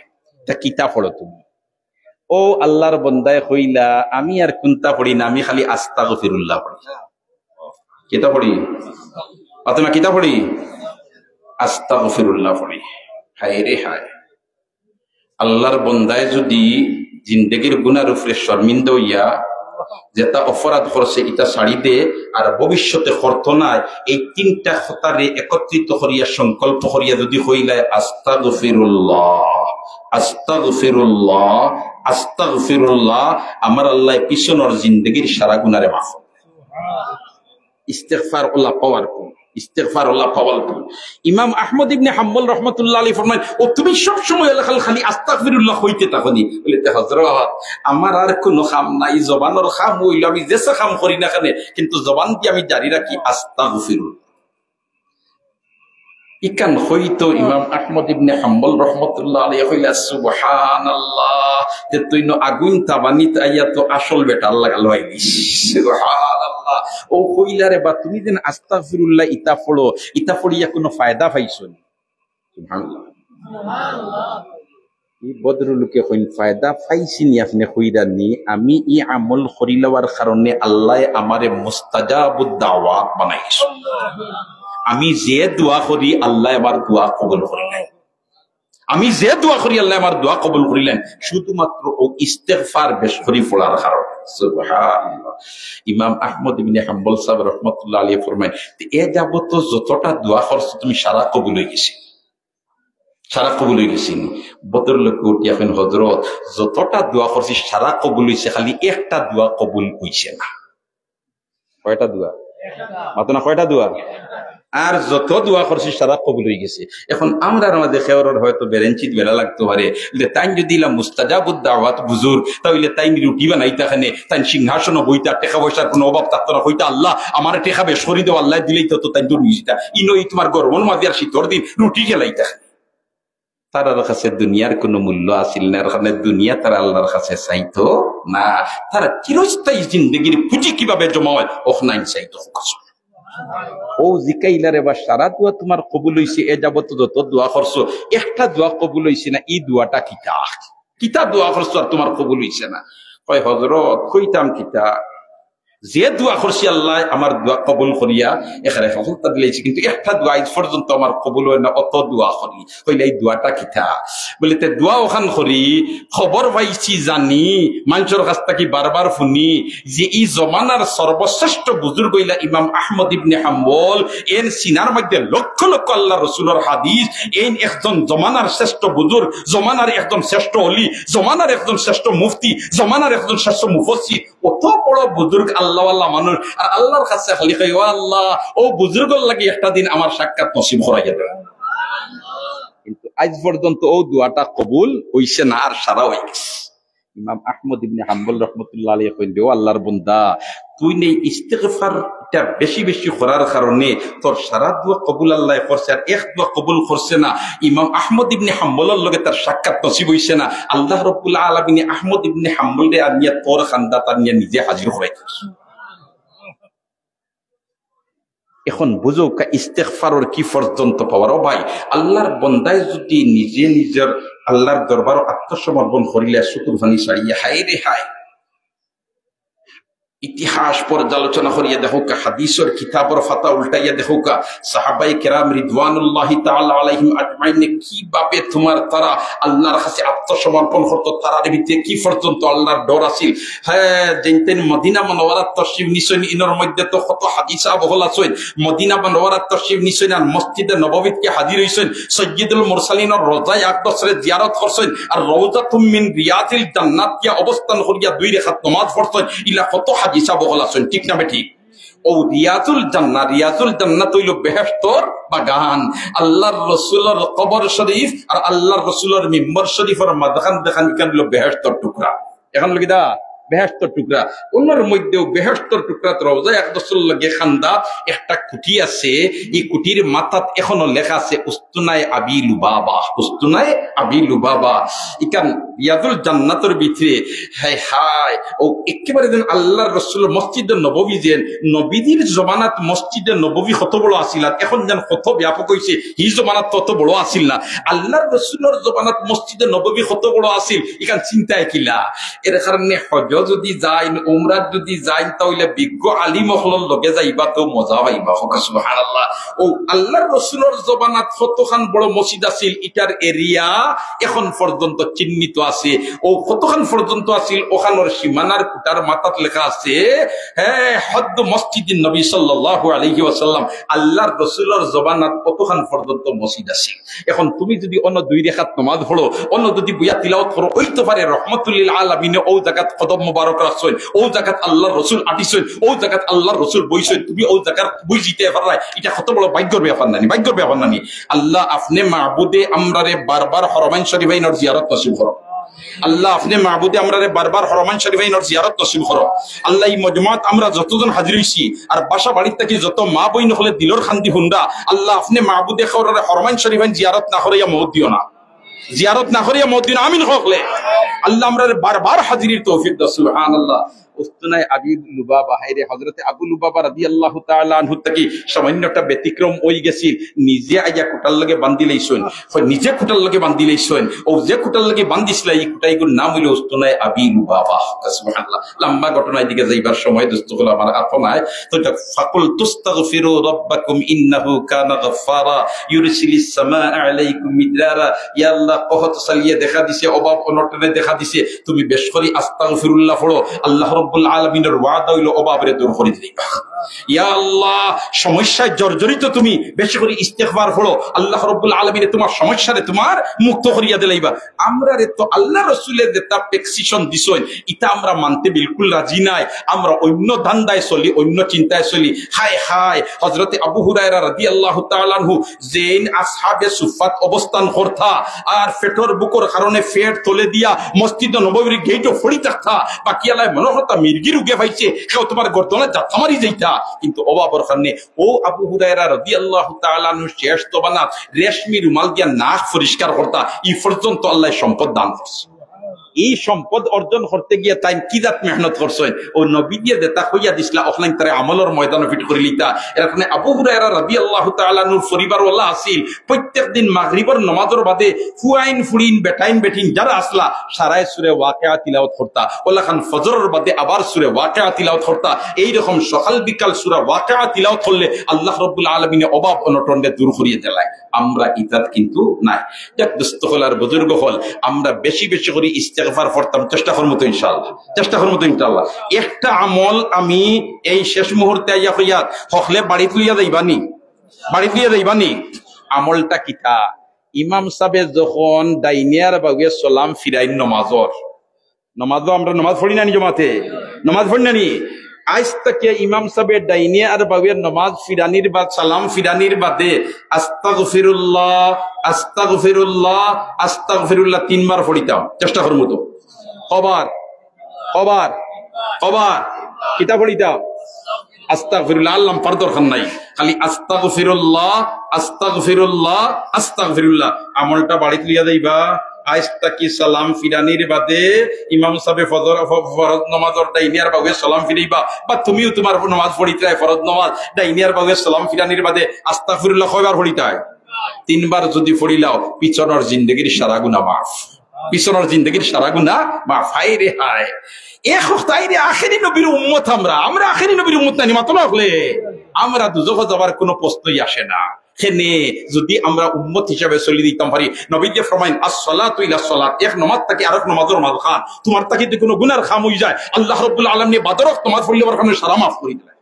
তা কিতা পড়ো তুমি ও আল্লাহর বান্দায় কইলা আমি আর কোনটা পড়ি না আমি খালি আস্তাগফিরুল্লাহ পড়ি কিতা পড়ি আতনা কিতা পড়ি আস্তাগফিরুল্লাহ পড়ি হায় রে হায় আল্লাহর বান্দায় যদি জিন্দেগির গুনার উপরে শর্মিন্দা হইয়া যেটা অপরাধ করছে এটা ছাড়ি দে আর ভবিষ্যতে করত না এই তিনটা কথারে একত্রিত করিয়া সংকল্প করিয়া যদি হইলায় আস্তাগফিরুল্লাহ আস্তাগফিরুল্লাহ আস্তাগফিরুল্লাহ আমার আল্লাহ পিছনের জিন্দেগির সারা গুনারে মাফ ইস্তেগফার আল্লাহ পাওয়ারফুল ইস্তেগফার আল্লাহ পাওয়ারফুল ইমাম আহমদ ইবনে হাম্বল রাহমাতুল্লাহ আলাইহি ফরমান ও তুমি সব সময় খালি আস্তাগফিরুল্লাহ হইতে থাকনি বলতে হযরত আমার আর কোনো কাম নাই জবানের কাম হইল আমি যেসা কাম করি না কেন কিন্তু জবান দিয়ে আমি জারি রাখি আস্তাগফিরুল্লাহ ইকান হইতো ইমাম আহমদ ইবনে হাম্বল রাহমাতুল্লাহ আলাইহি কইলা সুবহানাল্লাহ তে তুইনো আগুন তাবানিত আইয়া তো আসল বেটা আল্লাহ লয় দিস সুবহানাল্লাহ ও কইলারে বা তুমি যেন আস্তাগফিরুল্লাহ ইতা পড়িয়া কোনো ফায়দা পাইছো না সুবহানাল্লাহ সুবহানাল্লাহ এই বদরুলকে কইন ফায়দা পাইছিনি আপনি কইরানি আমি ই আমল করিলার কারণে আল্লাহ আমারে মুস্তাজাবুদ দাওয়াত বানাইছে আমি যে দোয়া করি আল্লাহ আমার দোয়া কবুল করিলেন আমি যে দোয়া করি আল্লাহ আমার দোয়া কবুল করিলেন শুধুমাত্র ও ইস্তেগফার বেশ করি পড়ার কারণে সুবহানাল্লাহ ইমাম আহমদ ইবনে হাম্বল সাহেব রাহমাতুল্লাহ আলাইহি ফরমায় এ যাবত যতটা দোয়া করছ তুমি সারা কবুল হয়ে গেছে সারা কবুল হয়ে গেছি বদর লোক উঠি এখন হযরত যতটা দোয়া করছি সারা কবুল হইছে খালি একটা দোয়া কবুল হইছে না কয়টা দোয়া মাত্র না কয়টা দোয়া আর যত দোয়া করছি সারা কবুল হয়ে গেছে এখন আমরা আমাদের খেয়ারের হয়তো বেরেঞ্চিত বেলা লাগতে পারে তাই যদি মুস্তাজাবুদ দাওয়াত বুজুর তাহলে তাই রুটি বানাইতে খানে তাই সিংহাসন বইতা টাকা পয়সার কোনো অভাব থাকতো না হইতা আল্লাহ আমার টেকা বেশ করি দেও আল্লাহ দিলেই তো তাই দূর নিজটা ইনই তোমার গরমন মাঝে আর শীতর দিন রুটি খেলাইতে তার কাছে দুনিয়ার কোনো মূল্য আসিল না ওখানে দুনিয়া তারা আল্লাহর কাছে চাইতো না তারা চিরস্থায়ী জিন্দগির পুঁজি কিভাবে জমা হয় ওখানে চাইতো ও জিকাইলারে বা সারা দোয়া তোমার কবুল হইছে এ যাবত যত দোয়া করছো একটা দোয়া কবুল হইছে না এই দোয়াটা কিতা দোয়া করছো আর তোমার কবুল হইছে না কয় হযরত কইতাম কিতা যে দোয়া করছি আল্লাহ আমার দোয়া কবুল করিয়া এখানে সফলতা দিলেছি কিন্তু একটা দোয়া আজ পর্যন্ত আমার কবুল হয় না অত দোয়া করি কইলে এই দোয়াটা কিতা বলে তে দোয়া ওখান করি খবর পাইছি জানি মানুষের কাছ থেকে বারবার শুনি যে এই জমানার সর্বশ্রেষ্ঠ বুজুর্গ হইলা ইমাম আহমদ ইবনে হাম্বল এর সিনার মধ্যে লক্ষ লক্ষ আল্লাহ রসুলের হাদিস এই একজন জমানার শ্রেষ্ঠ বুজুর্গ জমানার একজন শ্রেষ্ঠ অলি জমানার একজন শ্রেষ্ঠ মুফতি জমানার একজন শ্রেষ্ঠ মুফাসসির অত বড় বুজুর্গ আল্লাহওয়ালা মানুষ আর আল্লাহর কাছে খালি কই ও আল্লাহ ও বুজুর্গর লাগি একটা দিন আমার সাক্ষাৎ নসিব করাইয়া দেন কিন্তু আজ পর্যন্ত ও দোয়াটা কবুল হইছে না আর সারা হয়ে গেছে ইমাম আহমদ ইবনে হাম্বল রাহমাতুল্লাহ আলাইহি কইলেন ও আল্লাহর বান্দা তুই নেই ইস্তেগফারটা বেশি বেশি করার কারণে তোর সারা দোয়া কবুল আল্লাহ করছে, আর এক দোয়া কবুল করছে না। ইমাম আহমদ ইবনে হাম্বলের লগে তার সাক্ষাৎ নসিব হইছে না। আল্লাহ রাব্বুল আলামিন আহমদ ইবনে হাম্বলরে আনিয়া তোর খান্দা তার নিয়ে নিজে হাজির হয়। এখন বুঝো ইস্তেগফারের কি পর্যন্ত পাওয়ার। ও ভাই, আল্লাহর বন্দায় যদি নিজে নিজের আল্লাহর দরবার আত্মসমর্পণ করিলে শুকুর ফানি ছাড়িয়ে হায় রে হায়, ইতিহাস পর্যালোচনা করিয়া দেখোকা, হাদিসের কিতাবের ফাতা উল্টাইয়া দেখোকা, সাহাবায়ে কেরাম রিদওয়ানুল্লাহি তাআলা আলাইহিম আজমাইন কিভাবে তোমার তারা আল্লাহর কাছে আত্মসমর্পণ করতো, তারার ভিতরে কি পর্যন্ত আল্লাহর ডর আছিল। হ্যাঁ, যেতেন মদিনা মুনাওয়ারাত তশরিফ নিছেন, ইনর মধ্যে তো কত হাদিস বহল আছে। মদিনা মুনাওয়ারাত তশরিফ নিছেন আর মসজিদে নববীতে হাজির হইছেন, সাইয়্যিদুল মুরসালিনের রওজায়ে আকদসরে জিয়ারত করছেন, আর রওজাতুম মিন রিয়াদিল জান্নাত কি অবস্থান করিয়া 2 রাকাত নামাজ পড়ছেন। ইলা কত হাদিসা বহল আছেন, ঠিক না বেঠিক? ও রিয়াজুল জান্নাত হইল বেহেশতর বাগান। আল্লাহর রাসূলের কবর শরীফ আর আল্লাহর রাসূলের মিম্বর শরীফের মাঝখান দেখান কেন হইল বেহেশতর টুকরা। এখন লগি দা বেহেশতর টুকরা, অন্যর মধ্যেও বেহেশতর টুকরা রওজায়ে আকদসের লগে খান্দাত একটা কুঠি আছে। এই কুঠির মাথাত এখনো লেখা আছে উস্তুনায়ে আবি লুবাবা, উস্তুনায়ে আবি লুবাবা। ইকান রিয়াজুল জান্নাতের ভিতরে হায় হায় ও একেবারে যেন আল্লাহর রাসূলের মসজিদে নববী, যে নবীদের জমানাত মসজিদে নববী কত বড় আছিল, আর এখন যেন কত ব্যাপক হয়েছে, এই জমানাত তত বড় আছিল না। আল্লাহর রাসূলের জমানাত মসজিদে নববী কত বড় আছিল, ইকান চিন্তায় কিলা। এর কারণে হজ যদি যাইন, উমরা যদি যাইন, তাহলে বিজ্ঞ আলিম হলর লগে যাইবা তো মজা পাইবা। সুবহানাল্লাহ। ও আল্লাহর রাসূলের জমানাত কতখান বড় মসজিদ আছিল, এটার এরিয়া এখন পর্যন্ত চিহ্নিত আছে। ও কতখান পর্যন্ত আছিল, ওখানের সীমানার কুটার মাথাত লেখা আছে হ্যাঁ হদ্দ মসজিদিন নবী সাল্লাল্লাহু আলাইহি ওয়াসাল্লাম। আল্লাহর রাসূলের জমানাত কতখান পর্যন্ত মসজিদ আছে। এখন তুমি যদি অন্য 2 রাকাত নামাজ পড়ো, অন্য যদি বুয়া তিলাওয়াত করো, হইতে পারে রহমাতুল আলামিনে ও জায়গাত কদম মুবারক রাখছেন, ও জায়গাত আল্লাহর রাসূল আটিছেন, ও জায়গাত আল্লাহর রাসূল বইছেন, তুমি ও জায়গার বই জিতে পারলাই। এটা কত বড় ভাগ্যের ব্যাপার নানি, ভাগ্যের ব্যাপার নানি। আল্লাহ আপনি মাহবুদে আমরারে বারবার হরমাইন শরীফাইনের জিয়ারত নসিব করো। আল্লাহ আপনি মাহবুদে আমরারে বারবার হরমাইন শরীফাইনের জিয়ারত নসিব করো। আল্লাহ এই মজমাত আমরা যতজন হাজির হইছি আর বাসা বাড়ির থেকে যত মা বইন হলে দিলর শান্তি হুন্ডা, আল্লাহ আপনি মাহবুদে হরমাইন শরীফাইন জিয়ারত না করিয়া মত দিও না, জিয়ারত না করিয়া মত দিও না। আমিন হকলে আল্লাহ আমরা বারবার হাজিরির তৌফিক দাও। সুবহানাল্লাহ। উস্তুনায়ে আবি লুবাবা, হায়রে হযরতে আবু লুবাবা রাদিয়াল্লাহু তাআলা আনহু তাকি সামান্যটা ব্যতিক্রম হই গেছিল। নিজে আইয়া কুটার লগে বান্ধি লইছেন, নিজে কুটার লগে বান্ধি লইছেন। ও যে কুটার লগে বান্ধিছিল এই কুটাইগুর নাম হইল উস্তুনায়ে আবি লুবাবা। সুবহানাল্লাহ। লম্বা ঘটনার দিকে যাইবার সময় দোস্তগুলো আমার আপনায় তো ফাকুল তুস্তাগফিরু রাব্বাকুম ইন্নাহু কানা গাফফারা ইউরসিলিস সামাআ আলাইকুম মিদরারা। ইয়া আল্লাহ কহত সালিয়ে দেখা দিছে, অভাব অনটনে দেখা দিছে, তুমি বেশ করে আস্তাগফিরুল্লাহ পড়ো। আল্লাহ রাব্বুল আলামিনের ওয়াদা হইল অভাবরে দূর করে দিবা। ইয়া আল্লাহ সমস্যায় জর্জরিত তুমি বেশি করে ইস্তেগফার পড়ো, আল্লাহ রাব্বুল আলামিন তোমার সমস্যারে তোমার মুক্ত করিয়া দিলাইবা। আমরা রে তো আল্লাহ রাসূলের যেটা প্রেসক্রিপশন দিছেন এটা আমরা মানতে বিলকুল রাজি নাই। আমরা অন্য ধান্দায় চলি, অন্য চিন্তায় চলি। হায় হায় হযরতে আবু হুরায়রা রাদিয়াল্লাহু তাআলা আনহু যেন আসহাবে সুফাত অবস্থান করতা আর ফেটর বুকর কারণে ফেট তোলে দিয়া মসজিদ নববীর গেটও ফড়ি থাকতা, বাকি আলাই মনে হতা মির্গি রুগে পাইছে, কেউ তোমার গর্দনে যাত্রা মারি যাইতা। কিন্তু অবাবর কারণে ও আবু হুরায়রা রাদিয়াল্লাহু তাআলা আনহু শেষ তবানাত রেশমি রুমাল দিয়া নাক পরিষ্কার করতা। এই পর্যন্ত আল্লাহ সম্পদ দান করছে। এই সম্পদ অর্জন করতে গিয়ে তাই কি জাত মেহনত করছেন, ও নবী দিয়ে দেতা কইয়া দিছিলা অফলাইন তারে আমলের ময়দানে ফিট করে লিতা। এরকম আবু হুরায়রা রাদিয়াল্লাহু তাআলা আনহুর পরিবারওয়ালা আছিল, প্রত্যেক দিন মাগরিবের নামাজের বাদে ফুয়াইন ফুড়িন বেটাইন বেটিন যারা আসলা সারায় সূরা ওয়াকিয়া তিলাওয়াত করতা, ওলা খান ফজরের বাদে আবার সূরা ওয়াকিয়া তিলাওয়াত করতা। এই রকম সকাল বিকাল সূরা ওয়াকিয়া তিলাওয়াত করলে আল্লাহ রাব্বুল আলামিন অভাব অনটনকে দূর করিয়ে দেয়। আমরা ইতাত কিন্তু নাই। যাক দোস্ত হল আর বুজুর্গ হল, আমরা বেশি বেশি করে ইস্তেগফার করতাম, চেষ্টা করব তো ইনশাআল্লাহ, চেষ্টা করব তো ইনশাআল্লাহ। একটা আমল আমি এই শেষ মুহূর্তে আইয়া কইয়া হকলে বাড়ি তুলিয়া যাইবানি, বাড়ি তুলিয়া যাইবানি। আমলটা কিতা? ইমাম সাহেব যখন ডাইনিয়ার বাগুয়ে সালাম ফিরাইন নমাজর, নমাজও আমরা নমাজ পড়ি না নি জমাতে, নমাজ পড়ি না নি। আজ থেকে ইমাম সাহেবের ডাইনিয়া আর বাগুয়ের নমাজ ফিরানির বাদ সালাম ফিরানির বাদে আস্তাগফিরুল্লাহ আস্তাগফিরুল্লাহ আস্তাগফিরুল্লাহ 3 বার পড়িতাম, চেষ্টা করব তো। কবার কবার কবার কিতা পড়িতাম? আস্তাগফিরুল্লাহ আল্লাহ পার দরকার নাই, খালি আস্তাগফিরুল্লাহ আস্তাগফিরুল্লাহ আস্তাগফিরুল্লাহ আমলটা বাড়িতে লিয়া যাইবা। আইস্তা কি সালাম ফিরানির বাদে ইমাম সাহেব ফরজ নামাজর ডাইনিয়ার বাগে সালাম ফিরাইবা, বা তুমিও তোমার নামাজ পড়িতে ফরজ নামাজ ডাইনিয়ার বাগে সালাম ফিরানির বাদে আস্তাগফিরুল্লাহ কয়বার পড়িতায়? 3 বার যদি পড়িলাও পিছনের জিন্দগির সারা গুনাহ মাফ, পিছনের জিন্দগির সারা গুনাহ মাফ। হায় রে হায়, আখেরি নবীর উম্মত, আমরা আখেরি নবীর উম্মত নানি মাত্র হলে আমরা দুজখ যাবার কোনো প্রশ্নই আসে না। হেনে যদি আমরা উম্মত হিসাবে চলি দিতাম পারি, নবী যে ফরমাইন আসসালাতু ইলা সালাত, এক নামাজ থেকে আরেক নামাজের মাঝখান তোমার তাকে যদি কোনো গুনার খাম হই যায়, আল্লাহ রাব্বুল আলামিন বাদরক নামাজ পড়লে বরখানে সারা মাফ করে দিলেন,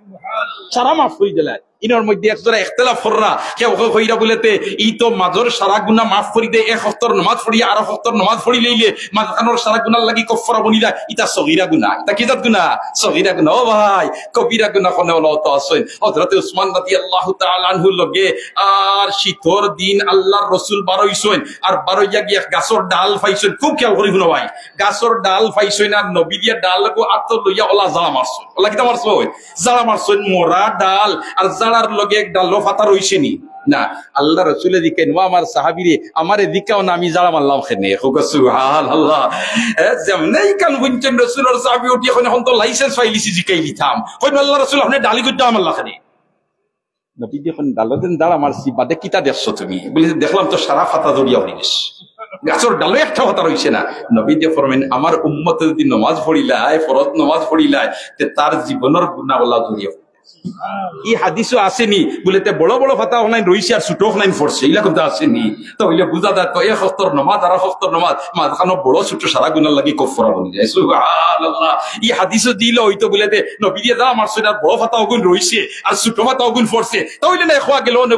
সারা মাফ করে দিলেন। ইনর মধ্যে একজোড়া ইখতিলাফ কররা, কেউ কইরা বলেতে ই তো মাঝর সারা গুনাহ মাফ করে দে, এক হফতর নামাজ পড়িয়া আর হফতর নামাজ পড়ি লইলে মাঝখানোর সারা গুনাহ লাগি কফারা বনি যায়, ইতা সগীরা গুনাহ, ইতা কি জাত গুনাহ? সগীরা গুনাহ। ও ভাই, কবিরা গুনাহ কোনে হলো তো আসেন হযরত উসমান রাদিয়াল্লাহু তাআলা আনহু লগে আর শীতর দিন আল্লাহর রাসূল বারইছেন, আর বারইয়া গিয়া গাছর ডাল পাইছেন, খুব খেয়াল করি শুনো ভাই, গাছর ডাল পাইছেন আর নবী দিয়া ডাল লাগো আত লইয়া ওলা জালা মারছেন, ওলা কিতা মারছেন? জালা মারছেন, মোরা ডাল আর জালার লগে এক ডাল ফাতা রইছে নি না। আল্লাহ রাসূলের দিকে নো আমার সাহাবীরে আমারে দিকাও না, আমি জালা মারলাম খেনে। সুবহানাল্লাহ, যেমনই কান বুনছেন রাসূলের সাহাবী উঠি এখন তো লাইসেন্স ফাইলিছি জিকাই লিতাম, কইন আল্লাহ রাসূল আপনি ডালি কইতে আমার লাখনে নবী দেখুন ডালদেন জালা মারছি বাদে কিতা দেখছো তুমি? বলি দেখলাম তো সারা ফাতা জড়িয়া হয়ে গেছে, গাছর ডালে একটা কথা রইছে না। নবী যে ফরমাইন আমার উম্মত যদি নামাজ পড়িলায়, ফরজ নামাজ পড়িলায়, তে তার জীবনের গুনাহ আল্লাহ জড়িয়ে ই হাদিসও আসেনি বলেতে বড় বড় ফাতা অনলাইন রইছে আর ছোট অনলাইন পড়ছে, এগুলা কিন্তু আসেনি। তো হইলে বুঝা যায় তো এক হস্তর নমাজ আর হস্তর নমাজ মাঝখানো বড় ছোট সারা গুনাহ লাগি কফরা বনি যায়। সুবহানাল্লাহ, ই হাদিসও দিল হইতো বলেতে নবী দিয়ে যা আমার সৈনার বড় ফাতা অগুন রইছে আর ছোট ফাতা অগুন পড়ছে, তো হইলে না খোয়া গেল না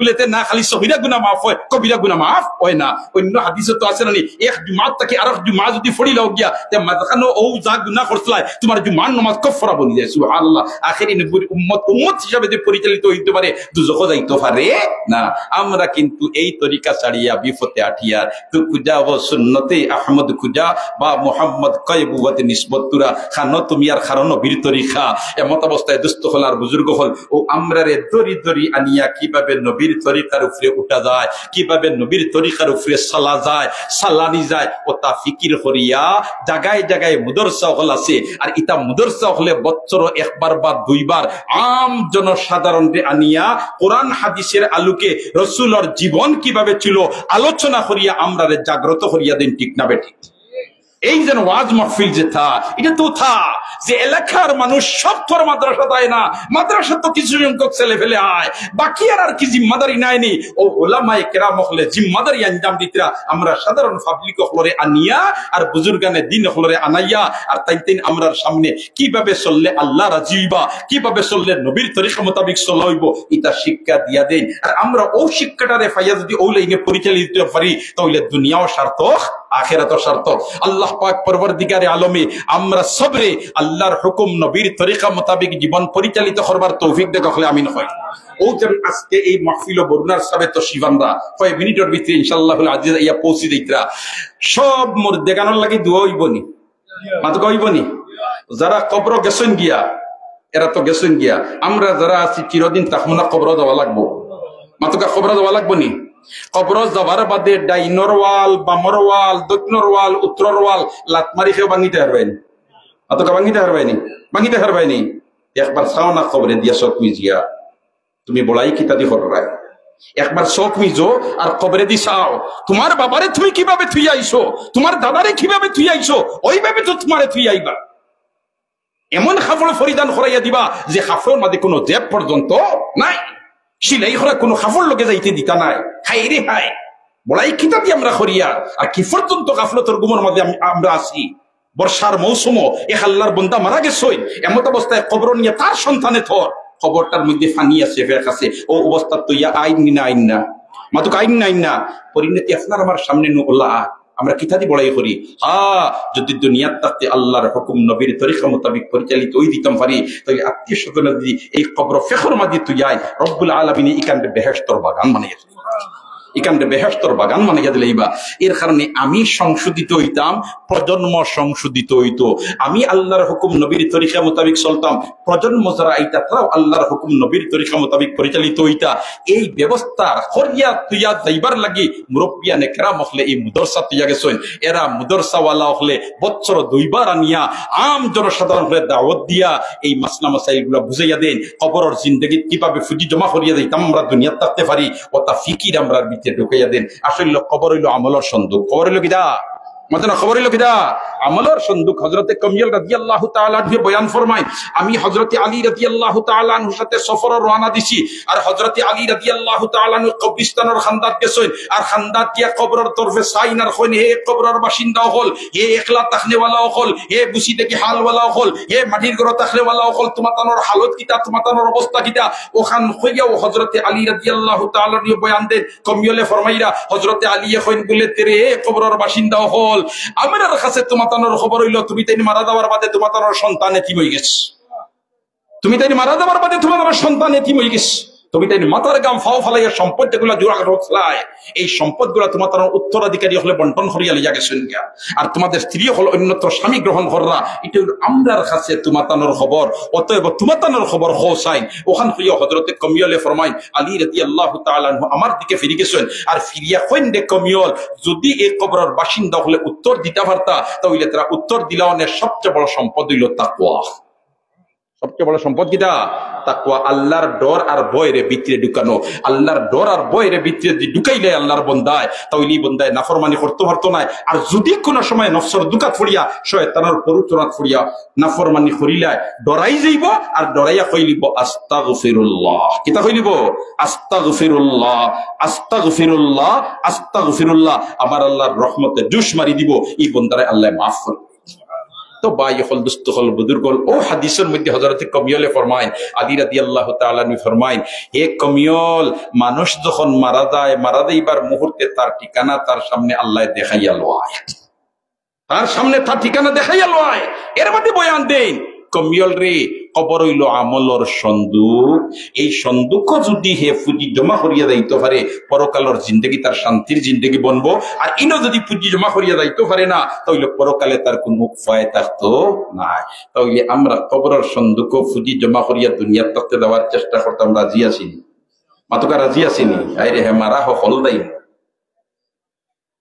বলেতে না খালি সগীরা গুনাহ মাফ হয়, কবিরা গুনাহ মাফ হয় না। অন্য হাদিসও তো আছে না, এক জুমাত থেকে আরেক জুমা যদি ফড়িলাও গিয়া তে মাঝখানো ও যা গুনাহ করছলাই তোমার জুমার নামাজ কফরা বনি যায়। সুবহানাল্লাহ, আখেরি নবীর উম্মত হিসাবে যে পরিচালিত হইতে পারে দুজখ যাইতে পারে না। আমরা কিন্তু এই তরিকা ছাড়িয়া বিফতে আঠিয়া তো খুঁজা ও সুন্নতে আহমদ খুঁজা বা মুহাম্মদ কয়বুবতে নিসবত তুরা খানো তুমি আর খারো নবীর তরিকা, এমত অবস্থায় দুস্থ হল আর বুজুর্গ হল ও আমরা রে দরি দরি আনিয়া কিভাবে নবীর তরিকার উপরে উঠা যায়, কিভাবে নবীর তরিকার উপরে সালা যায়, সালানি যায়, ও তা ফিকির করিয়া জায়গায় জায়গায় মুদরসা হল আছে। আর ইটা মুদরসা হলে বছর একবার বা দুইবার আম জনসাধারণকে আনিয়া কোরআন হাদিসের আলোকে রাসূলের জীবন কিভাবে ছিল আলোচনা করিয়া আমরা জাগ্রত করিয়া দেন, ঠিক না বেঠিক? এই যেন ওয়াজ মাহফিল যে থা, এটা তো থা যে এলাকার মানুষ সব তোর মাদ্রাসা দেয় না, মাদ্রাসা তো কিছু সংখ্যক ছেলে ফেলে আয়, বাকি আর কি জিম্মাদারি নাইনি। ও ওলামায়ে কেরাম হলে জিম্মাদারি আঞ্জাম দিতরা, আমরা সাধারণ পাবলিক হলরে আনিয়া আর বুজুর্গানে দিন হলরে আনাইয়া আর তাই আমরার সামনে কিভাবে চললে আল্লাহ রাজি হইবা, কিভাবে চললে নবীর তরিকা মোতাবেক চলাইব, এটা শিক্ষা দিয়া দেন। আর আমরা ও শিক্ষাটারে পাইয়া যদি ও লাইনে পরিচালিত পারি তাহলে দুনিয়াও সার্থক, আখিরাতও সার্থক। আল্লাহ পাক পরবর্তীকারে আলমে আমরা সবরে আল্লাহর হুকুম নবীর তরিকা মোতাবেক জীবন পরিচালিত করবার তৌফিক দেখলে আমিন হয়। ও যেন আজকে এই মাহফিল বরুণার সাবে তো শিবানরা কয়েক মিনিটের ভিতরে ইনশাআল্লাহুল আজিজ ইয়া পৌঁছে দিতরা সব মোর দেখানোর লাগি দোয়া হইবনি, মাতো কইবনি। যারা কবর গেছেন গিয়া এরা তো গেছেন গিয়া, আমরা যারা আছি চিরদিন তাহমনা কবর দেওয়া লাগবো, মাতোকা কবর দেওয়া লাগবো নি। কবর যাবার বাদে ডাইনর ওয়াল, বামর ওয়াল, দক্ষিণর ওয়াল, উত্তর ওয়াল লাত মারি খেয়ে ভাঙিতে হারবাইনি, মাতোকা ভাঙিতে হারবাইনি, ভাঙিতে হারবাইনি। একবার চাও না কবরে দিয়া চোখ মিজিয়া, তুমি বলাই কিতা দি হরাই, একবার চোখ মিজো আর কবরে দি চাও তোমার বাবারে তুমি কিভাবে থুই আইছো, তোমার দাদারে কিভাবে থুই আইছো, ওইভাবে তো তোমারে থুই আইবা। এমন কাপড় পরিধান করাইয়া দিবা যে কাপড়ের মধ্যে কোনো জেব পর্যন্ত নাই, সিলাই করা কোনো কাপড় লগে যাইতে দিতা নাই। হাই রে হাই, বলাই কিতা দি আমরা করিয়া আর কি পর্যন্ত গাফলতর গুমর মধ্যে আমরা আছি। বর্ষার মৌসুম এক আল্লাহর বন্দা মারা গেছে, এমত অবস্থায় কবর নিয়ে তার সন্তানে থর খবরটার মধ্যে ফানি আছে ফের কাছে, ও অবস্থা তো ইয়া আইন না আইন না মাতুক আইন না আইন না পরিণতি আপনার আমার সামনে নুল্লাহ আমরা কিতাদি বড়াই করি। যদি দুনিয়ার তাতে আল্লাহর হুকুম নবীর তরিকা মোতাবেক পরিচালিত ওই দিতাম পারি, তাহলে আত্মীয় স্বজন যদি এই কবর ফেখর মাদি তুই আয় রব্বুল আলামিন ইকান্ডে বেহেশতর বাগান বানিয়ে এখানে বেহেশতর বাগান মানে গিয়ে দিলেইবা। এর কারণে আমি সংশোধিত হইতাম, প্রজন্ম সংশোধিত হইতো। আমি আল্লাহর হুকুম নবীর তরিকা মোতাবিক চলতাম, প্রজন্ম যারা আইতা তারাও আল্লাহর হুকুম নবীর তরিকা মোতাবিক পরিচালিত হইতা। এই ব্যবস্থার হরিয়া তুইয়া যাইবার লাগি মুরব্বিয়া নেকরাম হলে এই মুদরসা তুইয়া গেছেন। এরা মুদরসাওয়ালা হলে বছর 2 বার আনিয়া আম জনসাধারণ হলে দাওয়াত দিয়া এই মাসলা মাসাইল গুলা বুঝাইয়া দেন। কবরের জিন্দগি কিভাবে ফুজি জমা করিয়া দিতাম আমরা দুনিয়াত থাকতে পারি, ওটা ফিকির আমরা ভিতরে ঢুকাইয়া দেন। আসলে কবর হইল আমলের সন্দুক। কবর হইল কিদা মাঝে খবর হইল কিদা আমলের সন্দুক। হযরতে কমিয়ল রাদিয়াল্লাহু তাআলা আনহু বয়ান ফরমায়, আমি হযরতে আলী রাদিয়াল্লাহু তাআলা আনহুর সাথে সফরে রওনা দিছি। আর হযরতে আলী রাদিয়াল্লাহু তাআলা আনহু কবরস্থানের খান্দাত গেছেন। আর খান্দাত গিয়া কবরের তরফে সাইনার কইন, হে কবরের বাসিন্দা হল, হে একলা তাখনেওয়ালা হল, হে বুসি দেখি হালওয়ালা হল, হে মাটির ঘর তাখনেওয়ালা হল, তোমাতানোর হালত কিতা, তোমাতানোর অবস্থা কিতা। ওখান হইয়াও হযরতে আলী রাদিয়াল্লাহু তাআলা নিয়ে বয়ান দেন। কমিয়লে ফরমাইরা হযরতে আলী কইন বলে তেরে হে কবরের বাসিন্দা হল, আমার কাছে তোমাতানোর খবর হইল তুমি তাই মারা দেওয়ার বাদে তোমাতানোর সন্তান এতিম হয়ে গেছে। তুমি তাই মারা দেওয়ার বাদে তোমার সন্তান এতিম হয়ে গেছে। তুমি তাই মাতার গাম ফাও ফালাইয়া সম্পদ যেগুলা জোড়া রচলায়, এই সম্পদ গুলা তোমার উত্তরাধিকারী হলে বন্টন করিয়া লিয়া গেছেন গিয়া। আর তোমাদের স্ত্রী হল অন্যত্র স্বামী গ্রহণ কররা। এটা হল আমরার কাছে তোমাতানোর খবর। অতএব তোমাতানোর খবর হোসাইন ওখান হইয়া হযরতে কমিয়লে ফরমাইন, আলী রাদিয়াল্লাহু তাআলা আনহু আমার দিকে ফিরে গেছেন। আর ফিরিয়া কইন দে কমিয়ল, যদি এই কবরের বাসিন্দা হলে উত্তর দিতে পারতা তাহলে তারা উত্তর দিলাওনের সবচেয়ে বড় সম্পদ হইল তাকওয়া। সবচেয়ে বড় সম্পদ কিটা? তাকওয়া। আল্লাহর ডর আর ভয়ের ভিতরে ঢুকানো। আল্লাহর ডর আর ভয়ের ভিতরে ঢুকাইলে আল্লাহর বন্দায় তাহলে বন্দায় নাফরমানি করতে পারতো না। আর যদি কোনো সময় নফসর দুকাত ফড়িয়া শয়তানের পরুচনাত ফড়িয়া নাফরমানি করিলায় ডরাই যাইব। আর ডরাইয়া কইলিব আস্তাগফিরুল্লাহ। কিতা কইলিব? আস্তাগফিরুল্লাহ, আস্তাগফিরুল্লাহ, আস্তাগফিরুল্লাহ। আমার আল্লাহর রহমতে জুস মারি দিব, এই বন্দারে আল্লাহ মাফ করবে। তো ভাই হল দুস্থ হল বুজুর্গ হল, ও হাদিসের মধ্যে হযরতে কমিয়লে ফরমাইন, আলী রাদিয়াল্লাহু তাআলা আনহু ফরমাইন, হে কমিয়ল, মানুষ যখন মারা যায়, মারা যাইবার মুহূর্তে তার ঠিকানা তার সামনে আল্লাহ দেখাইয়া লয়, তার সামনে তার ঠিকানা দেখাইয়া লয়। এর মধ্যে বয়ান দেন কমিয়ল রে, কবর হইল আমলর সন্দুক। এই সন্দুক যদি হে পুঁজি জমা করিয়া যাইতে পারে, পরকালের জিন্দগি তার শান্তির জিন্দগি বনবো। আর ইনো যদি পুঁজি জমা করিয়া যাইতে পারে না, তাহলে পরকালে তার কোন উপায় থাকতো না। তাহলে আমরা কবরের সন্দুক পুঁজি জমা করিয়া দুনিয়ার থাকতে দেওয়ার চেষ্টা করতাম। রাজি আসিনি? মাতকা রাজি আসিনি? আইরে হে মারা হল দাই,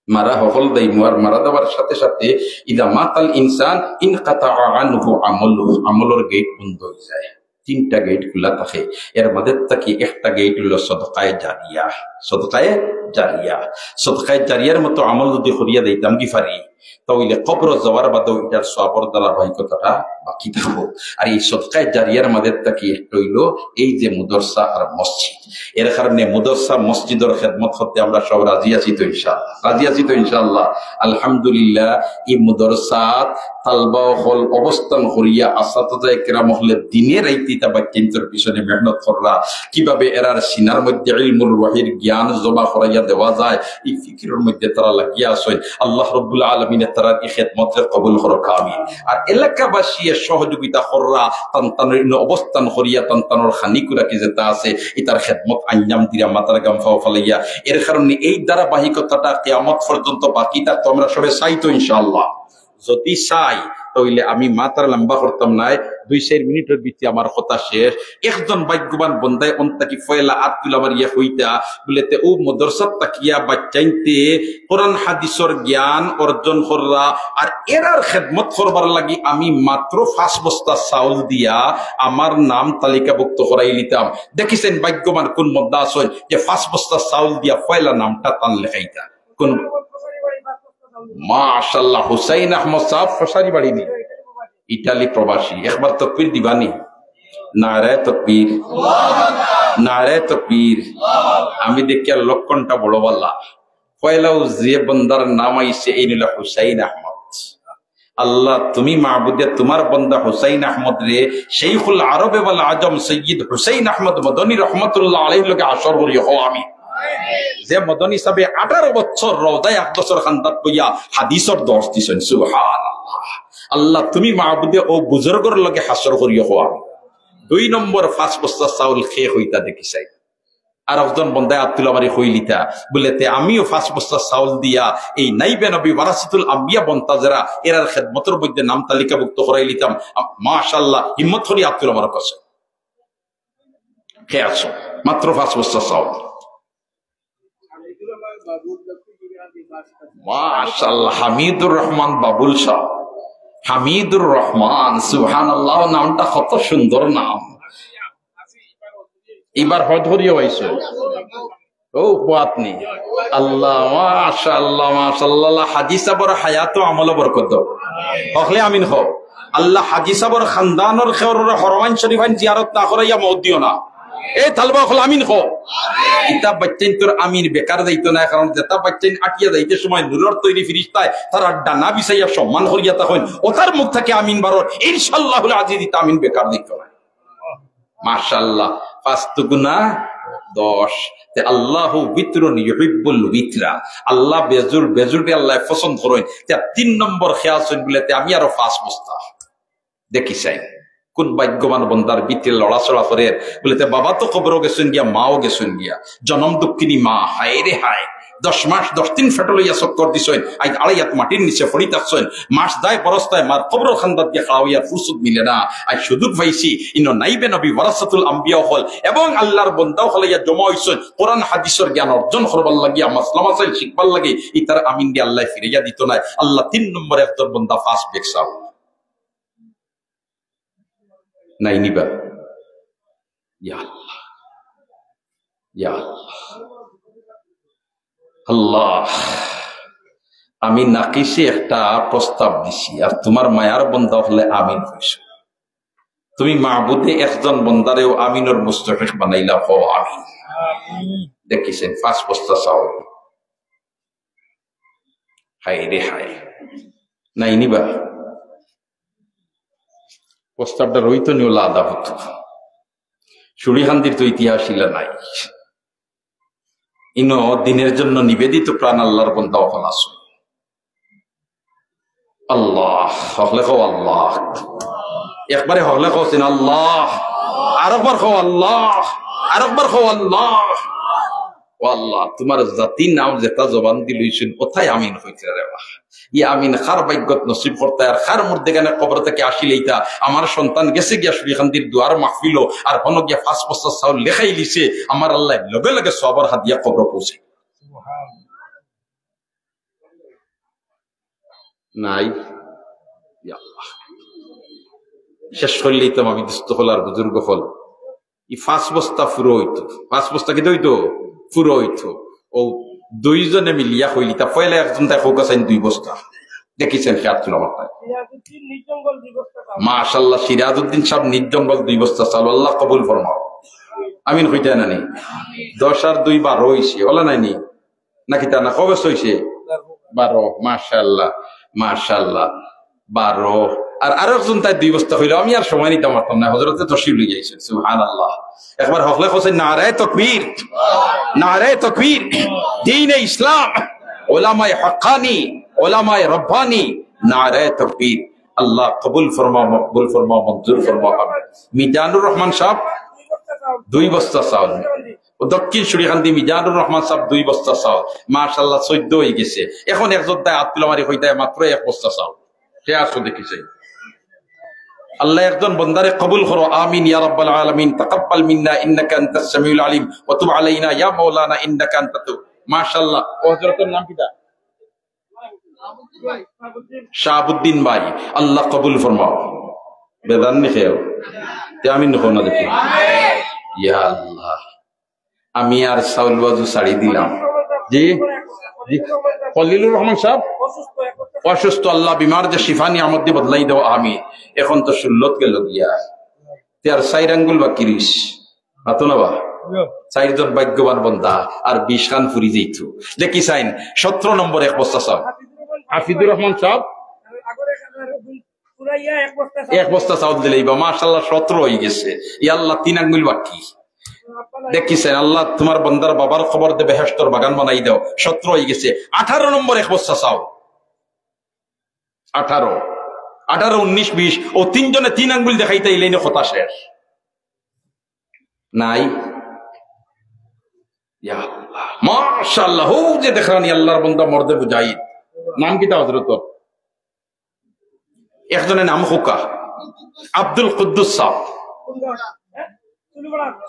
মারা হল দেই। আর মারা দেওয়ার সাথে সাথে ইদা মাতাল ইনসান ইনকাতা আনহু আমলুহু, আমলের গেট বন্ধ হয়ে যায়। 3টা গেট খোলা থাকে। এর মধ্যে থেকে একটা গেট হলো সদকায়ে জারিয়া। সদকায়ে জারিয়া, সদকায়ে জারিয়ার মতো আমল যদি করিয়া দিতাম কি পারি, তাহলে কবর যাওয়ার বাদেও এটার সওয়াবের ধারাবাহিকতাটা বাকি থাকবো। আর এই সদকায়ে জারিয়ার মধ্যে থেকে একটা হইলো এই যে মুদরসা আর মসজিদ। এর কারণে মুদরসা মসজিদের খেদমত করতে আমরা সব রাজি আছি তো ইনশাআল্লাহ? রাজি আছি তো ইনশাআল্লাহ? আলহামদুলিল্লাহ। এই মুদরসাত তালবা হল অবস্থান করিয়া আসাতায়ে কেরাম হলে দিনে রাইতে তাবা কেন্দ্রের পিছনে মেহনত কররা, কিভাবে এরার সিনার মধ্যে ইলমুল ওয়াহির জ্ঞান জমা করাইয়া দেওয়া যায়, এই ফিকিরের মধ্যে তারা লাগিয়া আসেন। আল্লাহ রাব্বুল আলামিন তারা এই খেদমতকে কবুল করুক, আমিন। আর এলাকাবাসী সহযোগিতা কররা, তান্তানের অবস্থান করিয়া তান্তানোর খানিকুরাকে যেটা আছে এটার খেদমত আঞ্জাম দিয়া মাতার গাম ফাও ফালাইয়া। এর কারণে এই ধারাবাহিকতাটা কিয়ামত পর্যন্ত বাকি থাকতো। আমরা সবাই চাই তো ইনশাআল্লাহ? যদি চাই তাহলে আমি মাতার লম্বা করতাম নাই, 2-4 মিনিটের ভিতরে আমার কথা শেষ। একজন ভাগ্যবান বন্দায় অন্তাকি ফয়লা আতুলা মারিয়া হইতা বলেতে ও মাদ্রাসাত তাকিয়া বাচ্চাইতে কোরআন হাদিসের জ্ঞান অর্জন কররা। আর এরার খেদমত করবার লাগি আমি মাত্র 5 বস্তা চাউল দিয়া আমার নাম তালিকাভুক্ত করাই নিতাম। দেখিছেন ভাগ্যবান কোন মদ্দা আছেন যে 5 বস্তা চাউল দিয়া ফয়লা নামটা টান লেখাইতা? কোন? মাশাআল্লাহ, হুসাইন আহমদ সাহেব ফসারি বাড়ি নি, ইটালি প্রবাসী। একবার তাকবীর দিবানি? নারায়ে তাকবীর, নারায়ে তাকবীর। আমি দেখি লক্ষণটা বড় বলা পয়লাও যে বন্দার নাম আইছে এই নিল হুসাইন আহমদ। আল্লাহ তুমি মাহবুদে তোমার বন্দা হুসাইন আহমদ রে শাইখুল আরবে ওয়াল আজম সৈয়দ হুসাইন আহমদ মদনী রহমতুল্লাহ আলাইহির লগে আসর করিও। আমিন। যে মদনী সাহেব 18 বছর রওজায়ে আকদাসের খান্দাত কইয়া হাদিসের দর্শ দিছেন। সুবহানাল্লাহ। আল্লাহ তুমি মাহবুদে ও বুজুর্গর লগে হাসর করিও। 2 নম্বর 5 বস্তা চাউল খেয়ে হইতা দেখিছাই। আর একজন বন্দায় আব্দুল আমারি হইলিতা বলেতে আমিও 5 বস্তা চাউল দিয়া এই নাইবে নবী ওয়ারাসাতুল আম্বিয়া বন্তাজরা এরার খেদমতের মধ্যে নাম তালিকাভুক্ত করাই লিতাম। মাশাআল্লাহ, হিম্মত করি আব্দুল আমার কাছে খেয়ে আসো, মাত্র 5 বস্তা চাউল। মাশাআল্লাহ, হামিদুর রহমান বাবুল শাহ, হামিদুর রহমান, সুবহানাল্লাহ, নামটা কত সুন্দর নাম। এবার হদহরিয়া হয়েছে ও আপনি আল্লাহ, মাশাআল্লাহ মাশাআল্লাহ। হাজী সাবর হায়াত ও আমল বরকত হকলে আমিন হো। আল্লাহ হাজী সাবর খানদানর খেওর হরমাইন শরীফাইন জিয়ারত না করাইয়া মত দিও না। এ তালবা হল আমিন হো। কিতাব বাচ্চাইন তোর আমিন বেকার যাইতো না, কারণ যেটা বাচ্চাইন আটিয়া যাইতে সময় নূরের তৈরি ফিরিস্তায় তারা ডানা বিছাইয়া সম্মান করিয়া তখন ওটার মুখ থেকে আমিন বারর ইনশাআল্লাহুল আজিজ ইতা আমিন বেকার দিত না। মাশাআল্লাহ, 5 দুগুনা 10। আল্লাহু বিতরুন ইউহিব্বুল বিতরা, আল্লাহ বেজুর বেজুরকে আল্লাহ পছন্দ করেন। 3 নম্বর খেয়াল শুন বলেতে আমি আরো 5 বস্তা দেখি চাই। কোন ভাগ্যবান বন্দার বিতে লড়াচড়া করে বলেতে বাবা তো কবরও গেছেন গিয়া, মাও গেছেন গিয়া, জনম দুঃখিনী মা, হায় রে হায়, 10 মাস 10 দিন ফেটো লইয়া চক্কর দিছেন, আজ 2.5 হাত মাটির নিচে ফড়ি থাকছেন, মাস দায় বরস্তায় মার কবর খান্দাত দিয়ে খাওয়াইয়ার ফুরসুত মিলে না। আজ সুযোগ পাইছি, ইনো নাইবে নবী ওয়ারাসাতুল আম্বিয়া হল এবং আল্লাহর বন্দাও হলাইয়া জমা হইছেন কোরআন হাদিসের জ্ঞান অর্জন করবার লাগিয়া, মাসলা মাসাইল শিখবার লাগে, ইতার আমিন দিয়ে আল্লাহ ফিরাইয়া দিত না। আল্লাহ 3 নম্বরে একজন বন্দা 5 বেকসাও নাই নিবা। ইয়া আল্লাহ, ইয়া আল্লাহ, আল্লাহ, আমি নাকিসে একটা প্রস্তাব দিছি আর তোমার মায়ার বন্দা হলে আমিন হইছ। তুমি মাহবুদে একজন বন্দারেও আমিনের মুস্তাহিক বানাইলা, হো আমিন। দেখিছেন 5 বস্তা চাউল, হায় রে হায়, নাই নিবা। প্রস্তাবটা রইত নিওলা আদা হতো। সুরিহান্দির তো ইতিহাস ইলা নাই। ইনো দিনের জন্য নিবেদিত প্রাণ আল্লাহর বন্দা ওখান আসো। আল্লাহ হকলে কো আল্লাহ, একবারে হকলে কছেন আল্লাহ, আরেকবার কো আল্লাহ, আরেকবার কো আল্লাহ। ও আল্লাহ, তোমার জাতির নাম যেটা জবান দিলইছেন ওথায় আমিন হইতে রে বাহ। ই আমিন খার ভাগ্যত নসিব করতে আর খার মধ্যে গানে কবর থেকে আসিলেইতা আমার সন্তান গেছে গিয়া সুরিখান্দির দুয়ার মাহফিল আর হন গিয়া 5 বস্তা চাউল লেখাই লিছে, আমার আল্লাহ লগে লগে সবার হাত দিয়া কবর পৌঁছে নাই। আল্লাহ, শেষ করলেই তো আমি দুস্থ হল আর বুজুর্গ হল। ই 5 বস্তা ফুরো হইতো, 5 বস্তা কি হইতো ফুরো হইতো। ও 2 জনে মিলিয়া হইলি তা পয়লা একজন তাই হোক আছেন 2 বস্তা। দেখিছেন খেয়াল ছিল আমার তাই। মাশাআল্লাহ, সিরাজউদ্দিন সাহেব নির্জঙ্গল 2 বস্তা চাল, আল্লাহ কবুল ফরমাও। আমিন হইতে নানি। 10 আর 2 12 হইছে, ওলা নাইনি নাকি তা না? কবে হইছে? 12। মাশাআল্লাহ মাশাআল্লাহ, 12। আর আরেকজন তাই 2 বস্তা হইলো। আমি আর সময় নিতে পারতাম না, হযরতে তশরিফ লই যাইছেন। সুবহানাল্লাহ, একবার হকলে কইছেন নারায়ে তাকবীর, নারায়ে তাকবীর, দ্বীনে ইসলাম, উলামায়ে হক্কানি, উলামায়ে রব্বানি, নারায়ে তাকবীর। আল্লাহ কবুল ফরমাও, মকবুল ফরমাও, মঞ্জুর ফরমাও। মিজানুর রহমান সাহেব 2 বস্তা চাউল, দক্ষিণ সুরিখান্দি মিজানুর রহমান সাহেব 2 বস্তা চাউল। মাশাআল্লাহ 14 হয়ে গেছে। এখন একজন তাই আব্দুল মারি হইতে মাত্র 1 বস্তা চাউল। কে আসো দেখিছে। আল্লাহ একজন বন্দারে কবুল করো, আমিন ইয়া রাব্বাল আলামিন। তাকাব্বাল মিন্না ইন্নাকা আনতাস সামিউল আলিম ওয়া তুব আলাইনা ইয়া মাওলানা ইন্নাকা আনতাত। মাশাআল্লাহ, ও হযরতের নাম কিটা? শাহাবুদ্দিন ভাই, আল্লাহ কবুল ফরমাও। বেদান নি খেও তে আমিন নখো না দেখি। ইয়া আল্লাহ, আমি আর চাউল বাজু ছাড়ি দিলাম। জি জি, খলিলুর রহমান সাহেব অসুস্থ, আল্লাহ বিমার যে শিফা নিয়ামত দিয়ে বদলাই দেও আমিন। এখন তো 16 গেল গিয়া, তে আর 4 আঙ্গুল বাকি রইস হাতো না বা 4 জন ভাগ্যবান বন্দা আর 20 খান ফুরি যেত। দেখি চাইন 17 নম্বর 1 বস্তা চাউল। হাফিজুর রহমান সাহেব 1 বস্তা চাউল দিলেই বা মাশাআল্লাহ 17 হয়ে গেছে। ইয়া আল্লাহ 3 আঙ্গুল বাকি। দেখিছেন আল্লাহ তোমার বন্দার বাবার খবর দে বেহেশতর বাগান বানাই দাও। 17 হয়ে গেছে। 18 নম্বর 1 বস্তা চাউল। 18, 19, 20 ও 3 জনে 3 আঙ্গুল দেখাইতে এলেই কথা শেষ নাই। ইয়া আল্লাহ মাশাআল্লাহ হো যে দেখরানি আল্লাহর বান্দা মর্দে মুজাহিদ নাম কি তা হযরত একজনের নাম হুকা আব্দুল কুদ্দুস সাহেব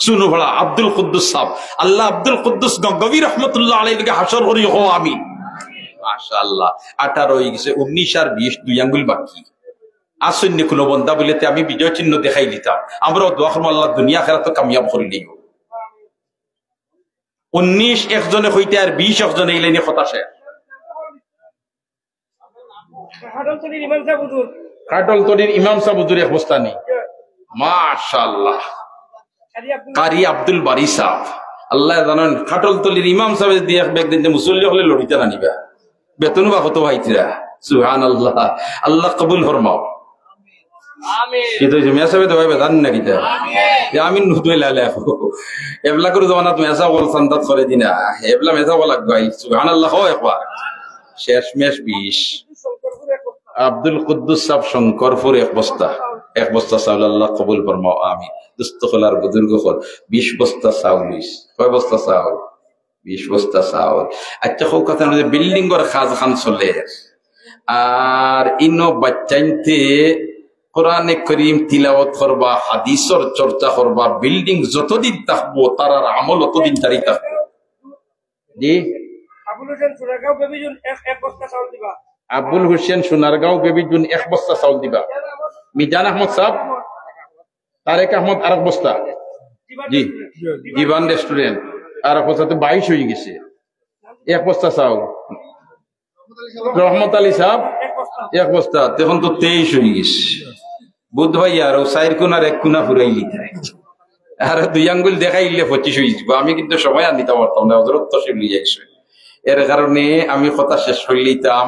শুনো বড়া আব্দুল কুদ্দুস সাহেব আল্লাহ আব্দুল কুদ্দুস গঙ্গবী রহমতুল্লাহ আলাইহিকে হাসর করি হো আমিন মাশাআল্লাহ 18 হয়ে গেছে 19 আর 20 দুই আঙ্গুল বাকি আসন্য কোন বন্দা বলেতে আমি বিজয় চিহ্ন দেখাই দিতাম আমরাও দোয়া করব আল্লাহ দুনিয়া আখিরাতে কামিয়াব করে দিও 19 একজনে হইতে আর 20 একজনে এই লাইনে কথা শেষ কাটল তরির ইমাম সাহেব হুজুর এক বস্তানি মাশাআল্লাহ কারি আব্দুল বারি সাহেব আল্লাহ জানেন কাটল তলির ইমাম সাহেব দিয়ে একদিন যে মুসল্লি হলে লড়িতে না নিবা বেতন বা কত ভাইতিরা সুবহানাল্লাহ আল্লাহ কবুল ফরমাও আমিন কি তো মেয়া সাহেব দোয়া বেদান না কিতা আমিন নুদুলা লাহু এবলা করে জমানাত মেসা বল সন্তাত করে দিনা এবলা মেসা বল লাগবাই সুবহানাল্লাহ হয় একবার শেষ মেশ 20 আব্দুল কুদ্দুস সাহেব শঙ্করপুর এক বস্তা চাউল আল্লাহ কবুল ফরমাও আমিন দুস্থ হলার বুজুর্গ হল 20 বস্তা চাউল কয় বস্তা চাউল 20 বস্তা চাউল আচ্ছা খুব কথা বিল্ডিং এর কাজ খান চলে আর ইনো বাচ্চাইতে কোরআনে করিম তিলাওয়াত করবা হাদিসের চর্চা করবা বিল্ডিং যতদিন থাকবো তার আমল ততদিন জারি থাকবে জি আবুল হোসেন সোনারগাঁও বেবিজুন 1 বস্তা চাউল দিবা মিজান আহমদ সাহেব তারেক আহমদ আরেক বস্তা জি জীবন রেস্টুরেন্ট আর বস্তা তো 22 হয়ে গেছে 1 বস্তা চাউল রহমত আলী সাহেব 1 বস্তা তখন তো 23 হয়ে গেছে বুধ ভাই আর 4 কোণার 1 কোণা ফুরাইলি আর 2 আঙ্গুল দেখাইলে 25 হয়ে যাবে আমি কিন্তু সময় আর নিতে পারতাম না হযরত তশরিফ একশো এর কারণে আমি কথা শেষ করে লইতাম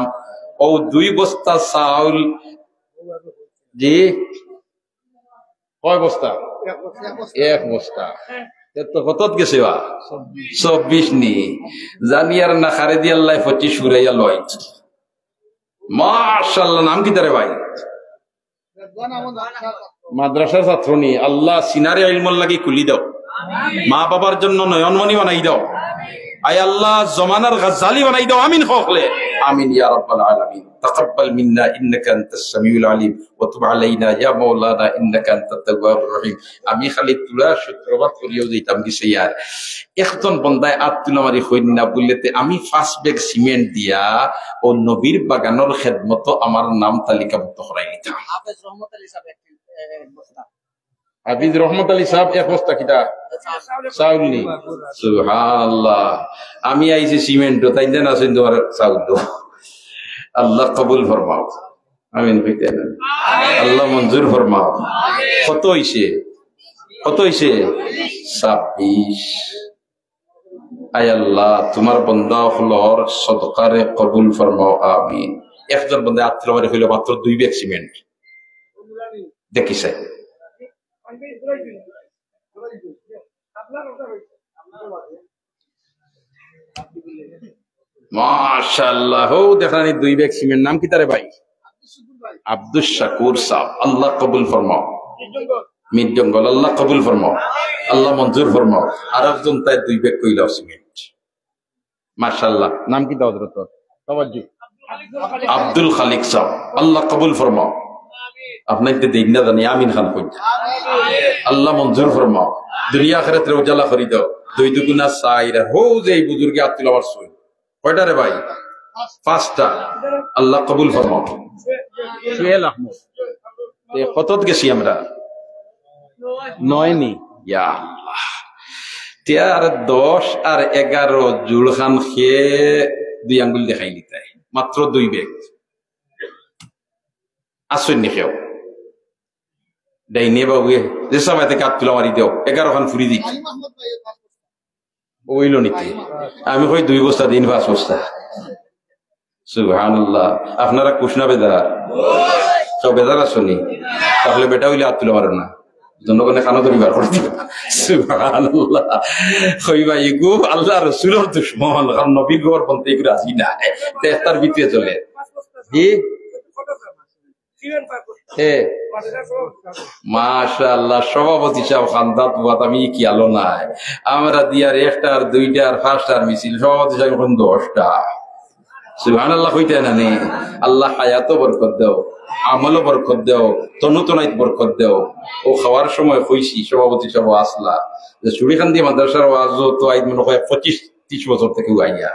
ও 2 বস্তা চাউল জি কয় বস্তা 1 বস্তা তো কত গেছে 24 নি জানি আর না খারে দি আল্লাহ 25 ফুরাইয়া লয় মাশাআল্লাহ নাম কি তারে ভাই মাদ্রাসার ছাত্র নি আল্লাহ সিনারে ইলমুল লাগি খুলি দাও মা বাবার জন্য নয়নমণি বানাই দাও আয় আল্লাহ জমানার গাজ্জালি বানাই দাও আমিন হকলে আমিন ইয়া রাব্বাল আলামিন তাকাব্বাল মিন্না ইন্নাকা আনতাস সামিউল আলিম ওয়া তুব আলাইনা ইয়া মাওলানা ইন্নাকা আনতাত তাওয়াবুর রহিম আমি খালি তুলা শুক্রবার করিও যাইতাম কিছু ইয়ার একজন বন্দায় আত্মুলা মারি হইন না বললেতে আমি 5 ব্যাগ সিমেন্ট দিয়া ও নবীর বাগানের খেদমত আমার নাম তালিকাভুক্ত করাই নিতাম হাফিজ রহমত আলী সাহেব 1 বস্তা কিটা চাউল নি সুবহানাল্লাহ আমি আইছি সিমেন্ট তাই দেন আছেন তোমার চাউল আল্লাহ কবুল ফরমাও আমিন কইতেন আল্লাহ মঞ্জুর ফরমাও কত হইছে 26 আয় আল্লাহ তোমার বান্দা হলর সদকারে কবুল ফরমাও আমিন একজন বান্দা আত্মীয় হইল মাত্র 2 ব্যাগ সিমেন্ট দেখিছে মাশাআল্লাহ দেখানি 2 ব্যাগ সিমেন্ট নাম কি তারে ভাই আব্দুল শাকুর সাহেব আল্লাহ কবুল ফরমাও মিট জঙ্গল আল্লাহ কবুল ফরমাও আল্লাহ মঞ্জুর ফরমাও আর একজন তাই 2 ব্যাগ কইলা সিমেন্ট মাশাআল্লাহ নাম কি দাও হযরত তাওয়াজ্জু আব্দুল খালিক সাহেব আল্লাহ কবুল ফরমাও আপনাকে দেখ না জানি আমিন খান কই আল্লাহ মঞ্জুর ফরমাও দুনিয়া আখিরাতে উজালা করে দাও 2 দুগুনা 4 হো যে এই বুজুর্গে আত্মীয় আমার সই কয়টা রে ভাই 5টা আল্লাহ কবুল ফরমাও সুহেল আহমদ কতত গেছি আমরা 9 নি ইয়া আল্লাহ তেয়ার 10 আর 11 জুলখান খেয়ে 2 আঙ্গুল দেখাই নিতে মাত্র 2 ব্যাগ আসুন নি খেও ডাইনে বাবু যে সময় থেকে আত্মীয় মারি দেও 11 খান ফুরি দিই ওইল নিতে আমি কই 2 বস্তা দিন 5 বস্তা সুবহানাল্লাহ আপনারা কুশনা বেদার সব বেদার আসুনি তাহলে বেটা হইলে আত্মীয় মারেন না জনগণে কানো ধরিবার করতে সুবহানাল্লাহ কইবা ইগো আল্লাহ রাসূলের দুশমন কারণ নবী গোর বলতে ইগো রাজি না তেস্তার ভিতরে চলে জি মাশাআল্লাহ সভাপতি সাহেব খান্দাত বাত আমি কি আলো নাই আমরা দিয়ার একটার দুইটার ফার্স্টার মিছিল সভাপতি সাহেব এখন 10টা সুবহানাল্লাহ কইতে না নে আল্লাহ হায়াতও বরকত দাও আমলও বরকত দাও তনুতনাইত বরকত দাও ও খাওয়ার সময় কইছি সভাপতি সাহেব আসলা যে চুড়িখান্দি মাদ্রাসার ওয়াজ তো আইদ মনে হয় 25-30 বছর থেকে আইয়া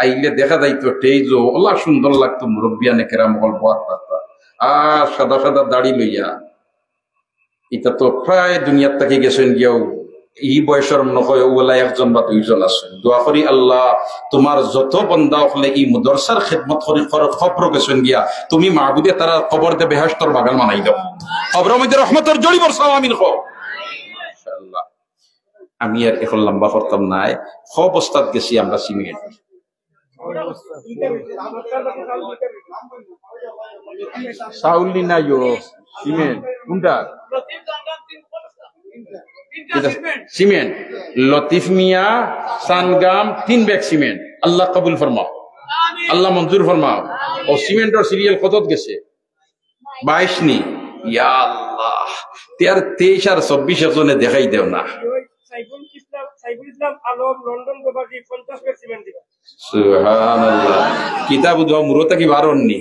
আইলে দেখা যাইতো টেইজো আল্লাহ সুন্দর লাগতো মুরব্বিয়ানে কেরাম গল্প আর সাদা সাদা দাড়ি লইয়া এটা তো প্রায় দুনিয়ার থেকে গেছেন গিয়াও এই বয়সের মনে হয় ওলা একজন বা দুইজন আছেন দোয়া করি আল্লাহ তোমার যত বন্দা হলে এই মুদরসার খেদমত করি খবর গেছেন গিয়া তুমি মাহবুদে তারা খবর দে বেহেশতর বাগান বানাই দাও খবরের মধ্যে রহমতের জড়ি বর্ষাও আমিন খো ইনশাআল্লাহ আমি আর এখন লম্বা করতাম নাই সব অবস্থাত গেছি আমরা সিমেন্ট সাউলি না সিমেন্ট কোনটা সিমেন্ট লতিফ মিয়া সানগাম 3 ব্যাগ সিমেন্ট আল্লাহ কবুল ফরমাও আল্লাহ মঞ্জুর ফরমাও ও সিমেন্টের সিরিয়াল কতত গেছে 22 নি ইয়া আল্লাহ 23 আর 24 জনে দেখাই দেও না সুবহানাল্লাহ কিতাব দোয়া মুরতা কি বারননি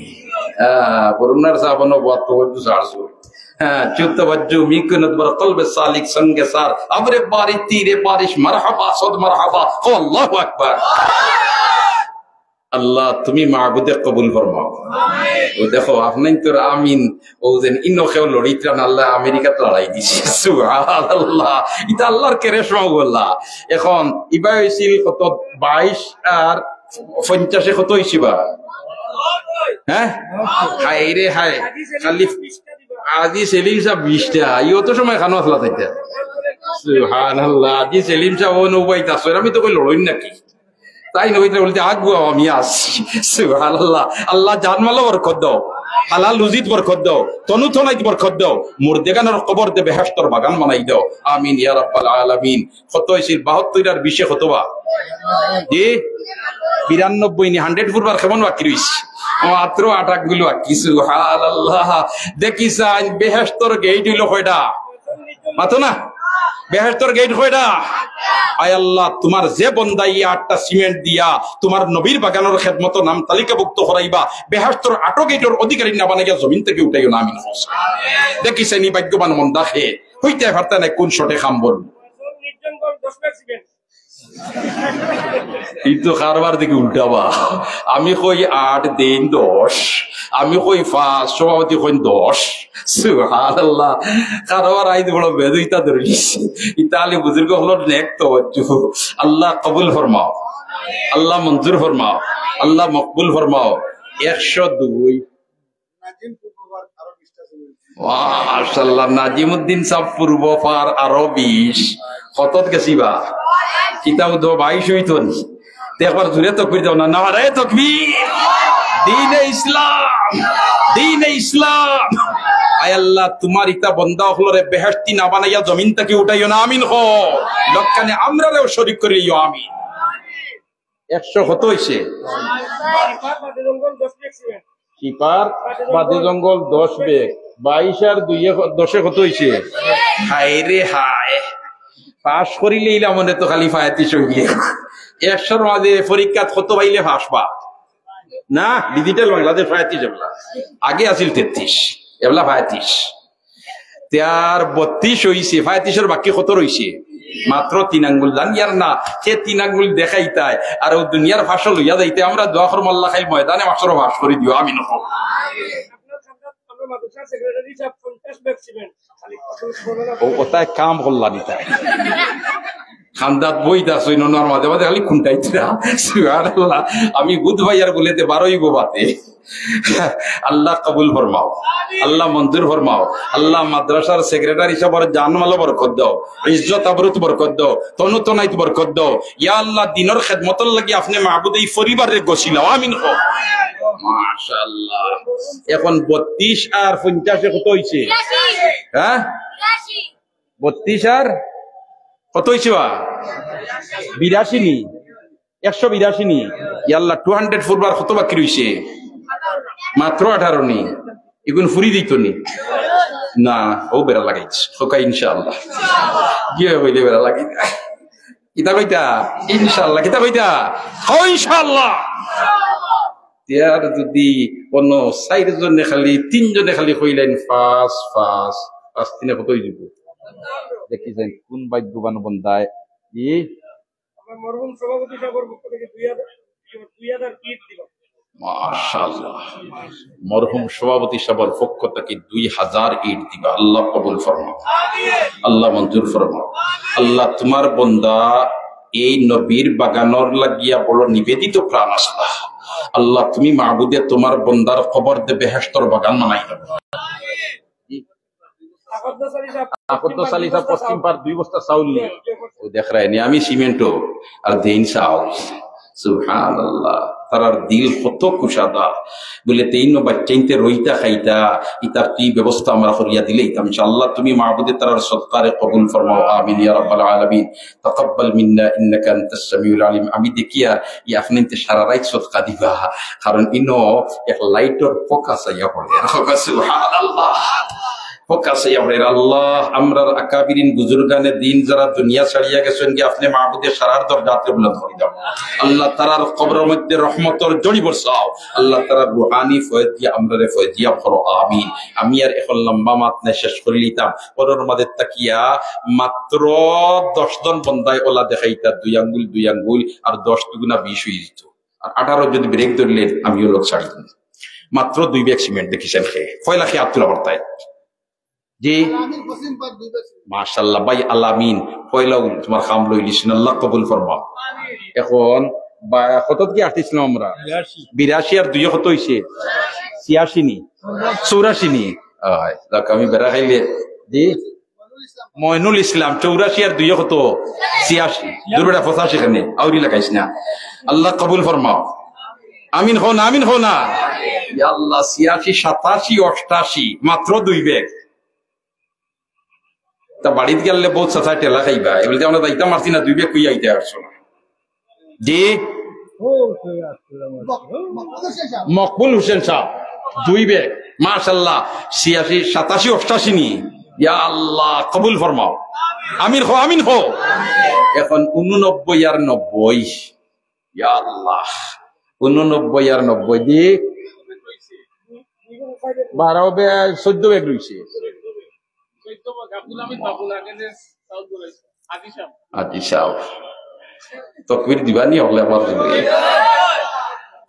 বরুণার সাহাবানো বাত তো সারসু চুত বজ্জু মিকনত बर কলব সালিক সঙ্গে সার আবরে বারি তীরে বারিশ মারহাবা সদ মারহাবা ও আল্লাহু আকবার আল্লাহ তুমি মাহবুদে কবুল ফরমাও আমিন ও দেখো আপনি তো আমিন ও যেন ইনো কেউ লড়িত্রান আল্লাহ আমেরিকাত লড়াই দিছে সুবহানাল্লাহ এটা আল্লাহর কেরেশমা আল্লাহ এখন ইবা হইছিল কত 22 আর 50 কত হইছিবা হ্যাঁ হাই রে হাই খালি আজি সেলিম সাহেব 20টা ইও তো সময় খানো আসলা তাইতে সুবহানাল্লাহ আজি সেলিম সাহেব অনুবাইতা সর আমি তো কই লড়ইন নাকি তাই নইতে বলতে আগু আমি আসি সুবহানাল্লাহ আল্লাহ জানমালো বরকত দাও হালাল রুজিত বরকত দাও তনু তনাইত বরকত দাও মুর্দেগানের কবর দে বেহেশতর বাগান বানাই দাও আমিন ইয়া রাব্বাল আলামিন কত হইছিল 72 আর 20 কতবা জি 92 নি 100 ফুরবার কেমন বাকি রইছে মাত্র 8 গুলো বাকি সুবহানাল্লাহ দেখিসান বেহেশতর গেট হইলো কয়টা মাতো না বেহেশতর গেট কয়টা আয় আল্লাহ তোমার যে বন্দা এই 8টা সিমেন্ট দিয়া তোমার নবীর বাগানের খেদমত নাম তালিকাভুক্ত করাইবা বেহেশতর 8 গেটের অধিকারী না বানাইয়া জমিন থেকে উঠাইও না আমিন হোস দেখিছেন এই ভাগ্যবান মন দেখে হইতে পারতা না কোন শটে খাম বল নির্জন বল 10 ব্যাগ সিমেন্ট এই তো কারবার দিকে উল্টাবা আমি কই 8 দিন 10 আমি কই 5 সভাপতি কই 10 সুবহানাল্লাহ কারবার আইতে বড় বেদইতা ধরিস ইতালি বুজুর্গ হলো নেক তো আল্লাহ কবুল ফরমাও আল্লাহ মঞ্জুর ফরমাও আল্লাহ মকবুল ফরমাও 102 মাশাআল্লাহ নাজিমউদ্দিন সাহেব পূর্ব পার আরো 20 কতত গেছিবা কিতাব দো 22 হইতো নি একবার জুড়ে তো কই দাও না নারে তাকবীর দ্বীনে ইসলাম আয় আল্লাহ তোমার ইতা বান্দা হলরে বেহেশতি না বানাইয়া জমিন থেকে উঠাইও না আমিন হো লক্ষানে আমরাও শরীক করিও আমিন 100 কত হইছে কিপার বাদে জঙ্গল 10 বেগ 22 আর 2 কত হইছে হায় রে হায় পাস করিলে ইলা মনে তো খালি ফায়াতিস হইয়ে 100 এর মাঝে পরীক্ষাত কত পাইলে পাসবা না ডিজিটাল বাংলাদেশ ফায়াতিস এবলা আগে আছিল 33 এবলা ফায়াতিস তার 32 হইছে ফায়াতিসের বাকি কত রইছে মাত্র 3 আঙ্গুল জানিয়ার না সে 3 আঙ্গুল দেখাইতাই আর ও দুনিয়ার ভাষা লইয়া যাইতে আমরা দোয়া করব আল্লাহ খাইল ময়দানে মাসর ভাস করে দিও আমিন হো ও ওটাই কাম করলা নিতা খান্দাত বই দাস ওই ননার মাঝে মাঝে খালি খুনটাইছিলা সুবহানাল্লাহ আমি বুধ ভাইয়ার বলেতে 12ই গোবাতে আল্লাহ কবুল ফরমাও আল্লাহ মঞ্জুর ফরমাও আল্লাহ মাদ্রাসার সেক্রেটারি সাহেবের জানমাল বরকত দাও ইজ্জত আবরুত বরকত দাও তনু তনাইত বরকত দাও ইয়া আল্লাহ দ্বীনের খিদমতের লাগি আপনি মাহবুদ এই পরিবারের গছিলা আমিন হো মাশাআল্লাহ এখন 32 আর 50 কত হইছে হ্যাঁ 32 আর কত হইছে 82 নি 182 নি ইয়া আল্লাহ 200 ফুটবার কত বাকি রইছে মাত্র 18 নি এগুন ফুরি দিত নি না ও বেড়া লাগাইছে হোকা ইনশাআল্লাহ কি হইলে বেড়া লাগাই কিতা কইতা ইনশাআল্লাহ কিতা কইতা ও ইনশাআল্লাহ ইয়ার যদি অন্য 4 জনে খালি 3 জনে খালি কইলেন ফাস ফাস ফাস তিনে কতই দিব দেখি যাই কোন ভাগ্যবান বন্দায় ই আমার মরহুম সভাপতি সাহেবের পক্ষ থেকে 2000 কিট দিল মাশাআল্লাহ মরহুম সভাপতি সাহেবের পক্ষ থেকে 2000 ইট দিবা আল্লাহ কবুল ফরমাও আল্লাহ মঞ্জুর ফরমাও আল্লাহ তোমার বান্দা এই নবীর বাগানর লাগিয়া বড় নিবেদিত প্রাণ আসলা আল্লাহ তুমি মাবুদে তোমার বান্দার কবর দে বেহেশতর বাগান বানাই দাও আকদ্দাস আলী সাহেব পশ্চিম পার 2 বস্তা চাউল নিয়ে ও দেখ রায় নি আমি সিমেন্টও আর দেইন চাউল সুবহানাল্লাহ তারার দিল কত কুশাদা বলে তেইন বাচ্চাইতে রইতা খাইতা ইতার কি ব্যবস্থা আমরা করিয়া দিলে ইনশাআল্লাহ তুমি মাবুদে তারার সদকারে কবুল ফরমাও আমিন ইয়া রাব্বাল আলামিন তাকাব্বাল মিন্না ইন্নাকা আনতাস সামিউল আলিম আমি দেখিয়া ই আপনিতে সারা রাত সদকা দিবা কারণ ইনো এক লাইটর ফোকাস আইয়া পড়ে সুবহানাল্লাহ ফোকাস আইয়া পড়ে আল্লাহ আমরার আকাবিরিন বুজুর্গানে দিন যারা দুনিয়া ছাড়িয়া গেছেন কি আপনি মাবুদে সারার দরজাতে বুলন্দ করে দাও আল্লাহ তারার কবরের মধ্যে রহমতের জড়ি বর্ষাও আল্লাহ তারার রুহানি ফয়েজ দিয়া আমরারে ফয়েজ দিয়া করো আমিন আমি আর এখন লম্বা মাত না শেষ করে লিতাম পরের মাঝে তাকিয়া মাত্র 10 জন বন্দায় ওলা দেখাইতা 2 আঙ্গুল আর 10 দুগুণা 20 হয়ে যেত আর 18 যদি ব্রেক ধরলেন আমিও লোক ছাড়ি দিন মাত্র 2 ব্যাগ সিমেন্ট দেখিছেন খেয়ে ফয়লা খেয়ে আব্দুল্লাহ বর্তায় জি মাশাআল্লাহ ভাই আলামিন পয়লা তোমার কাম লইলিছেন আল্লাহ কবুল ফরমাও এখন কত কি আসছিলাম আমরা 82 আর 2 কত হইছে 86 নি 84 নি আমি বেড়া খাইলে জি মইনুল ইসলাম 84 আর 2 কত 86 দুরবেটা 85 খানে আউরি লাগাইছ না আল্লাহ কবুল ফরমাও আমিন হো না ইয়া আল্লাহ 86 87 88 মাত্র 2 ব্যাগ তা বাড়িতে গেলে বহুত সাথে টেলা খাইবা এগুলো আমরা দায়িত্ব মারছি না 2 ব্যাগ কই আইতে আসছো জি মকবুল হোসেন সাহেব 2 ব্যাগ মাশাআল্লাহ 86 87 88 নি ইয়া আল্লাহ কবুল ফরমাও আমিন হো এখন 89 আর 90 ইয়া আল্লাহ 89 আর 90 দি 12 ব্যাগ 14 ব্যাগ রইছে তকবীর দিবানি হলে আমার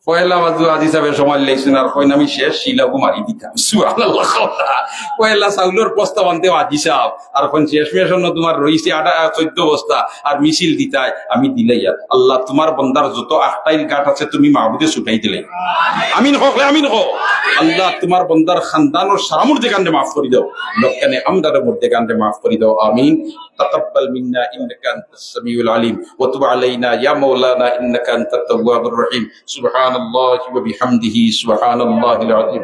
পয়লা বাজু আজি সাহেবের সময় লেগছেন আর কইন আমি শেষ শিলাগু মারি দিতাম সুবহানাল্লাহ পয়লা চাউলের বস্তা বানতে আজি সাহেব আর কোন শেষ মেশন তোমার রইছে 14 বস্তা আর মিছিল দিতাই আমি দিলাই আল্লাহ তোমার বান্দার যত আখটাইল গাট আছে তুমি মাহবুদে ছুটাই দিলে আমিন হো আল্লাহ তোমার বান্দার খানদানের সারামুর দেগানে maaf করে দাও লোকখানে আমদারের মধ্যে গানে maaf করে দাও আমিন তাকাব্বাল মিন্না ইন্নাকা আনতাস সামিউল আলিম ওয়া তুব আলাইনা ইয়া মাওলানা ইন্নাকা আনতাত তাওয়াবুর রহিম সুবহানাল্লাহি ওয়া বিহামদিহি সুবহানাল্লাহিল আযীম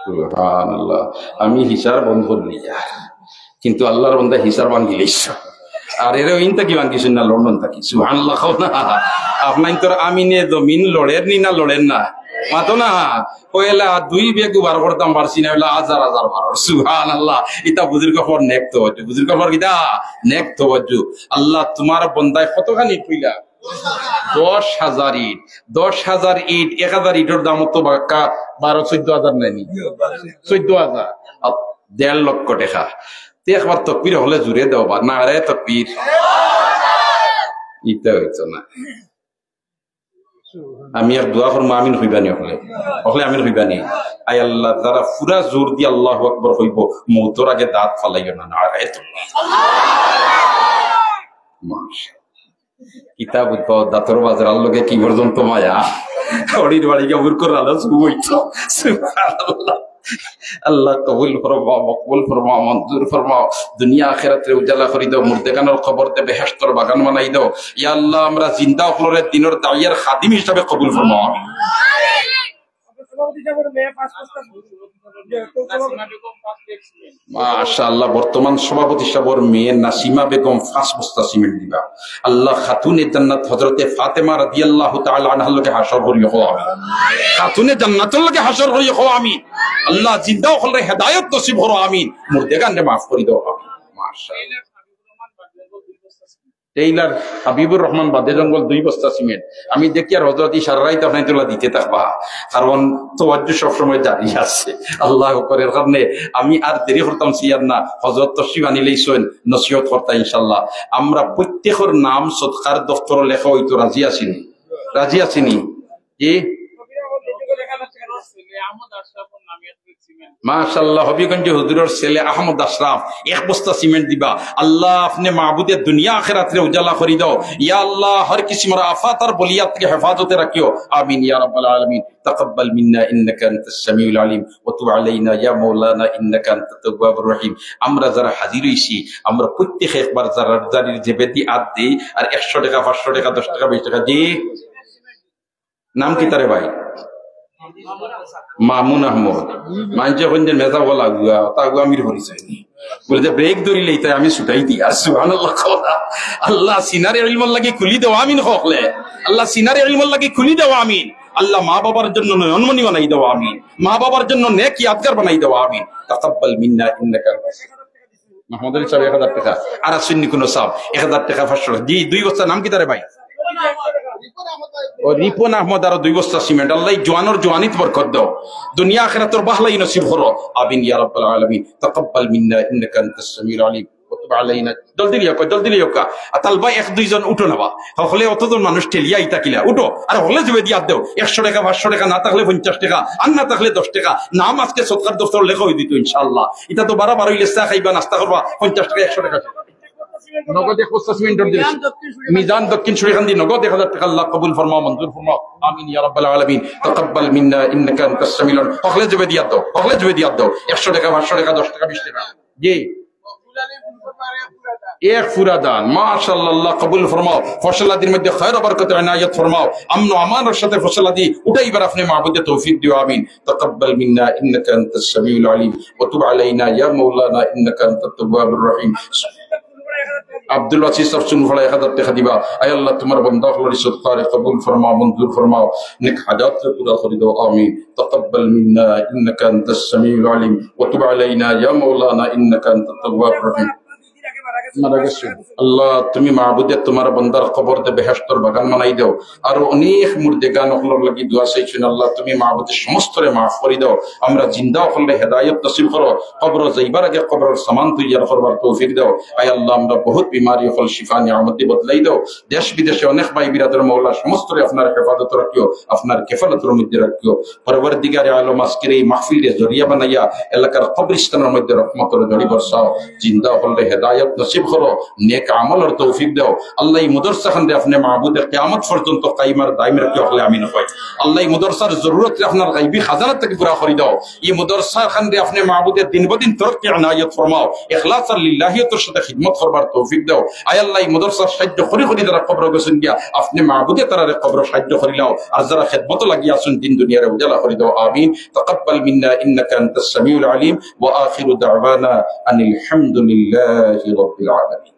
সুবহানাল্লাহ আমি হিসাব বন্ধ করলি কিন্তু আল্লাহর বান্দা হিসাব ভাঙিলিস আর এর ইনতা কি ভাঙিছেন না লন্ডন থাকি সুবহানাল্লাহ না আপনার তোর আমিনে জমিন লড়ের নি না লড়েন না মাতো না পয়লা 2 ব্যাগ বার করতাম পারছি না হাজার বার সুবহানাল্লাহ এটা বুজুর্গ খবর নেক তো বুজুর্গ খবর কিটা নেক তো আল্লাহ তোমার বান্দায় কতখানি কইলা 10,000 ইট 10,000 ইট 1000 ইটের দাম তো বাক্কা 12-14,000 নাইনি 14,000 1.5 লক্ষ টাকা একবার তকবীর হলে জুড়ে দাও বা না রে তকবীর ইটা হইতো না আমি আর দোয়া করবো আমিন হইবানি হলে আমিন হইবানি আয় আল্লাহ যারা পুরা জোর দিয়ে আল্লাহু আকবার হইব মওতের আগে দাঁত ফালাইও না না রে কিতাব দাঁতর বাজার আল্লাহকে কি পর্যন্ত মায়া ওড়ির বাড়িকে বুর করে আলো শুইতো সুবহানাল্লাহ আল্লাহ কবুল ফরমাও মকবুল ফরমাও মঞ্জুর ফরমাও দুনিয়া আখিরাতে উজালা করে দাও মুর্দেগানের কবরতে বেহেশতের বাগান বানাই দাও ইয়া আল্লাহ আমরা জিন্দা হলরে দিনের দাইয়ার খাদিম হিসাবে কবুল ফরমাও আমিন সভাপতি সাহেবের মেয়ে 5 বস্তা মাশাআল্লাহ বর্তমান সভাপতি সাহেবের মেয়ে নাসিমা বেগম 5 বস্তা সিমেন্ট দিবা আল্লাহ খাতুনে জান্নাত হযরতে ফাতেমা রাদিয়াল্লাহু তাআলা আনহার লগে হাসর করিও আমিন খাতুনে জান্নাতের লগে হাসর করিও আমিন আল্লাহ জিন্দা হলে হেদায়েত নসিব করো আমিন মুর্দেগানরে maaf করে দাও মাশাআল্লাহ টেইলার হাবিবুর রহমান বাদে জঙ্গল 2 বস্তা সিমেন্ট আমি দেখি আর হযরত ইশারাইতে আপনি তোলা দিতে থাকবা কারণ তাওয়াজ্জু সব সময় জারি আছে আল্লাহ করের কারণে আমি আর দেরি করতাম সিয়ার না হযরত তশরিফ আনিলেইছেন নসিহত করতে ইনশাআল্লাহ আমরা প্রত্যেকের নাম সদকার দফতর লেখা হইতো রাজি আছিনি কি মাশাআল্লাহ হবিগঞ্জ হুজুরের ছেলে আহমদ আশরাফ 1 বস্তা সিমেন্ট দিবা আল্লাহ আপনি মাবুদে দুনিয়া আখিরাত রে উজালা করে দাও ইয়া আল্লাহ হর কিসমের আফাত আর বলিয়াত কে হেফাজতে রাখিও আমিন ইয়া রাব্বাল আলামিন تقبل منا انك انت السميع العليم وتب علينا يا مولانا انك انت التواب الرحيم আমরা যারা হাজির হইছি আমরা প্রত্যেক একবার যারা জারির যে বেদি আদ দেই আর 100 টাকা 500 টাকা 10 টাকা 20 টাকা দি নাম কি তারে ভাই মামুন আহমদ মানছে কোনদিন মেজা বলা গুয়া তা গুয়া আমির পরিচয় নি বলে যে ব্রেক ধরিলেই তাই আমি ছুটাই দিই আর সুবহানাল্লাহ খোদা আল্লাহ সিনারে ইলমুল লাগি খুলি দাও আমিন হকলে আল্লাহ সিনারে ইলমুল লাগি খুলি দাও আমিন আল্লাহ মা বাবার জন্য নয়নমণি বানাই দাও আমিন মা বাবার জন্য নেক ইয়াদগার বানাই দাও আমিন তাকাব্বাল মিন্না ইন্নাকা মাহমুদ আলী সাহেব 1000 টাকা আর সুন্নি কোন সাহেব 1000 টাকা 500 দি 2 বস্তা নাম কি তারে ভাই ও রিপন আহমদ আর 2 বস্তা সিমেন্ট আল্লাহ জওয়ানোর জওয়ানিত বরকত দাও দুনিয়া আখিরাতের বাহলাই নসিব করো আমিন ইয়া রাব্বাল আলামিন তাকাব্বাল মিন্না ইন্নাকা আনতাস সামিউল আলিম ওয়া তুব আলাইনা জলদি লিয়া আতাল ভাই 1-2 জন উঠো নাবা হলে অতজন মানুষ ঠেলিয়া ইতা কিলা উঠো আর হলে জবে দিয়া দাও 100 টাকা 500 টাকা না থাকলে 50 টাকা আর না থাকলে 10 টাকা নাম আজকে সদকার দফতর লেখা হই দিত ইনশাআল্লাহ এটা তো 12 হইলে চা খাইবা নাস্তা করবা 50 টাকা 100 টাকা নগদ 1 বস্তা সিমেন্ট দিন মিজান দক্ষিণ শরীখান্দি নগদ 1000 টাকা আল্লাহ কবুল ফরমাও মঞ্জুর ফরমাও আমিন ইয়া রাব্বাল আলামিন তাকাব্বাল মিন্না ইন্নাকা আনতাস সামিউল আলিম হলে জবে দিয়া দাও 100 টাকা 500 টাকা 10 টাকা 20 টাকা জি এক ফুরাদান মাশাআল্লাহ আল্লাহ কবুল ফরমাও ফসলাদির মধ্যে খায়র ও বরকত ইনায়াত ফরমাও আমন ও আমানের সাথে ফসলাদি উঠাইবার আপনি মাবুদে তৌফিক দিও আমিন তাকাব্বাল মিন্না ইন্নাকা আনতাস সামিউল আলিম ওয়া তুব আলাইনা ইয়া মাওলানা ইন্নাকা আনতাত তাওয়াবুর রহিম আব্দুল ওয়াসিস সবচুন ফলা 1000 টাকা দিবা আয় আল্লাহ তোমার বান্দা হলো সদকারে কবুল ফরমাও মঞ্জুর ফরমাও নেক হাজাত পুরা করে দাও আমিন তাকাব্বাল মিন্না ইন্নাকা আনতাস সামিউল আলিম ওয়া তুব আলাইনা ইয়া মাওলানা ইন্নাকা আনতাত তাওয়াবুর রহিম আল্লাহ তুমি মাহবুদে তোমার বান্দার কবর দে বেহেশতর বাগান বানাই দাও আর অনেক মুর্দেগান হলর লাগি দোয়া চাইছেন আল্লাহ তুমি মাহবুদে সমস্তরে মাফ করে দাও আমরা জিন্দা হলে হেদায়েত নসিব করো কবর যাইবার আগে কবরের সামান তৈয়ার করবার তৌফিক দাও আয় আল্লাহ আমরা বহুত বিমারি হল শিফা নিয়ামত বদলাই দাও দেশ বিদেশে অনেক ভাই বিরাদর মাওলা সমস্তরে আপনার হেফাজত রাখিও আপনার কেফালতের মধ্যে রাখিও পরবর্তীকারে আলম আজকের এই মাহফিলের জরিয়া বানাইয়া এলাকার কবরস্থানের মধ্যে রহমতের ঝড়ি বর্ষাও জিন্দা হলে হেদায়েত নসিব করো নেক আমলের তৌফিক দাও আল্লাহ এই মাদ্রাসা খান আপনি মাহবুদের কিয়ামত পর্যন্ত কায়েমার দায়ম রাখিও হলে আমিন হয় আল্লাহ এই মাদ্রাসার জরুরত আপনার গায়বী খাজানা থেকে পুরা করে দাও এই মাদ্রাসা খান আপনি মাহবুদের দিন বদিন তরক্কি ইনায়াত ফরমাও ইখলাস লিল্লাহিয়তের সাথে খিদমত করবার তৌফিক দাও আয় আল্লাহ এই মাদ্রাসার সাহায্য করি যারা কবর গেছেন গিয়া আপনি মাহবুদে তারারে কবর সাহায্য করে নাও আর যারা খিদমত লাগিয়া আছেন দিন দুনিয়ারে উজালা করে দাও আমিন তাকাব্বাল মিন্না ইন্নাকা আনতাস সামিউল আলিম ওয়া আখিরু দাওয়ানা আনিল হামদুলিল্লাহি রাব্বিল আলামিন।